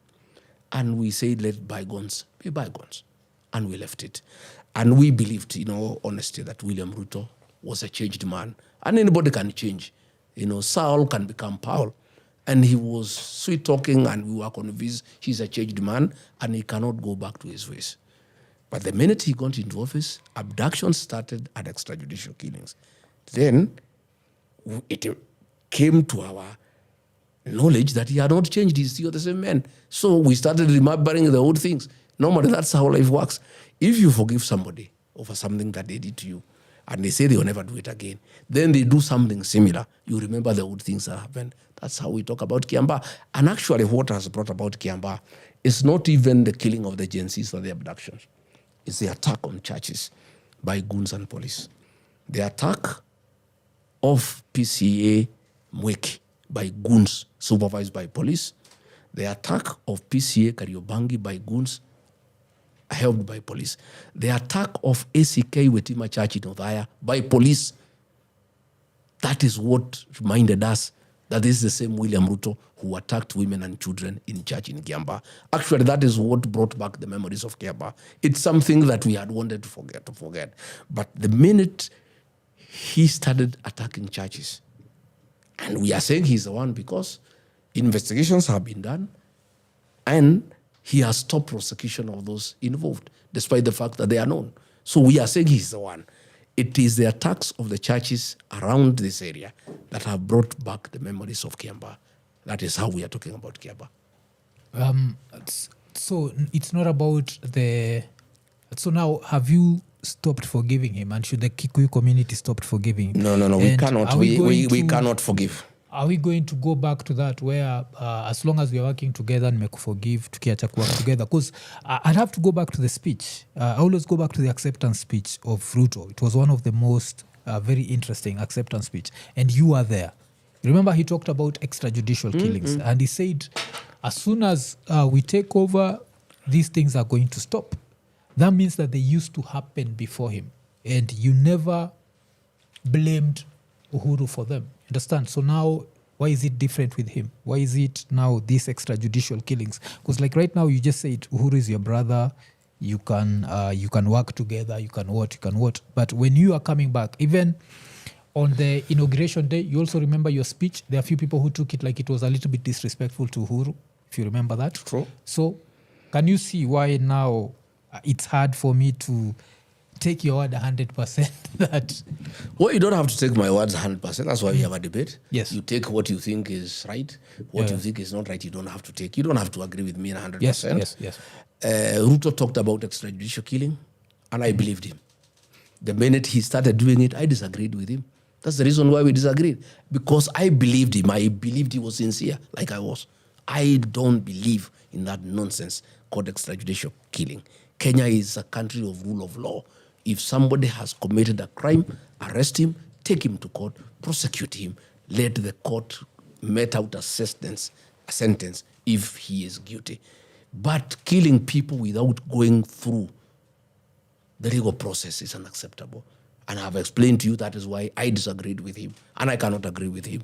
S3: And we said, let bygones be bygones. And we left it. And we believed, in all honesty, that William Ruto was a changed man. And anybody can change. Saul can become Paul. And he was sweet-talking, and we were convinced he's a changed man, and he cannot go back to his ways. But the minute he got into office, abductions started and extrajudicial killings. Then it came to our knowledge that he had not changed. He's still the same man. So we started remembering the old things. Normally, that's how life works. If you forgive somebody over something that they did to you, and they say they will never do it again, then they do something similar, you remember the old things that happened. That's how we talk about Kiambaa. And actually, what has brought about Kiambaa is not even the killing of the Gen Zs or the abductions. It's the attack on churches by goons and police. The attack of PCA Mweki by goons supervised by police. The attack of PCA Kariobangi by goons helped by police. The attack of ACK Wetima Church in Othaya by police. That is what reminded us that this is the same William Ruto who attacked women and children in church in Kiambaa. Actually, that is what brought back the memories of Kiambaa. It's something that we had wanted to forget. But the minute he started attacking churches, and we are saying he's the one because investigations have been done, and he has stopped prosecution of those involved, despite the fact that they are known. So we are saying he's the one. It is the attacks of the churches around this area that have brought back the memories of Kiambaa. That is how we are talking about Kiambaa.
S2: So it's not about the... So now, have you stopped forgiving him? And should the Kikuyu community stop forgiving him?
S3: No, we cannot. We cannot forgive.
S2: Are we going to go back to that where as long as we are working together and make forgive, tukiacha work together? Because I'd have to go back to the speech. I always go back to the acceptance speech of Ruto. It was one of the most very interesting acceptance speech. And you were there. Remember, he talked about extrajudicial killings. And he said, as soon as we take over, these things are going to stop. That means that they used to happen before him. And you never blamed Uhuru for them. Understand? So now Why is it different with him? Why is it now these extrajudicial killings? Because like right now you just said Uhuru is your brother, you can work together, you can what. But when you are coming back, even on the inauguration day, you also remember your speech. There are a few people who took it like it was a little bit disrespectful to Uhuru, if you remember that.
S3: True.
S2: So can you see why now it's hard for me to take your word 100% that...
S3: Well, you don't have to take my words 100%. That's why we have a debate.
S2: Yes.
S3: You take what you think is right. What you think is not right, you don't have to take. You don't have to agree with me 100%.
S2: Yes.
S3: Ruto talked about extrajudicial killing, and I believed him. The minute he started doing it, I disagreed with him. That's the reason why we disagreed. Because I believed him. I believed he was sincere, like I was. I don't believe in that nonsense called extrajudicial killing. Kenya is a country of rule of law. If somebody has committed a crime, arrest him, take him to court, prosecute him, let the court mete out a sentence if he is guilty. But killing people without going through the legal process is unacceptable. And I've explained to you that is why I disagreed with him, and I cannot agree with him.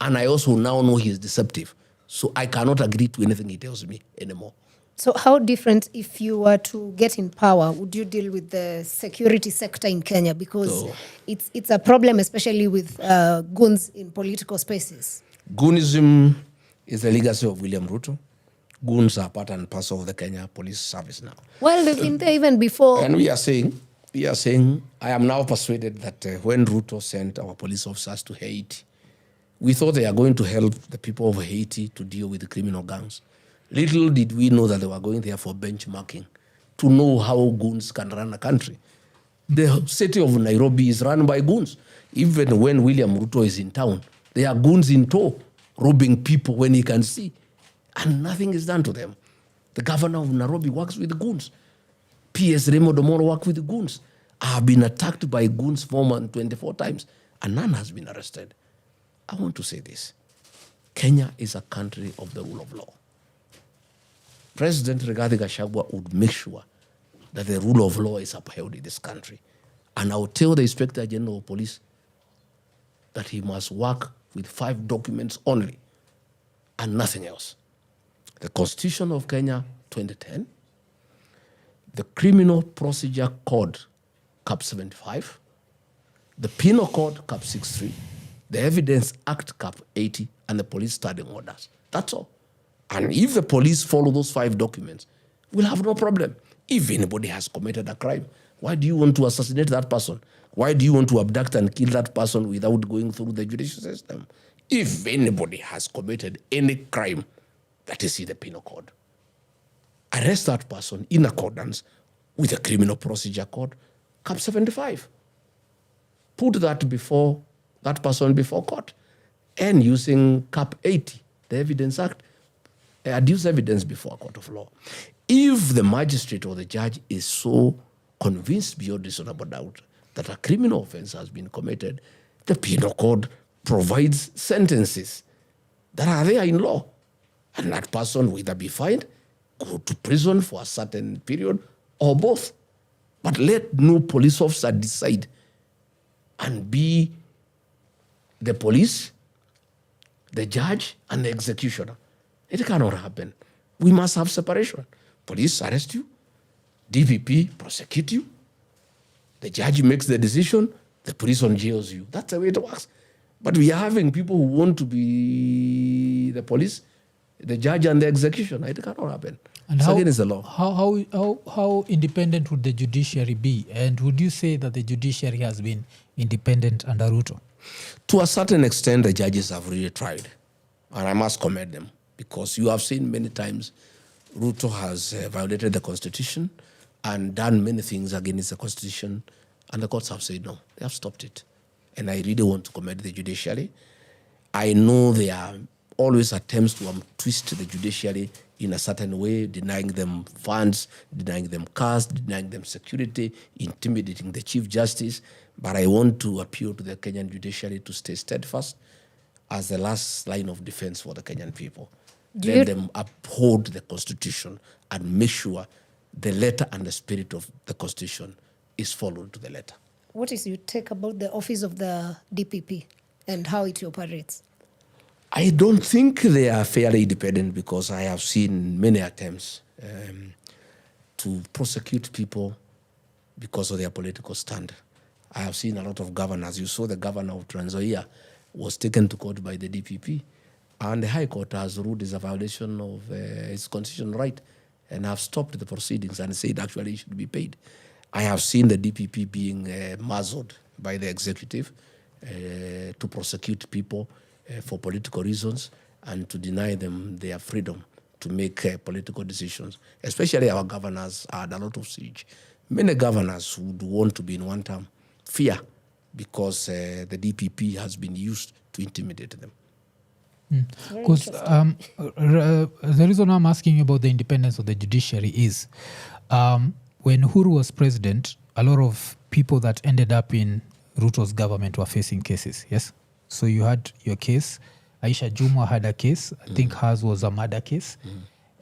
S3: And I also now know he is deceptive, so I cannot agree to anything he tells me anymore.
S1: So how different, if you were to get in power, would you deal with the security sector in Kenya? Because it's a problem, especially with goons in political spaces.
S3: Goonism is the legacy of William Ruto. Goons are part and parcel of the Kenya Police Service now.
S1: Well, they've been there even before.
S3: And we are saying, I am now persuaded that when Ruto sent our police officers to Haiti, we thought they are going to help the people of Haiti to deal with the criminal gangs. Little did we know that they were going there for benchmarking, to know how goons can run a country. The city of Nairobi is run by goons. Even when William Ruto is in town, there are goons in tow, robbing people when he can see. And nothing is done to them. The governor of Nairobi works with goons. PS Raymond Omoro works with goons. I have been attacked by goons more than 24 times, and none has been arrested. I want to say this. Kenya is a country of the rule of law. President Rigathi Gachagua would make sure that the rule of law is upheld in this country. And I will tell the Inspector General of Police that he must work with 5 documents only and nothing else. The Constitution of Kenya, 2010, the Criminal Procedure Code, Cap 75, the Penal Code, Cap 63, the Evidence Act, Cap 80, and the Police Standing Orders. That's all. And if the police follow those 5 documents, we'll have no problem. If anybody has committed a crime, why do you want to assassinate that person? Why do you want to abduct and kill that person without going through the judicial system? If anybody has committed any crime, that is in the Penal Code, arrest that person in accordance with the Criminal Procedure Code, Cap 75. Put that person before court. And using Cap 80, the Evidence Act, adduce evidence before a court of law. If the magistrate or the judge is so convinced beyond reasonable doubt that a criminal offense has been committed, the Penal Code provides sentences that are there in law. And that person will either be fined, go to prison for a certain period, or both. But let no police officer decide and be the police, the judge, and the executioner. It cannot happen. We must have separation. Police arrest you, DPP prosecute you, the judge makes the decision, the prison jails you. That's the way it works. But we are having people who want to be the police, the judge, and the executioner. It cannot happen. And it's against the law.
S2: How independent would the judiciary be? And would you say that the judiciary has been independent under Ruto?
S3: To a certain extent, the judges have really tried. And I must commend them. Because you have seen many times Ruto has violated the Constitution and done many things against the Constitution, and the courts have said no. They have stopped it. And I really want to commend the judiciary. I know there are always attempts to twist the judiciary in a certain way, denying them funds, denying them cars, denying them security, intimidating the Chief Justice. But I want to appeal to the Kenyan judiciary to stay steadfast as the last line of defense for the Kenyan people. Let them uphold the Constitution and make sure the letter and the spirit of the Constitution is followed to the letter.
S1: What is your take about the office of the DPP and how it operates?
S3: I don't think they are fairly independent because I have seen many attempts to prosecute people because of their political stand. I have seen a lot of governors. You saw the governor of Trans Nzoia was taken to court by the DPP, and the High Court has ruled is a violation of his constitutional right and have stopped the proceedings and said actually he should be paid. I have seen the DPP being muzzled by the executive to prosecute people for political reasons and to deny them their freedom to make political decisions. Especially our governors had a lot of siege. Many governors would want to be in one term, fear, because the DPP has been used to intimidate them.
S2: Because the reason I'm asking you about the independence of the judiciary is when Uhuru was president, a lot of people that ended up in Ruto's government were facing cases, yes? So you had your case. Aisha Jumwa had a case. I think hers was a murder case.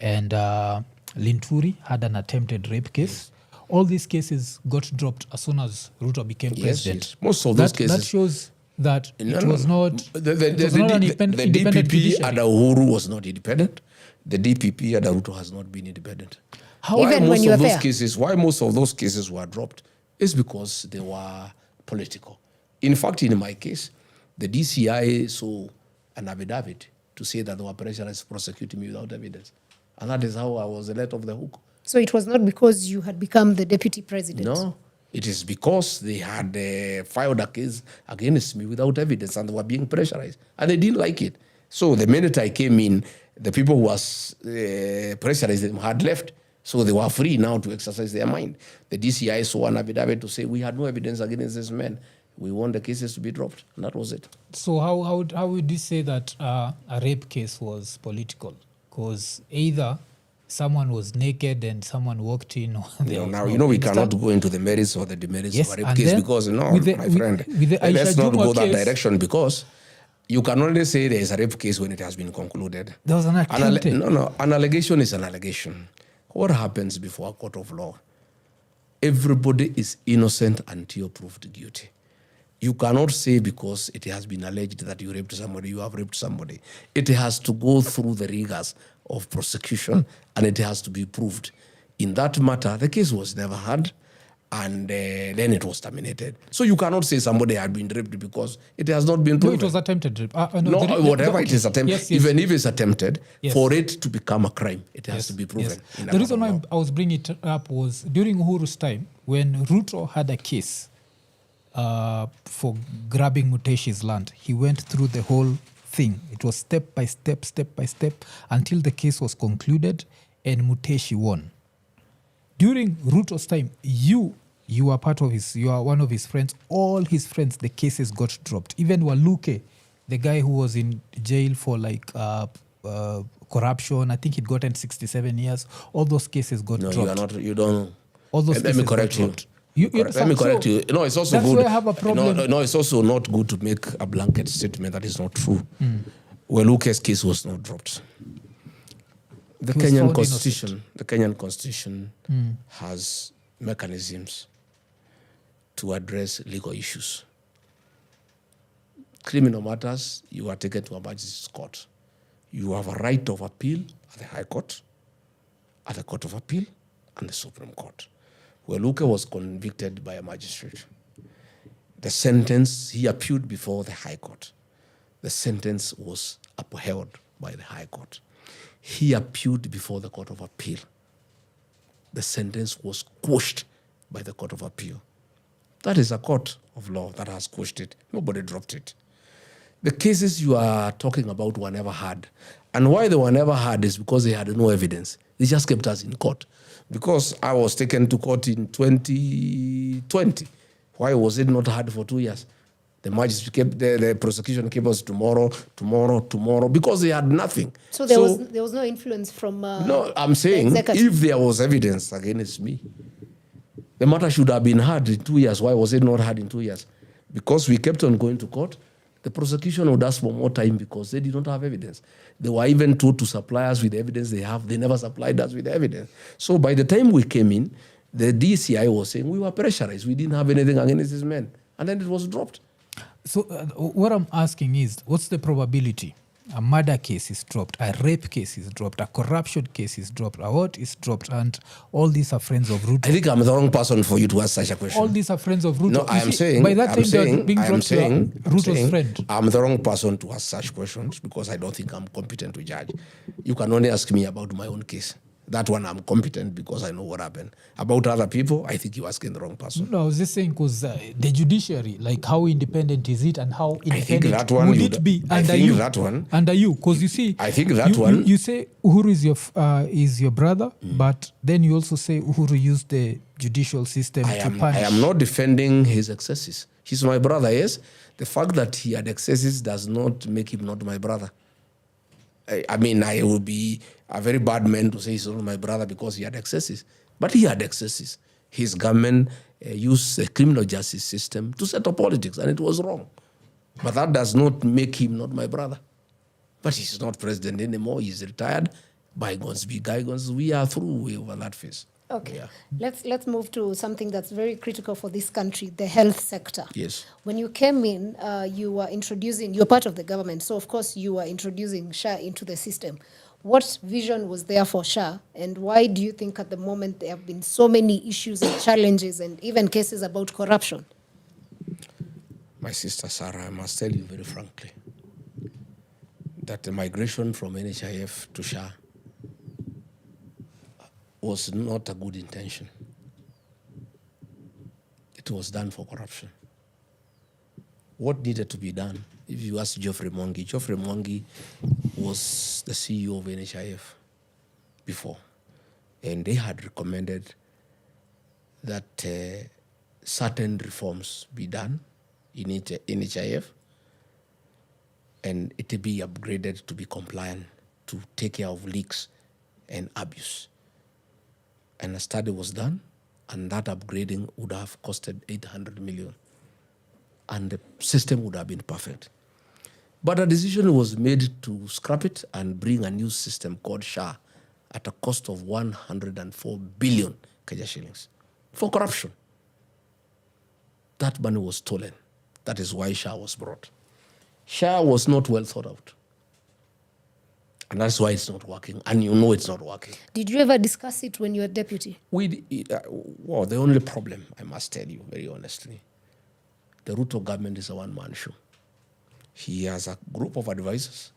S2: And Linturi had an attempted rape case. All these cases got dropped as soon as Ruto became president.
S3: Yes. Most of those cases.
S2: That shows that it was not
S3: The
S2: independent
S3: DPP
S2: judiciary.
S3: under Uhuru was not independent. The DPP under Ruto has not been independent.
S1: Even when you were there?
S3: Why most of those cases were dropped is because they were political. In fact, in my case, the DCI saw an affidavit to say that they were pressurized to prosecute me without evidence. And that is how I was let off the hook.
S1: So it was not because you had become the deputy president?
S3: No, it is because they had filed a case against me without evidence and they were being pressurized. And they didn't like it. So the minute I came in, the people who was pressurized them had left. So they were free now to exercise their mind. The DCI saw an affidavit to say we had no evidence against this man. We want the cases to be dropped, and that was it.
S2: So how would you say that a rape case was political? Because either someone was naked and someone walked in.
S3: Now, we cannot go into the merits or the demerits of a rape case because, friend, let's not go that direction because you can only say there is a rape case when it has been concluded.
S2: There was an attempt.
S3: An allegation is an allegation. What happens before a court of law? Everybody is innocent until proved guilty. You cannot say because it has been alleged that you raped somebody, you have raped somebody. It has to go through the rigors of prosecution and it has to be proved. In that matter, the case was never heard and then it was terminated. So you cannot say somebody had been raped because it has not been proven.
S2: No, it was attempted rape.
S3: Whatever it is attempted, even if it's attempted,
S2: Yes.
S3: for it to become a crime, it has to be proven.
S2: Yes. The reason why I was bringing it up was during Uhuru's time, when Ruto had a case for grabbing Muteshi's land, he went through the whole thing. It was step by step, until the case was concluded and Muteshi won. During Ruto's time, you are part of you are one of his friends. All his friends, the cases got dropped. Even Waluke, the guy who was in jail for corruption, I think he'd gotten 67 years. All those cases got dropped.
S3: You don't know.
S2: All those
S3: Let me correct you. Let me correct you. No, it's also
S2: that's
S3: good.
S2: Where I have a problem.
S3: No, it's also not good to make a blanket statement that is not true. Waluke's case was not dropped. The Kenyan Constitution has mechanisms to address legal issues. Criminal matters, you are taken to a magistrate's court. You have a right of appeal at the High Court, at the Court of Appeal, and the Supreme Court. Waluke was convicted by a magistrate. The sentence, he appealed before the High Court. The sentence was upheld by the High Court. He appealed before the Court of Appeal. The sentence was quashed by the Court of Appeal. That is a court of law that has quashed it. Nobody dropped it. The cases you are talking about were never heard. And why they were never heard is because they had no evidence. They just kept us in court. Because I was taken to court in 2020. Why was it not heard for 2 years? The magistrate kept the prosecution kept us tomorrow, because they had nothing.
S1: So there was no influence from
S3: no, I'm saying if there was evidence against me, the matter should have been heard in 2 years. Why was it not heard in 2 years? Because we kept on going to court. The prosecution would ask for more time because they did not have evidence. They were even told to supply us with the evidence they have. They never supplied us with the evidence. So by the time we came in, the DCI was saying we were pressurized. We didn't have anything against these men. And then it was dropped.
S2: So what I'm asking is, what's the probability a murder case is dropped, a rape case is dropped, a corruption case is dropped, a what is dropped, and all these are friends of Ruto.
S3: I think I'm the wrong person for you to ask such a question.
S2: All these are friends of Ruto.
S3: No,
S2: You
S3: I am
S2: see,
S3: saying,
S2: by that
S3: I'm
S2: time they were
S3: saying,
S2: being
S3: I am
S2: brought to
S3: saying,
S2: Ruto's friend.
S3: I'm the wrong person to ask such questions because I don't think I'm competent to judge. You can only ask me about my own case. That one I'm competent because I know what happened. About other people, I think you're asking the wrong person.
S2: No, I was just saying because the judiciary, like how independent is it and how independent
S3: that one
S2: would
S3: you'd-
S2: it be
S3: I
S2: under
S3: think
S2: you?
S3: that one-
S2: Under you, because you see,
S3: I think that
S2: you,
S3: one-
S2: you say Uhuru is your brother, but then you also say Uhuru used the judicial system
S3: I
S2: to
S3: am
S2: punish.
S3: not defending his excesses. He's my brother, yes. The fact that he had excesses does not make him not my brother. I mean, I would be a very bad man to say he's not my brother because he had excesses. But he had excesses. His government used the criminal justice system to settle politics, and it was wrong. But that does not make him not my brother. But he's not president anymore. He's retired. Bygones be bygones. We are through. We're over that phase.
S1: Okay,
S3: Yeah.
S1: let's move to something that's very critical for this country, the health sector.
S3: Yes.
S1: When you came in, you're part of the government, so of course you were introducing SHA into the system. What vision was there for SHA, and why do you think at the moment there have been so many issues and challenges and even cases about corruption?
S3: My sister Sarah, I must tell you very frankly that the migration from NHIF to SHA was not a good intention. It was done for corruption. What needed to be done? If you ask Geoffrey Mwangi was the CEO of NHIF before, and they had recommended that certain reforms be done in NHIF and it be upgraded to be compliant to take care of leaks and abuse. And a study was done, and that upgrading would have costed 800 million. And the system would have been perfect. But a decision was made to scrap it and bring a new system called SHA at a cost of 104 billion Kenya shillings for corruption. That money was stolen. That is why SHA was brought. SHA was not well thought out. And that's why it's not working. And you know it's not working.
S1: Did you ever discuss it when you were deputy?
S3: Well, the only problem, I must tell you very honestly, the Ruto government is a one-man show. He has a group of advisors.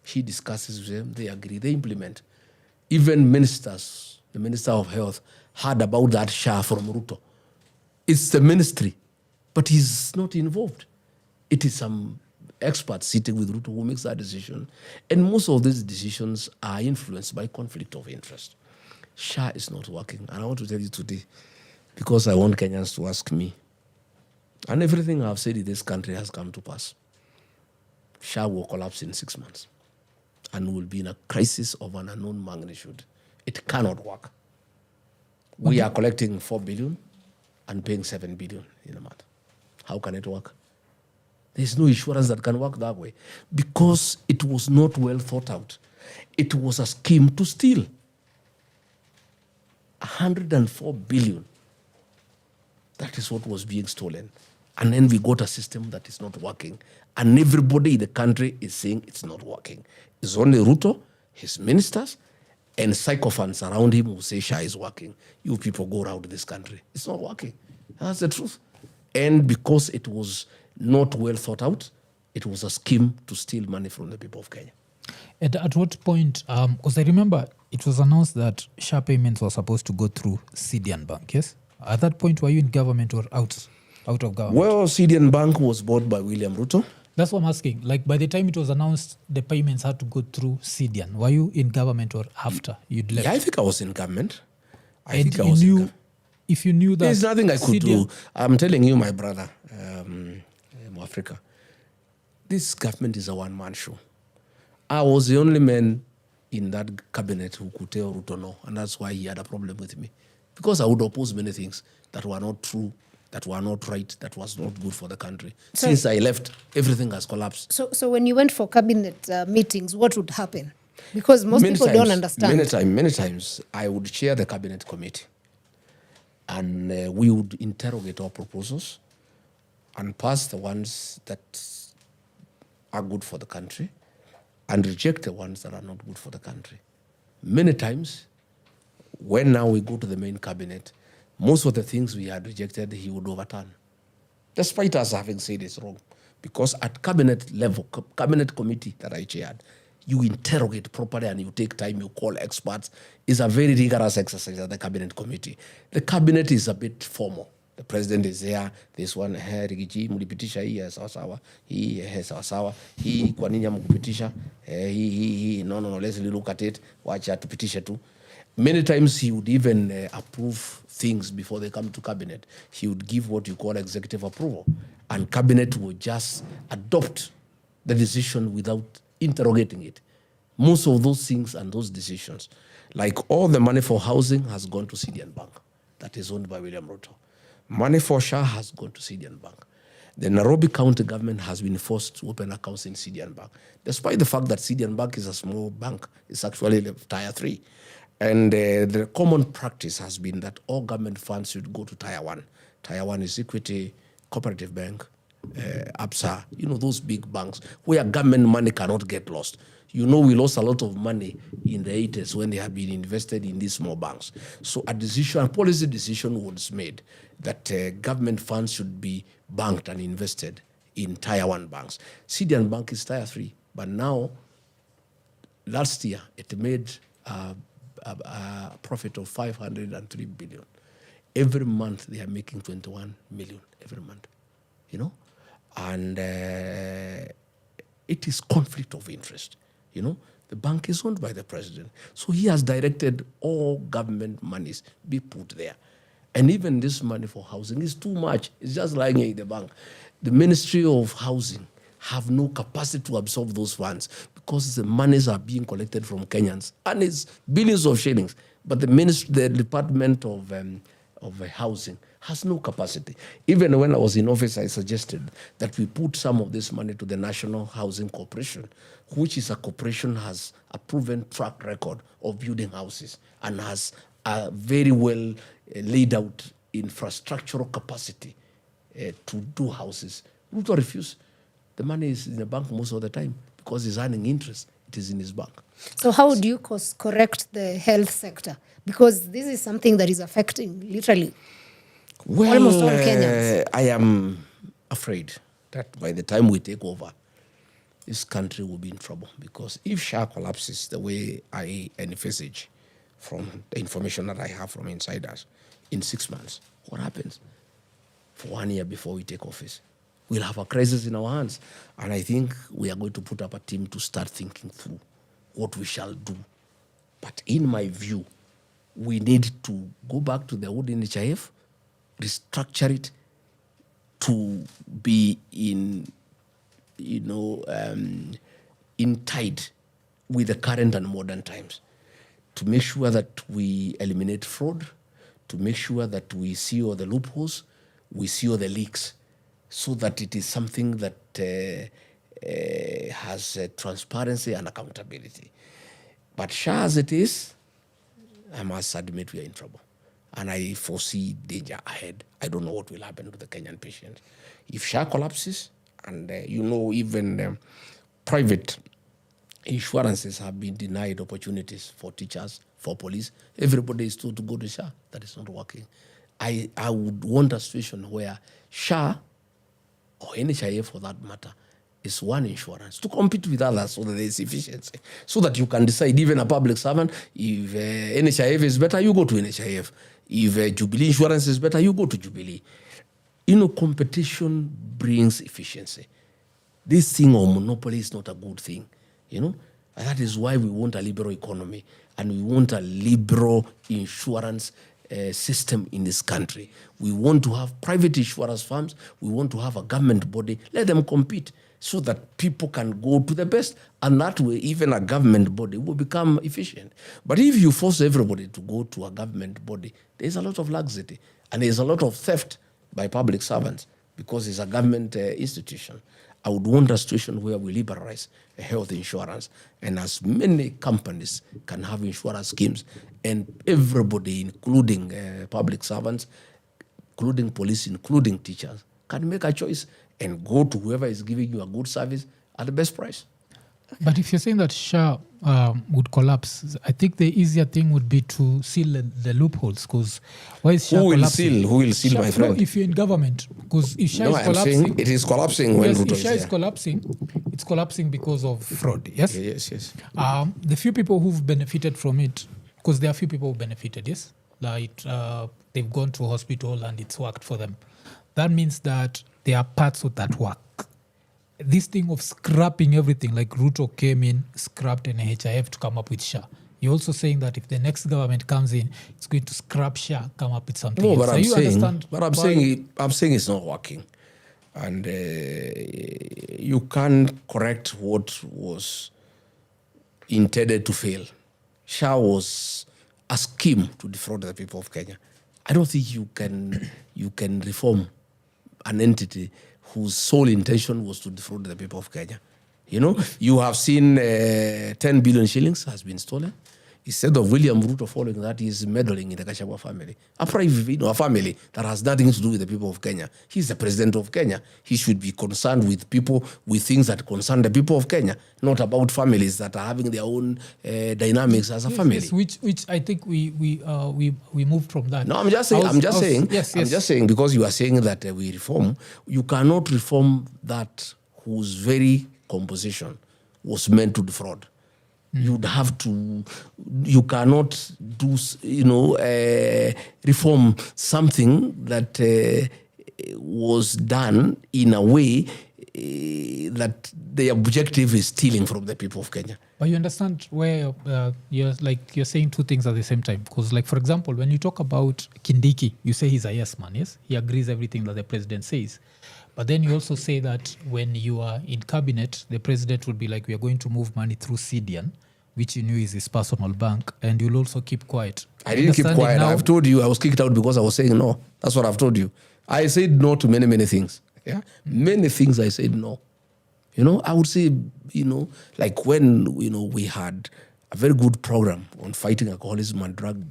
S3: He discusses with them. They agree. They implement. Even ministers, the Minister of Health, heard about that SHA from Ruto. It's the ministry, but he's not involved. It is some experts sitting with Ruto who makes that decision. And most of these decisions are influenced by conflict of interest. SHA is not working. And I want to tell you today, because I want Kenyans to ask me, and everything I've said in this country has come to pass. SHA will collapse in 6 months and will be in a crisis of an unknown magnitude. It cannot work. We are collecting 4 billion and paying 7 billion in a month. How can it work? There's no insurance that can work that way because it was not well thought out. It was a scheme to steal 104 billion. That is what was being stolen. And then we got a system that is not working. And everybody in the country is saying it's not working. It's only Ruto, his ministers, and sycophants around him who say SHA is working. You people go around this country. It's not working. That's the truth. And because it was not well thought out, it was a scheme to steal money from the people of Kenya.
S2: And at what point, because I remember it was announced that SHA payments were supposed to go through CDN Bank, yes? At that point, were you in government or out of government?
S3: Well, CDN Bank was bought by William Ruto.
S2: That's what I'm asking. Like, by the time it was announced, the payments had to go through CDN. Were you in government or after you'd left?
S3: Yeah, I think I was in government.
S2: And you knew, if you knew that...
S3: There's nothing I could do. I'm telling you, my brother, Africa, this government is a one-man show. I was the only man in that cabinet who could tell Ruto no, and that's why he had a problem with me. Because I would oppose many things that were not true, that were not right, that was not good for the country. So, since I left, everything has collapsed.
S1: So when you went for cabinet meetings, what would happen? Because most people don't understand.
S3: Many times, I would chair the cabinet committee, and we would interrogate our proposals and pass the ones that are good for the country and reject the ones that are not good for the country. Many times, when now we go to the main cabinet, most of the things we had rejected, he would overturn, despite us having said it's wrong. Because at cabinet level, cabinet committee that I chaired, you interrogate properly and you take time, you call experts. It's a very rigorous exercise at the cabinet committee. The cabinet is a bit formal. The president is there, this one, Rigathi, mlipitisha hii sawa, hii sawa, hii kwa nini hamkupitisha, hii, no, let's look at it, wacha tupitisha tu. Many times he would even approve things before they come to cabinet. He would give what you call executive approval, and cabinet would just adopt the decision without interrogating it. Most of those things and those decisions, like all the money for housing has gone to CDN Bank, that is owned by William Ruto. Money for SHA has gone to CDN Bank. The Nairobi County government has been forced to open accounts in CDN Bank, despite the fact that CDN Bank is a small bank. It's actually Tier 3. And the common practice has been that all government funds should go to Tier 1. Tier 1 is Equity, Cooperative Bank, ABSA, those big banks where government money cannot get lost. We lost a lot of money in the 80s when they had been invested in these small banks. So a policy decision was made that government funds should be banked and invested in Tier 1 banks. CDN Bank is Tier 3, but now, last year, it made a profit of 503 billion. Every month, they are making 21 million every month, and it is conflict of interest. The bank is owned by the president. So he has directed all government monies be put there. And even this money for housing is too much. It's just lying in the bank. The Ministry of Housing have no capacity to absorb those funds because the monies are being collected from Kenyans. And it's billions of shillings. But the Department of Housing has no capacity. Even when I was in office, I suggested that we put some of this money to the National Housing Corporation, which is a corporation has a proven track record of building houses and has a very well laid out infrastructural capacity to do houses. Ruto refused. The money is in the bank most of the time because he's earning interest. It is in his bank.
S1: So how would you correct the health sector? Because this is something that is affecting literally almost all Kenyans.
S3: I am afraid that by the time we take over, this country will be in trouble because if SHA collapses the way I envisage from the information that I have from insiders, in 6 months, what happens? For 1 year before we take office, we'll have a crisis in our hands. And I think we are going to put up a team to start thinking through what we shall do. But in my view, we need to go back to the old NHIF, restructure it to be in tide with the current and modern times, to make sure that we eliminate fraud, to make sure that we see all the loopholes, we see all the leaks, so that it is something that has transparency and accountability. But SHA as it is, I must admit we are in trouble. And I foresee danger ahead. I don't know what will happen to the Kenyan patients. If SHA collapses, and even private insurances have been denied opportunities for teachers, for police, everybody is told to go to SHA. That is not working. I would want a situation where SHA, or NHIF for that matter, is one insurance to compete with others so that there is efficiency. So that you can decide, even a public servant, if NHIF is better, you go to NHIF. If Jubilee Insurance is better, you go to Jubilee. Competition brings efficiency. This thing of monopoly is not a good thing, And that is why we want a liberal economy and we want a liberal insurance system in this country. We want to have private insurance firms. We want to have a government body. Let them compete so that people can go to the best. And that way, even a government body will become efficient. But if you force everybody to go to a government body, there's a lot of laxity. And there's a lot of theft by public servants because it's a government institution. I would want a situation where we liberalize health insurance and as many companies can have insurance schemes and everybody, including public servants, including police, including teachers, can make a choice and go to whoever is giving you a good service at the best price.
S2: But if you're saying that SHA would collapse, I think the easier thing would be to seal the loopholes. Because why is SHA
S3: Who will
S2: collapsing?
S3: seal? Who will seal,
S2: SHA,
S3: my friend?
S2: No, if you're in government, because if SHA
S3: No,
S2: is
S3: I'm
S2: collapsing,
S3: saying it is collapsing when
S2: yes,
S3: Ruto
S2: if
S3: is
S2: SHA is
S3: there.
S2: collapsing, it's collapsing because of fraud. Yes.
S3: Yes.
S2: The few people who've benefited from it, because there are few people who benefited. Yes, like they've gone to hospital and it's worked for them. That means that there are parts of that work. This thing of scrapping everything, like Ruto came in, scrapped NHIF to come up with SHA. You're also saying that if the next government comes in, it's going to scrap SHA, come up with something
S3: No,
S2: else.
S3: but
S2: So
S3: I'm
S2: you
S3: saying,
S2: understand
S3: I'm saying it's not working, and you can't correct what was intended to fail. SHA was a scheme to defraud the people of Kenya. I don't think you can reform an entity whose sole intention was to defraud the people of Kenya. You know, you have seen 10 billion shillings has been stolen. Instead of William Ruto following that, he's meddling in the Gachagua family. A private, a family that has nothing to do with the people of Kenya. He's the president of Kenya. He should be concerned with people, with things that concern the people of Kenya, not about families that are having their own dynamics as a family.
S2: Yes, which I think we moved from that.
S3: No, I'm just saying.
S2: Yes.
S3: I'm just saying, because you are saying that we reform. You cannot reform that whose very composition was meant to defraud. You'd have to. You cannot do. Reform something that was done in a way that the objective is stealing from the people of Kenya.
S2: But you understand where you're saying two things at the same time. Because, like, for example, when you talk about Kindiki, you say he's a yes man, yes? He agrees everything that the president says. But then you also say that when you are in cabinet, the president would be like, we are going to move money through CDN, which you knew is his personal bank, and you'll also keep quiet.
S3: I didn't keep quiet. I've told you I was kicked out because I was saying no. That's what I've told you. I said no to many, many things. Yeah, many things I said no. I would say, like when, we had a very good program on fighting alcoholism and drug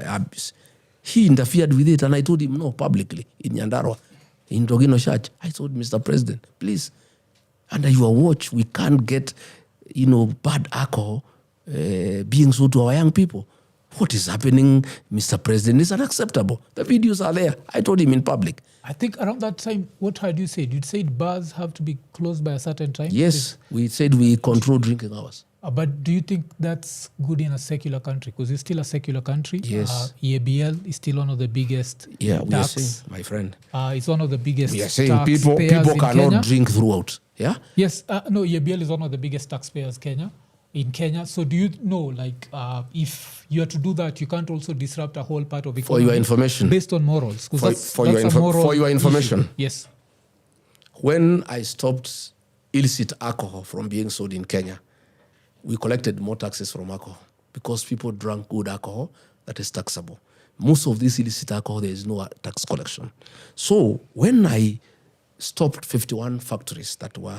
S3: abuse. He interfered with it, and I told him no publicly in Nyandarua, in Togino Church. I told Mr. President, please, under your watch, we can't get, bad alcohol being sold to our young people. What is happening, Mr. President, is unacceptable. The videos are there. I told him in public.
S2: I think around that time, what had you said? You said bars have to be closed by a certain time?
S3: Yes, we said we control drinking hours.
S2: But do you think that's good in a secular country? Because it's still a secular country.
S3: Yes.
S2: EABL is still one of the biggest
S3: we are
S2: tax.
S3: saying, my friend.
S2: It's one of the biggest
S3: We are saying
S2: taxpayers
S3: people
S2: in
S3: cannot
S2: Kenya.
S3: drink throughout. Yeah?
S2: Yes. No, EABL is one of the biggest taxpayers in Kenya. So do you know, if you are to do that, you can't also disrupt a whole part of economy?
S3: For your information.
S2: Based on morals.
S3: For your information.
S2: Issue. Yes.
S3: When I stopped illicit alcohol from being sold in Kenya, we collected more taxes from alcohol because people drank good alcohol that is taxable. Most of this illicit alcohol, there is no tax collection. So when I stopped 51 factories that were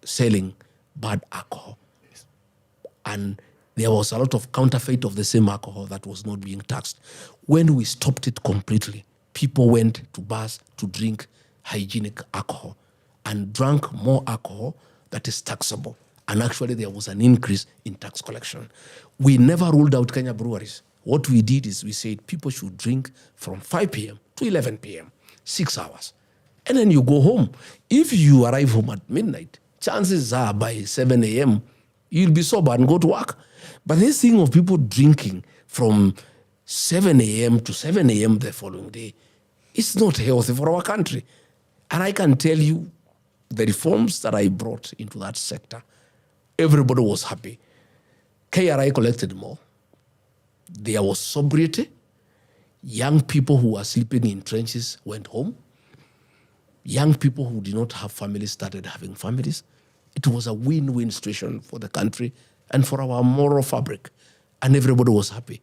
S3: selling bad alcohol, and there was a lot of counterfeit of the same alcohol that was not being taxed. When we stopped it completely, people went to bars to drink hygienic alcohol and drank more alcohol that is taxable. And actually, there was an increase in tax collection. We never ruled out Kenya breweries. What we did is we said people should drink from 5 p.m. to 11 p.m., 6 hours. And then you go home. If you arrive home at midnight, chances are by 7 a.m., you'll be sober and go to work. But this thing of people drinking from 7 a.m. to 7 a.m. the following day, it's not healthy for our country. And I can tell you, the reforms that I brought into that sector, everybody was happy. KRI collected more. There was sobriety. Young people who were sleeping in trenches went home. Young people who did not have families started having families. It was a win-win situation for the country and for our moral fabric. And everybody was happy.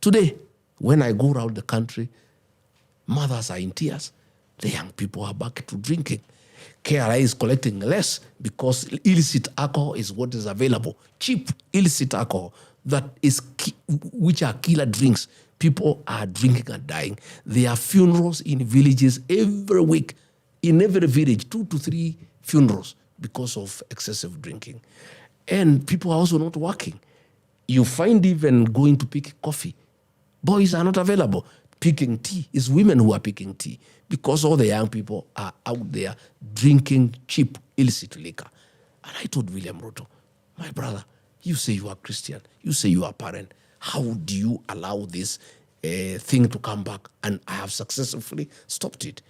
S3: Today, when I go around the country, mothers are in tears. The young people are back to drinking. KRI is collecting less because illicit alcohol is what is available. Cheap illicit alcohol which are killer drinks. People are drinking and dying. There are funerals in villages every week. In every village, 2 to 3 funerals because of excessive drinking. And people are also not working. You find even going to pick coffee, boys are not available. Picking tea is women who are picking tea because all the young people are out there drinking cheap, illicit liquor. And I told William Ruto, my brother, you say you are Christian, you say you are parent. How do you allow this thing to come back? And I have successfully stopped it.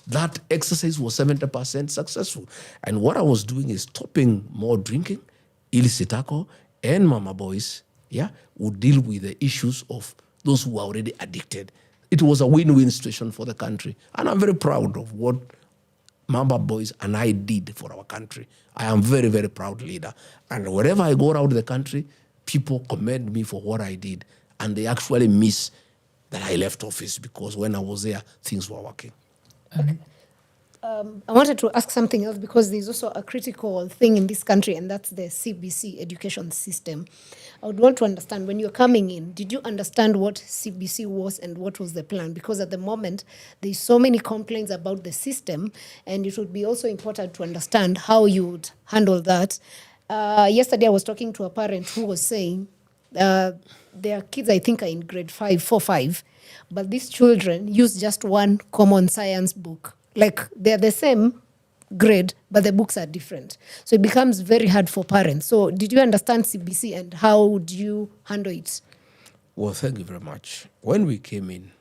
S3: That exercise was 70% successful. And what I was doing is stopping more drinking, illicit alcohol, and mama boys, would deal with the issues of those who are already addicted. It was a win-win situation for the country. And I'm very proud of what Mamba Boys and I did for our country. I am very, very proud leader. And wherever I go around the country, people commend me for what I did. And they actually miss that I left office because when I was there, things were working.
S1: I wanted to ask something else because there's also a critical thing in this country, and that's the CBC education system. I would want to understand, when you're coming in, did you understand what CBC was and what was the plan? Because at the moment, there's so many complaints about the system, and it would be also important to understand how you would handle that. Yesterday, I was talking to a parent who was saying their kids, I think, are in grade 5, but these children use just one common science book. Like, they're the same grade, but the books are different. So it becomes very hard for parents. So did you understand CBC and how would you handle it?
S3: Well, thank you very much. When we came in,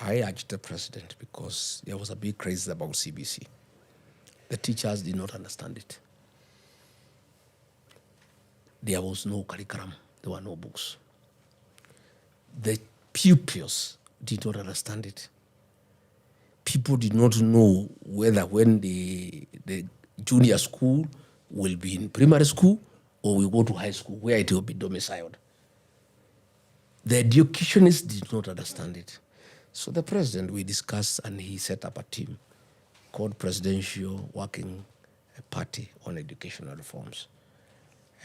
S3: I urged the president because there was a big craze about CBC. The teachers did not understand it. There was no curriculum. There were no books. The pupils did not understand it. People did not know whether when the junior school will be in primary school or will go to high school, where it will be domiciled. The educationists did not understand it. So the president, we discussed, and he set up a team called Presidential Working Party on Educational Reforms.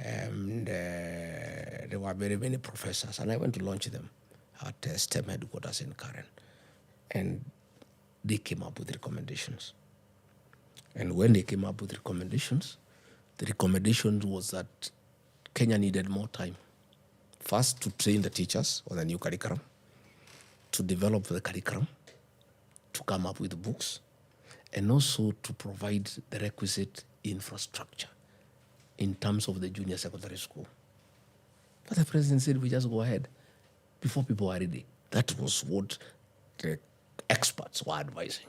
S3: And there were very many professors, and I went to launch them at STEM headquarters in Karen. And they came up with recommendations. And when they came up with recommendations, the recommendation was that Kenya needed more time. First, to train the teachers on the new curriculum, to develop the curriculum, to come up with books, and also to provide the requisite infrastructure in terms of the junior secondary school. But the president said, we just go ahead before people are ready. That was what the experts were advising,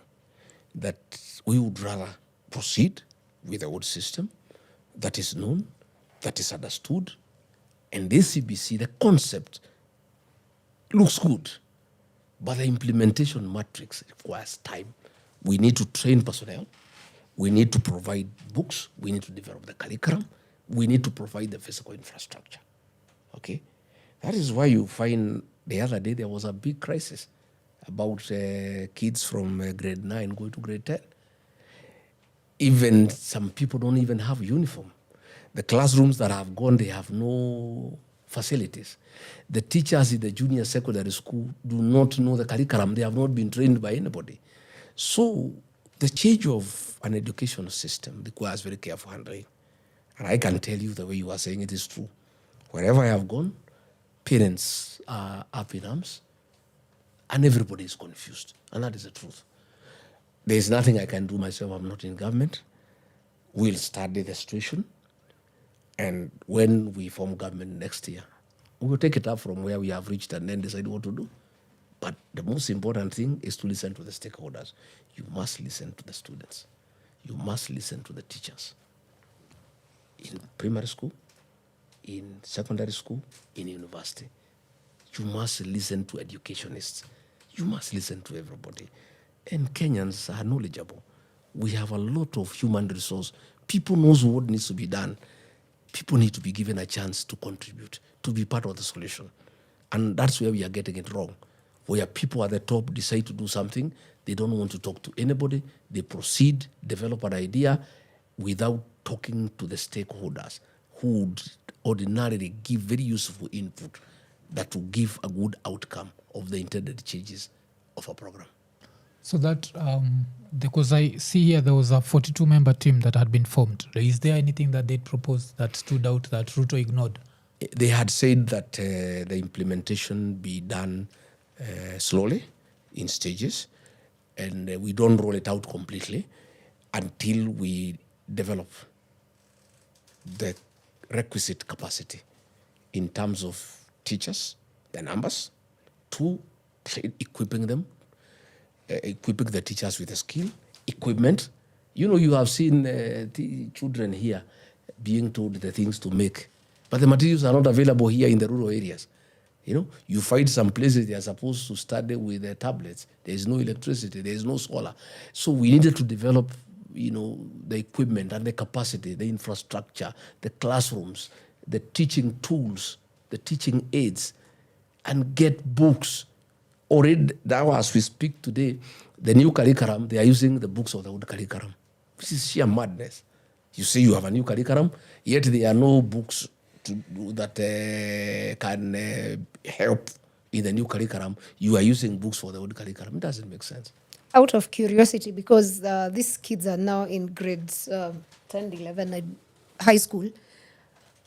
S3: that we would rather proceed with the old system that is known, that is understood, and this CBC, the concept looks good, but the implementation matrix requires time. We need to train personnel, we need to provide books, we need to develop the curriculum, we need to provide the physical infrastructure, okay? That is why you find the other day there was a big crisis about kids from grade 9 going to grade 10. Even some people don't even have uniform. The classrooms that have gone, they have no facilities. The teachers in the junior secondary school do not know the curriculum. They have not been trained by anybody. So the change of an education system requires very careful handling. And I can tell you the way you are saying it is true. Wherever I have gone, parents are up in arms, and everybody is confused. And that is the truth. There is nothing I can do myself. I'm not in government. We'll study the situation. And when we form government next year, we will take it up from where we have reached and then decide what to do. But the most important thing is to listen to the stakeholders. You must listen to the students. You must listen to the teachers. In primary school, in secondary school, in university. You must listen to educationists. You must listen to everybody. And Kenyans are knowledgeable. We have a lot of human resource. People knows what needs to be done. People need to be given a chance to contribute, to be part of the solution. And that's where we are getting it wrong. Where people at the top decide to do something, they don't want to talk to anybody. They proceed, develop an idea without talking to the stakeholders who would ordinarily give very useful input that will give a good outcome of the intended changes of a program.
S2: So that, because I see here there was a 42-member team that had been formed. Is there anything that they proposed that stood out that Ruto ignored?
S3: They had said that the implementation be done slowly, in stages, and we don't roll it out completely until we develop the requisite capacity in terms of teachers, the numbers, 2, equipping them, equipping the teachers with the skill, equipment. You know, you have seen the children here being told the things to make, but the materials are not available here in the rural areas. You know, you find some places they are supposed to study with their tablets. There is no electricity, there is no solar. So we needed to develop, you know, the equipment and the capacity, the infrastructure, the classrooms, the teaching tools, the teaching aids, and get books. Already now, as we speak today, the new curriculum, they are using the books of the old curriculum, which is sheer madness. You say you have a new curriculum, yet there are no books that can help in the new curriculum. You are using books for the old curriculum. It doesn't make sense.
S1: Out of curiosity, because these kids are now in grades 10, 11, and high school,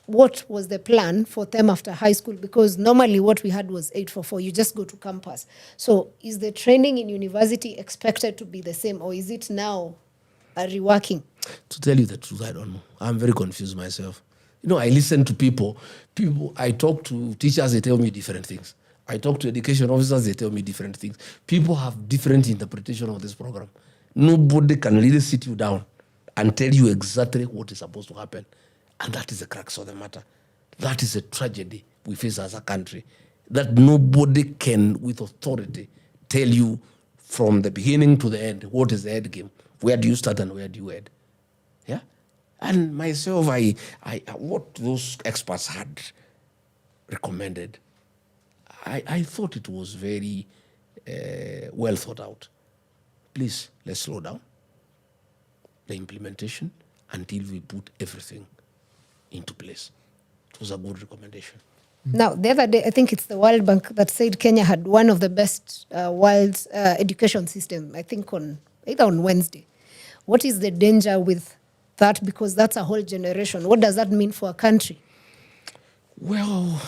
S1: what was the plan for them after high school? Because normally what we had was 844. You just go to campus. So is the training in university expected to be the same, or is it now reworking?
S3: To tell you the truth, I don't know. I'm very confused myself. You know, I listen to people. I talk to teachers, they tell me different things. I talk to education officers, they tell me different things. People have different interpretation of this program. Nobody can really sit you down and tell you exactly what is supposed to happen. And that is the crux of the matter. That is a tragedy we face as a country. That nobody can, with authority, tell you from the beginning to the end, what is the end game? Where do you start and where do you end? Yeah? And myself, what those experts had recommended, I thought it was very well thought out. Please, let's slow down the implementation until we put everything into place. It was a good recommendation.
S1: Now, the other day, I think it's the World Bank that said Kenya had one of the best world education system, I think either on Wednesday. What is the danger with that? Because that's a whole generation. What does that mean for a country?
S3: Well,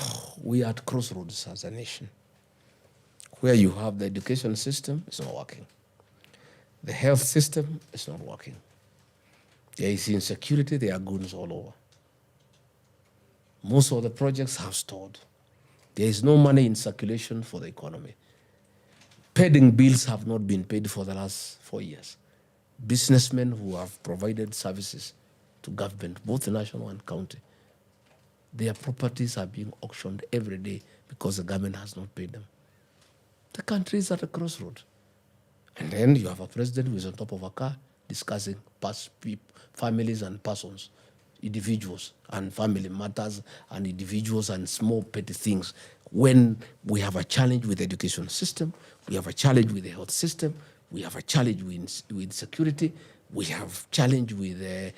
S3: we are at crossroads as a nation. Where you have the education system, it's not working. The health system is not working. There is insecurity, there are goons all over. Most of the projects have stalled. There is no money in circulation for the economy. Pending bills have not been paid for the last 4 years. Businessmen who have provided services to government, both national and county, their properties are being auctioned every day because the government has not paid them. The country is at a crossroad. And then you have a president who is on top of a car discussing families and persons, individuals and family matters and individuals and small petty things. When we have a challenge with the education system, we have a challenge with the health system, we have a challenge with security, we have challenge with the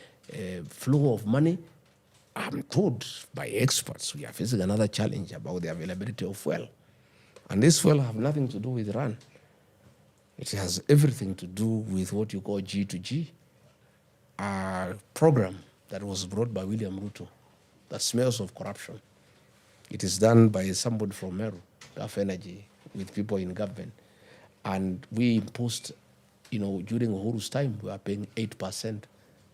S3: flow of money. I'm told by experts we are facing another challenge about the availability of fuel. And this fuel have nothing to do with Iran. It has everything to do with what you call G2G, a program that was brought by William Ruto that smells of corruption. It is done by somebody from Meru, Gulf Energy, with people in government. And we imposed, you know, during Uhuru's time, we were paying 8%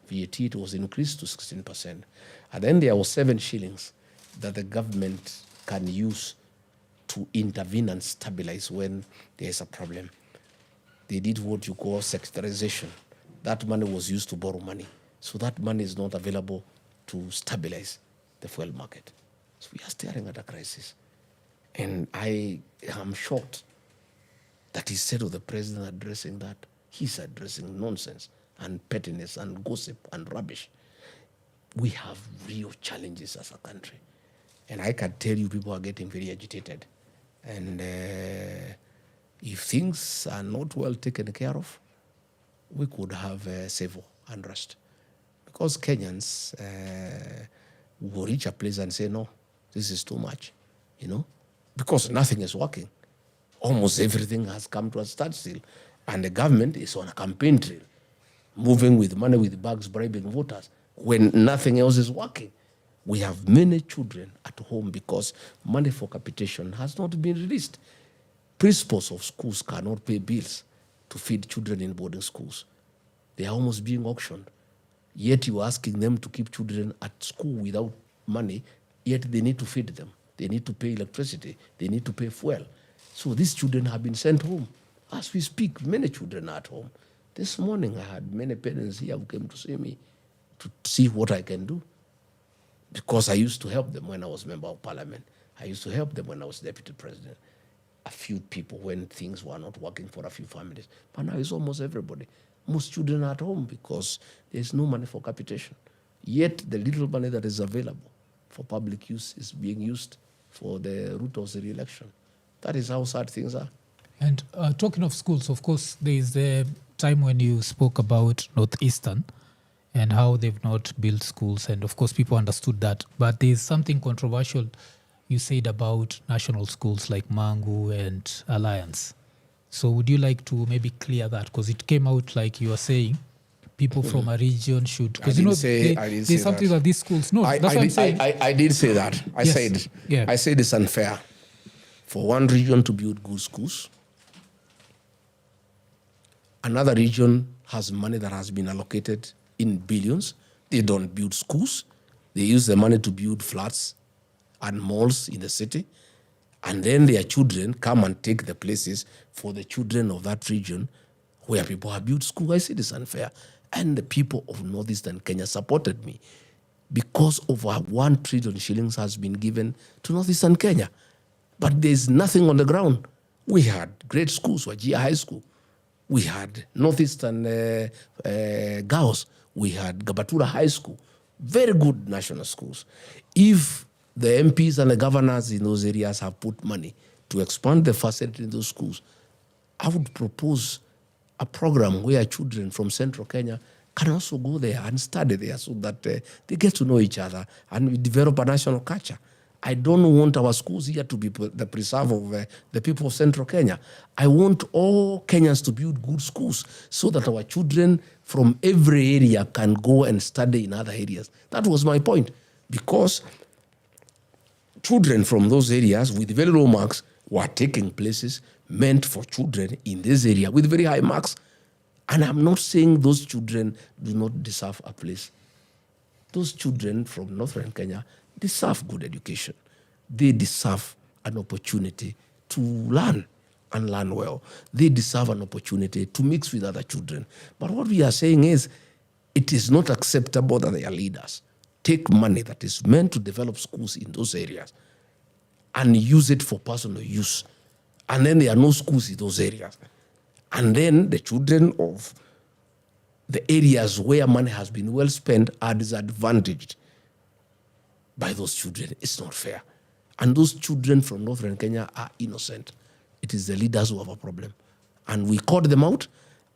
S3: VAT. It was increased to 16%. And then there was 7 shillings that the government can use to intervene and stabilize when there is a problem. They did what you call sectorization. That money was used to borrow money. So that money is not available to stabilize the fuel market. So we are staring at a crisis. And I am shocked that instead of the president addressing that, he's addressing nonsense and pettiness and gossip and rubbish. We have real challenges as a country. And I can tell you people are getting very agitated. And if things are not well taken care of, we could have civil unrest. Because Kenyans will reach a place and say, no, this is too much, you know, because nothing is working. Almost everything has come to a standstill. And the government is on a campaign trail, moving with money, with bags, bribing voters, when nothing else is working. We have many children at home because money for capitation has not been released. Principals of schools cannot pay bills to feed children in boarding schools. They are almost being auctioned. Yet you are asking them to keep children at school without money, yet they need to feed them. They need to pay electricity. They need to pay fuel. So these children have been sent home. As we speak, many children are at home. This morning I had many parents here who came to see me to see what I can do. Because I used to help them when I was member of parliament. I used to help them when I was deputy president. A few people when things were not working for a few families. But now it's almost everybody. Most children are at home because there's no money for capitation. Yet the little money that is available for public use is being used for the Ruto's re-election. That is how sad things are.
S2: And talking of schools, of course, there is the time when you spoke about Northeastern and how they've not built schools. And of course, people understood that. But there's something controversial you said about national schools like Mangu and Alliance. So would you like to maybe clear that? Because it came out like you were saying people from a region should... Because there's something that these schools... No, that's what I'm saying.
S3: I did say that. I said it's unfair for one region to build good schools. Another region has money that has been allocated in billions. They don't build schools. They use the money to build flats and malls in the city. And then their children come and take the places for the children of that region where people have built schools. I say this is unfair. And the people of northeastern Kenya supported me because over 1 trillion shillings has been given to northeastern Kenya. But there's nothing on the ground. We had great schools, Wajir High School. We had northeastern girls. We had Gabatura High School. Very good national schools. If the MPs and the governors in those areas have put money to expand the facility in those schools, I would propose a program where children from central Kenya can also go there and study there so that they get to know each other and we develop a national culture. I don't want our schools here to be the preserve of the people of central Kenya. I want all Kenyans to build good schools so that our children from every area can go and study in other areas. That was my point. Because children from those areas with very low marks were taking places meant for children in this area with very high marks. And I'm not saying those children do not deserve a place. Those children from northern Kenya deserve good education. They deserve an opportunity to learn and learn well. They deserve an opportunity to mix with other children. But what we are saying is, it is not acceptable that their leaders take money that is meant to develop schools in those areas and use it for personal use. And then there are no schools in those areas. And then the children of the areas where money has been well spent are disadvantaged by those children. It's not fair. And those children from northern Kenya are innocent. It is the leaders who have a problem. And we called them out,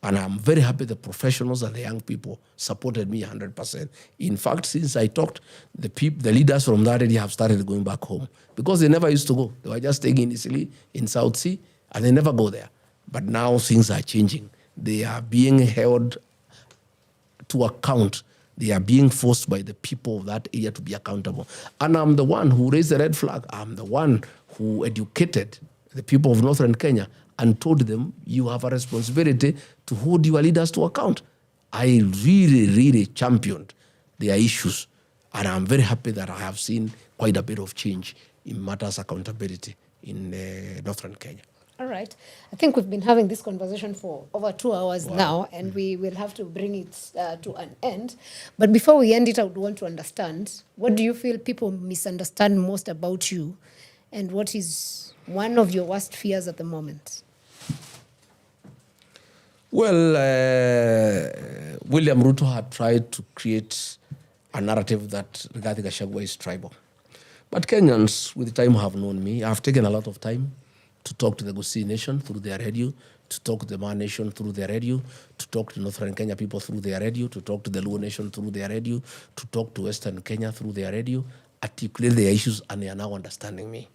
S3: and I'm very happy the professionals and the young people supported me 100%. In fact, since I talked, the leaders from that area have started going back home because they never used to go. They were just staying in Italy, in South Sea, and they never go there. But now things are changing. They are being held to account. They are being forced by the people of that area to be accountable. And I'm the one who raised the red flag. I'm the one who educated the people of northern Kenya and told them, you have a responsibility to hold your leaders to account. I really, really championed their issues. And I'm very happy that I have seen quite a bit of change in matters accountability in northern Kenya.
S1: All right. I think we've been having this conversation for over 2 hours now, and we will have to bring it to an end. But before we end it, I would want to understand, what do you feel people misunderstand most about you, and what is one of your worst fears at the moment?
S3: Well, William Ruto had tried to create a narrative that Rigathi Gachagua is tribal. But Kenyans, with time, have known me. I've taken a lot of time to talk to the Gusii Nation through their radio, to talk to the Ma Nation through their radio, to talk to Northern Kenya people through their radio, to talk to the Luo Nation through their radio, to talk to Western Kenya through their radio, articulate their issues, and they are now understanding me.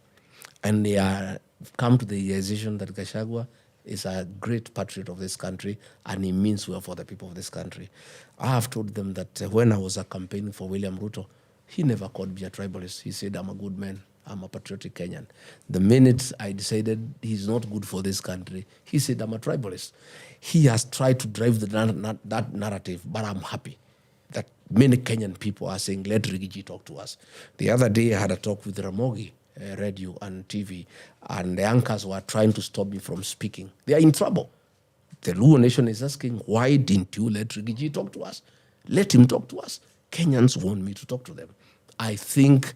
S3: And they are come to the realization that Gachagua is a great patriot of this country, and he means well for the people of this country. I have told them that when I was campaigning for William Ruto, he never called me a tribalist. He said, I'm a good man. I'm a patriotic Kenyan. The minute I decided he's not good for this country, he said, I'm a tribalist. He has tried to drive that narrative, but I'm happy that many Kenyan people are saying, let Rigathi talk to us. The other day, I had a talk with Ramogi, radio and TV, and the anchors were trying to stop me from speaking. They are in trouble. The Luo nation is asking, why didn't you let Rigathi talk to us? Let him talk to us. Kenyans want me to talk to them. I think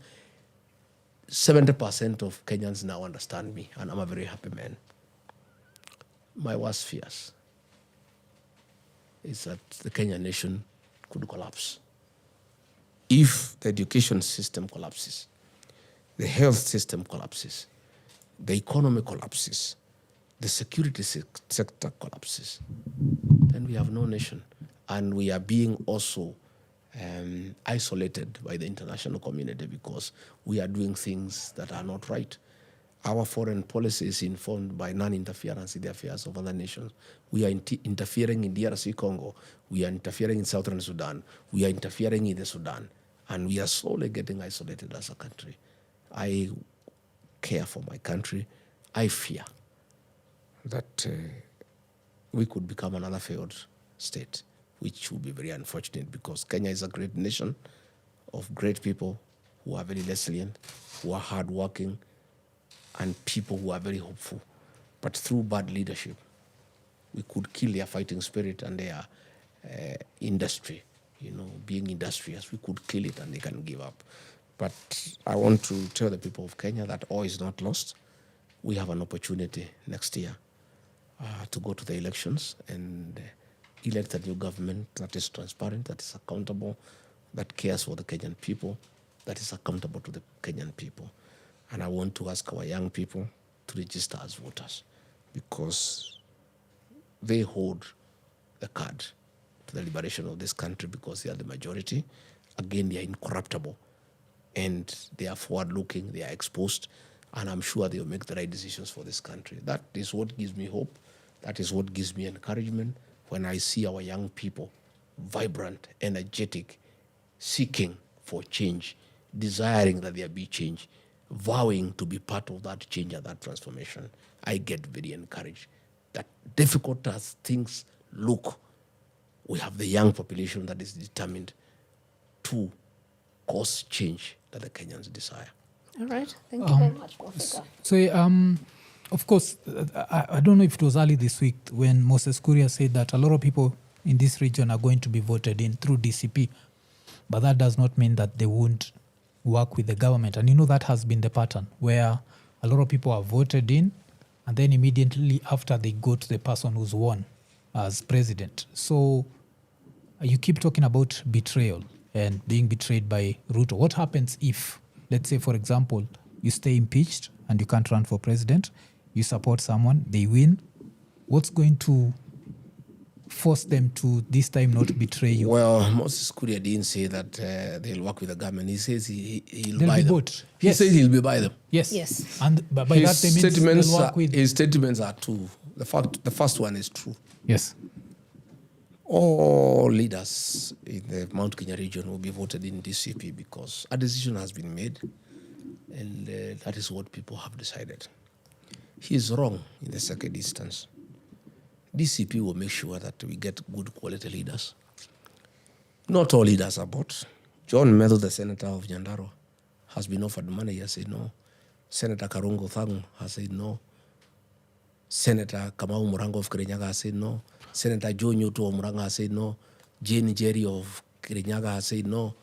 S3: 70% of Kenyans now understand me, and I'm a very happy man. My worst fears is that the Kenyan nation could collapse. If the education system collapses, the health system collapses, the economy collapses, the security sector collapses, then we have no nation. And we are being also isolated by the international community because we are doing things that are not right. Our foreign policy is informed by non-interference in the affairs of other nations. We are interfering in DRC Congo. We are interfering in Southern Sudan. We are interfering in the Sudan. And we are slowly getting isolated as a country. I care for my country. I fear that we could become another failed state, which would be very unfortunate because Kenya is a great nation of great people who are very resilient, who are hardworking, and people who are very hopeful. But through bad leadership, we could kill their fighting spirit and their industry, being industrious. We could kill it and they can give up. But I want to tell the people of Kenya that all is not lost. We have an opportunity next year to go to the elections and elect a new government that is transparent, that is accountable, that cares for the Kenyan people, that is accountable to the Kenyan people. And I want to ask our young people to register as voters because they hold the card to the liberation of this country because they are the majority. Again, they are incorruptible and they are forward-looking, they are exposed, and I'm sure they will make the right decisions for this country. That is what gives me hope. That is what gives me encouragement when I see our young people vibrant, energetic, seeking for change, desiring that there be change, vowing to be part of that change and that transformation. I get very encouraged that difficult as things look, we have the young population that is determined to cause change that the Kenyans desire.
S1: All right. Thank you very much, Professor.
S2: So, of course, I don't know if it was early this week when Moses Kuria said that a lot of people in this region are going to be voted in through DCP, but that does not mean that they won't work with the government. And that has been the pattern where a lot of people are voted in and then immediately after they go to the person who's won as president. So you keep talking about betrayal and being betrayed by Ruto. What happens if, let's say, for example, you stay impeached and you can't run for president, you support someone, they win? What's going to force them to this time not betray you?
S3: Well, Moses Kuria didn't say that they'll work with the government. He says he'll
S2: They'll
S3: buy
S2: be
S3: them.
S2: bought.
S3: He
S2: Yes.
S3: says he'll be by them.
S2: Yes.
S1: Yes.
S2: And but by that they mean they'll work with...
S3: His statements are two. The first one is true.
S2: Yes.
S3: All leaders in the Mount Kenya region will be voted in DCP because a decision has been made, and that is what people have decided. He is wrong in the second instance. DCP will make sure that we get good quality leaders. Not all leaders are bought. John Medho, the senator of Nyandarua, has been offered money. He has said no. Senator Karungo Thangu has said no. Senator Kamau Murango of Kirinyaga has said no. Senator Joe Nyuto of Muranga has said no. Jane Jerry of Kirinyaga has said no.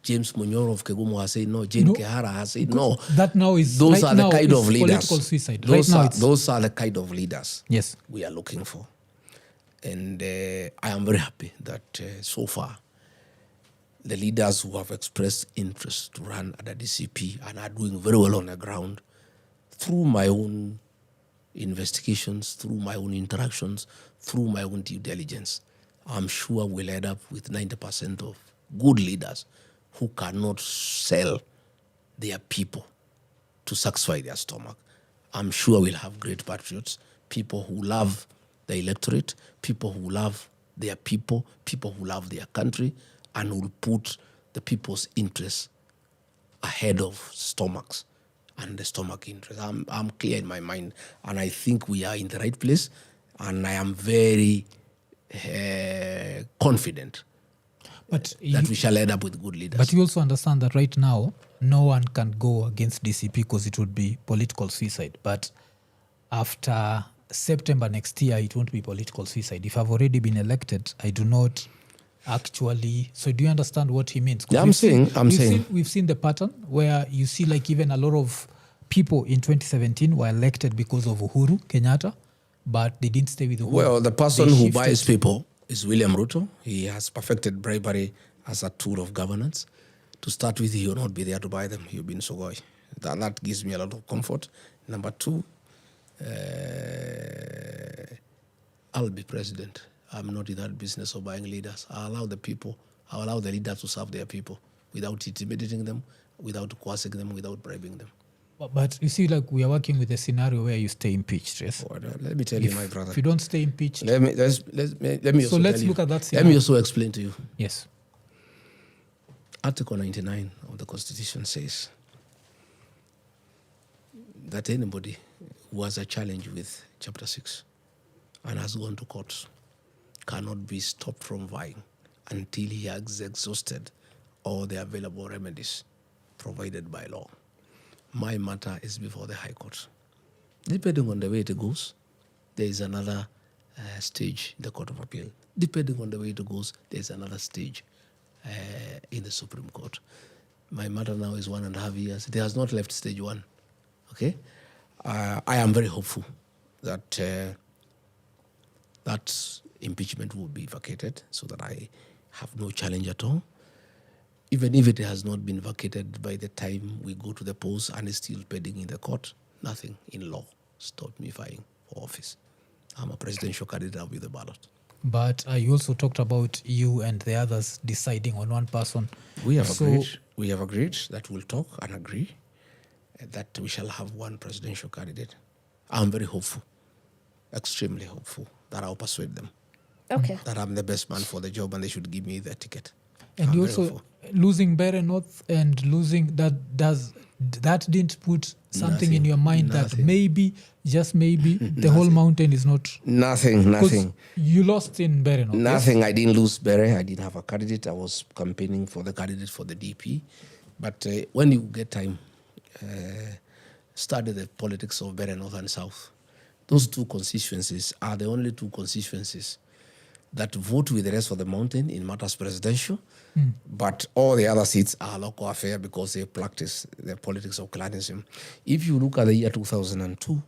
S3: James Munyoro of Kegumo has said no. Jane Kehara has said no.
S2: That now is
S3: Those
S2: right
S3: are the
S2: now
S3: kind
S2: is
S3: of leaders.
S2: political suicide.
S3: Those are the kind of leaders
S2: Yes.
S3: we are looking for. And I am very happy that so far the leaders who have expressed interest to run at the DCP and are doing very well on the ground, through my own investigations, through my own interactions, through my own due diligence, I'm sure we'll end up with 90% of good leaders who cannot sell their people to satisfy their stomach. I'm sure we'll have great patriots, people who love the electorate, people who love their people who love their country, and will put the people's interests ahead of stomachs and the stomach interest. I'm clear in my mind, and I think we are in the right place, and I am very confident that we shall end up with good leaders.
S2: But you also understand that right now, no one can go against DCP because it would be political suicide. But after September next year, it won't be political suicide. If I've already been elected, I do not actually. So do you understand what he means?
S3: Yeah,
S2: We've seen the pattern where you see like even a lot of people in 2017 were elected because of Uhuru Kenyatta, but they didn't stay with Uhuru.
S3: Well, the person who buys people is William Ruto. He has perfected bribery as a tool of governance. To start with, he will not be there to buy them. He'll be in Sogoi. That gives me a lot of comfort. Number two, I'll be president. I'm not in that business of buying leaders. I allow the people, I allow the leaders to serve their people without intimidating them, without coercing them, without bribing them.
S2: But you see, like, we are working with a scenario where you stay impeached, yes?
S3: Oh, let me tell you, my brother.
S2: If you don't stay impeached...
S3: Let me
S2: so let's look at that scenario.
S3: Let me also explain to you.
S2: Yes.
S3: Article 99 of the Constitution says that anybody who has a challenge with Chapter 6 and has gone to court cannot be stopped from vying until he has exhausted all the available remedies provided by law. My matter is before the High Court. Depending on the way it goes, there is another stage in the Court of Appeal. Depending on the way it goes, there is another stage in the Supreme Court. My matter now is 1.5 years. It has not left stage 1. Okay? I am very hopeful that that impeachment will be vacated so that I have no challenge at all. Even if it has not been vacated by the time we go to the polls and is still pending in the court, nothing in law stopped me vying for office. I'm a presidential candidate with the ballot.
S2: But you also talked about you and the others deciding on one person.
S3: We have agreed. We have agreed that we'll talk and agree that we shall have one presidential candidate. I'm very hopeful, extremely hopeful, that I'll persuade them.
S1: Okay.
S3: That I'm the best man for the job and they should give me the ticket.
S2: And you also losing Bere North and losing that didn't put something in your mind that maybe, just maybe, the whole mountain is not...
S3: Nothing.
S2: You lost in Bere North.
S3: Nothing. Yes? I didn't lose Bere. I didn't have a candidate. I was campaigning for the candidate for the DP. But when you get time, study the politics of Bere North and South. Those two constituencies are the only two constituencies that vote with the rest of the mountain in matters presidential, but all the other seats are local affair because they practice the politics of clanism. If you look at the year 2002,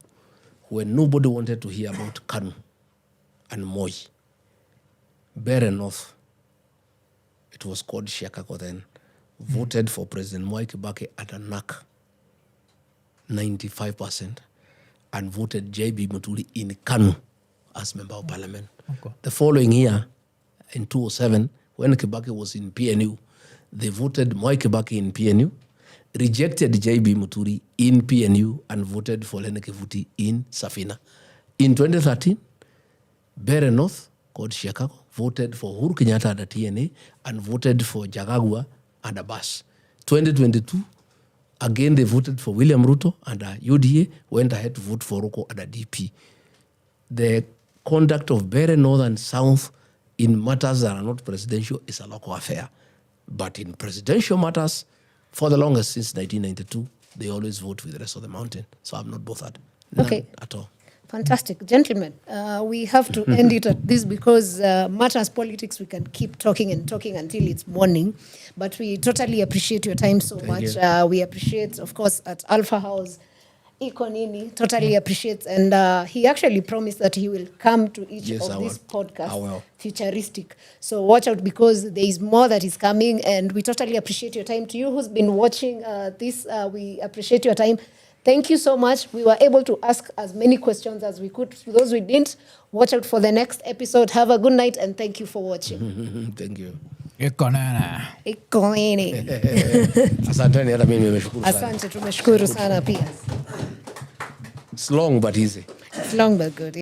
S3: when nobody wanted to hear about Kanu and Moi, Bere North, it was called Chicago then, voted for President Mwai Kibaki at a knock, 95%, and voted J.B. Muturi in Kanu as Member of Parliament. Okay. The following year, in 2007, when Kibaki was in PNU, they voted Mwai Kibaki in PNU, rejected J.B. Muturi in PNU, and voted for Lene Kivuti in Safina. In 2013, Bere North, called Chicago, voted for Uhuru Kenyatta at the TNA and voted for Gachagua and Abbas. 2022, again they voted for William Ruto and UDA went ahead to vote for Roko and DP. The conduct of Bere North and South in matters that are not presidential is a local affair. But in presidential matters, for the longest since 1992, they always vote with the rest of the mountain. So I'm not bothered. None at all.
S1: Fantastic. Gentlemen, we have to end it at this because matters politics, we can keep talking and talking until it's morning. But we totally appreciate your time so much. We appreciate, of course, at Alpha House, Ikonini, totally appreciates. And he actually promised that he will come to each of these podcasts, futuristic. So watch out because there is more that is coming. And we totally appreciate your time. To you who's been watching this, we appreciate your time. Thank you so much. We were able to ask as many questions as we could. To those we didn't, watch out for the next episode. Have a good night and thank you for watching.
S3: Thank you.
S1: Ikonini. Asante, tumeshukuru sana pia.
S3: It's long but easy.
S1: It's long but good.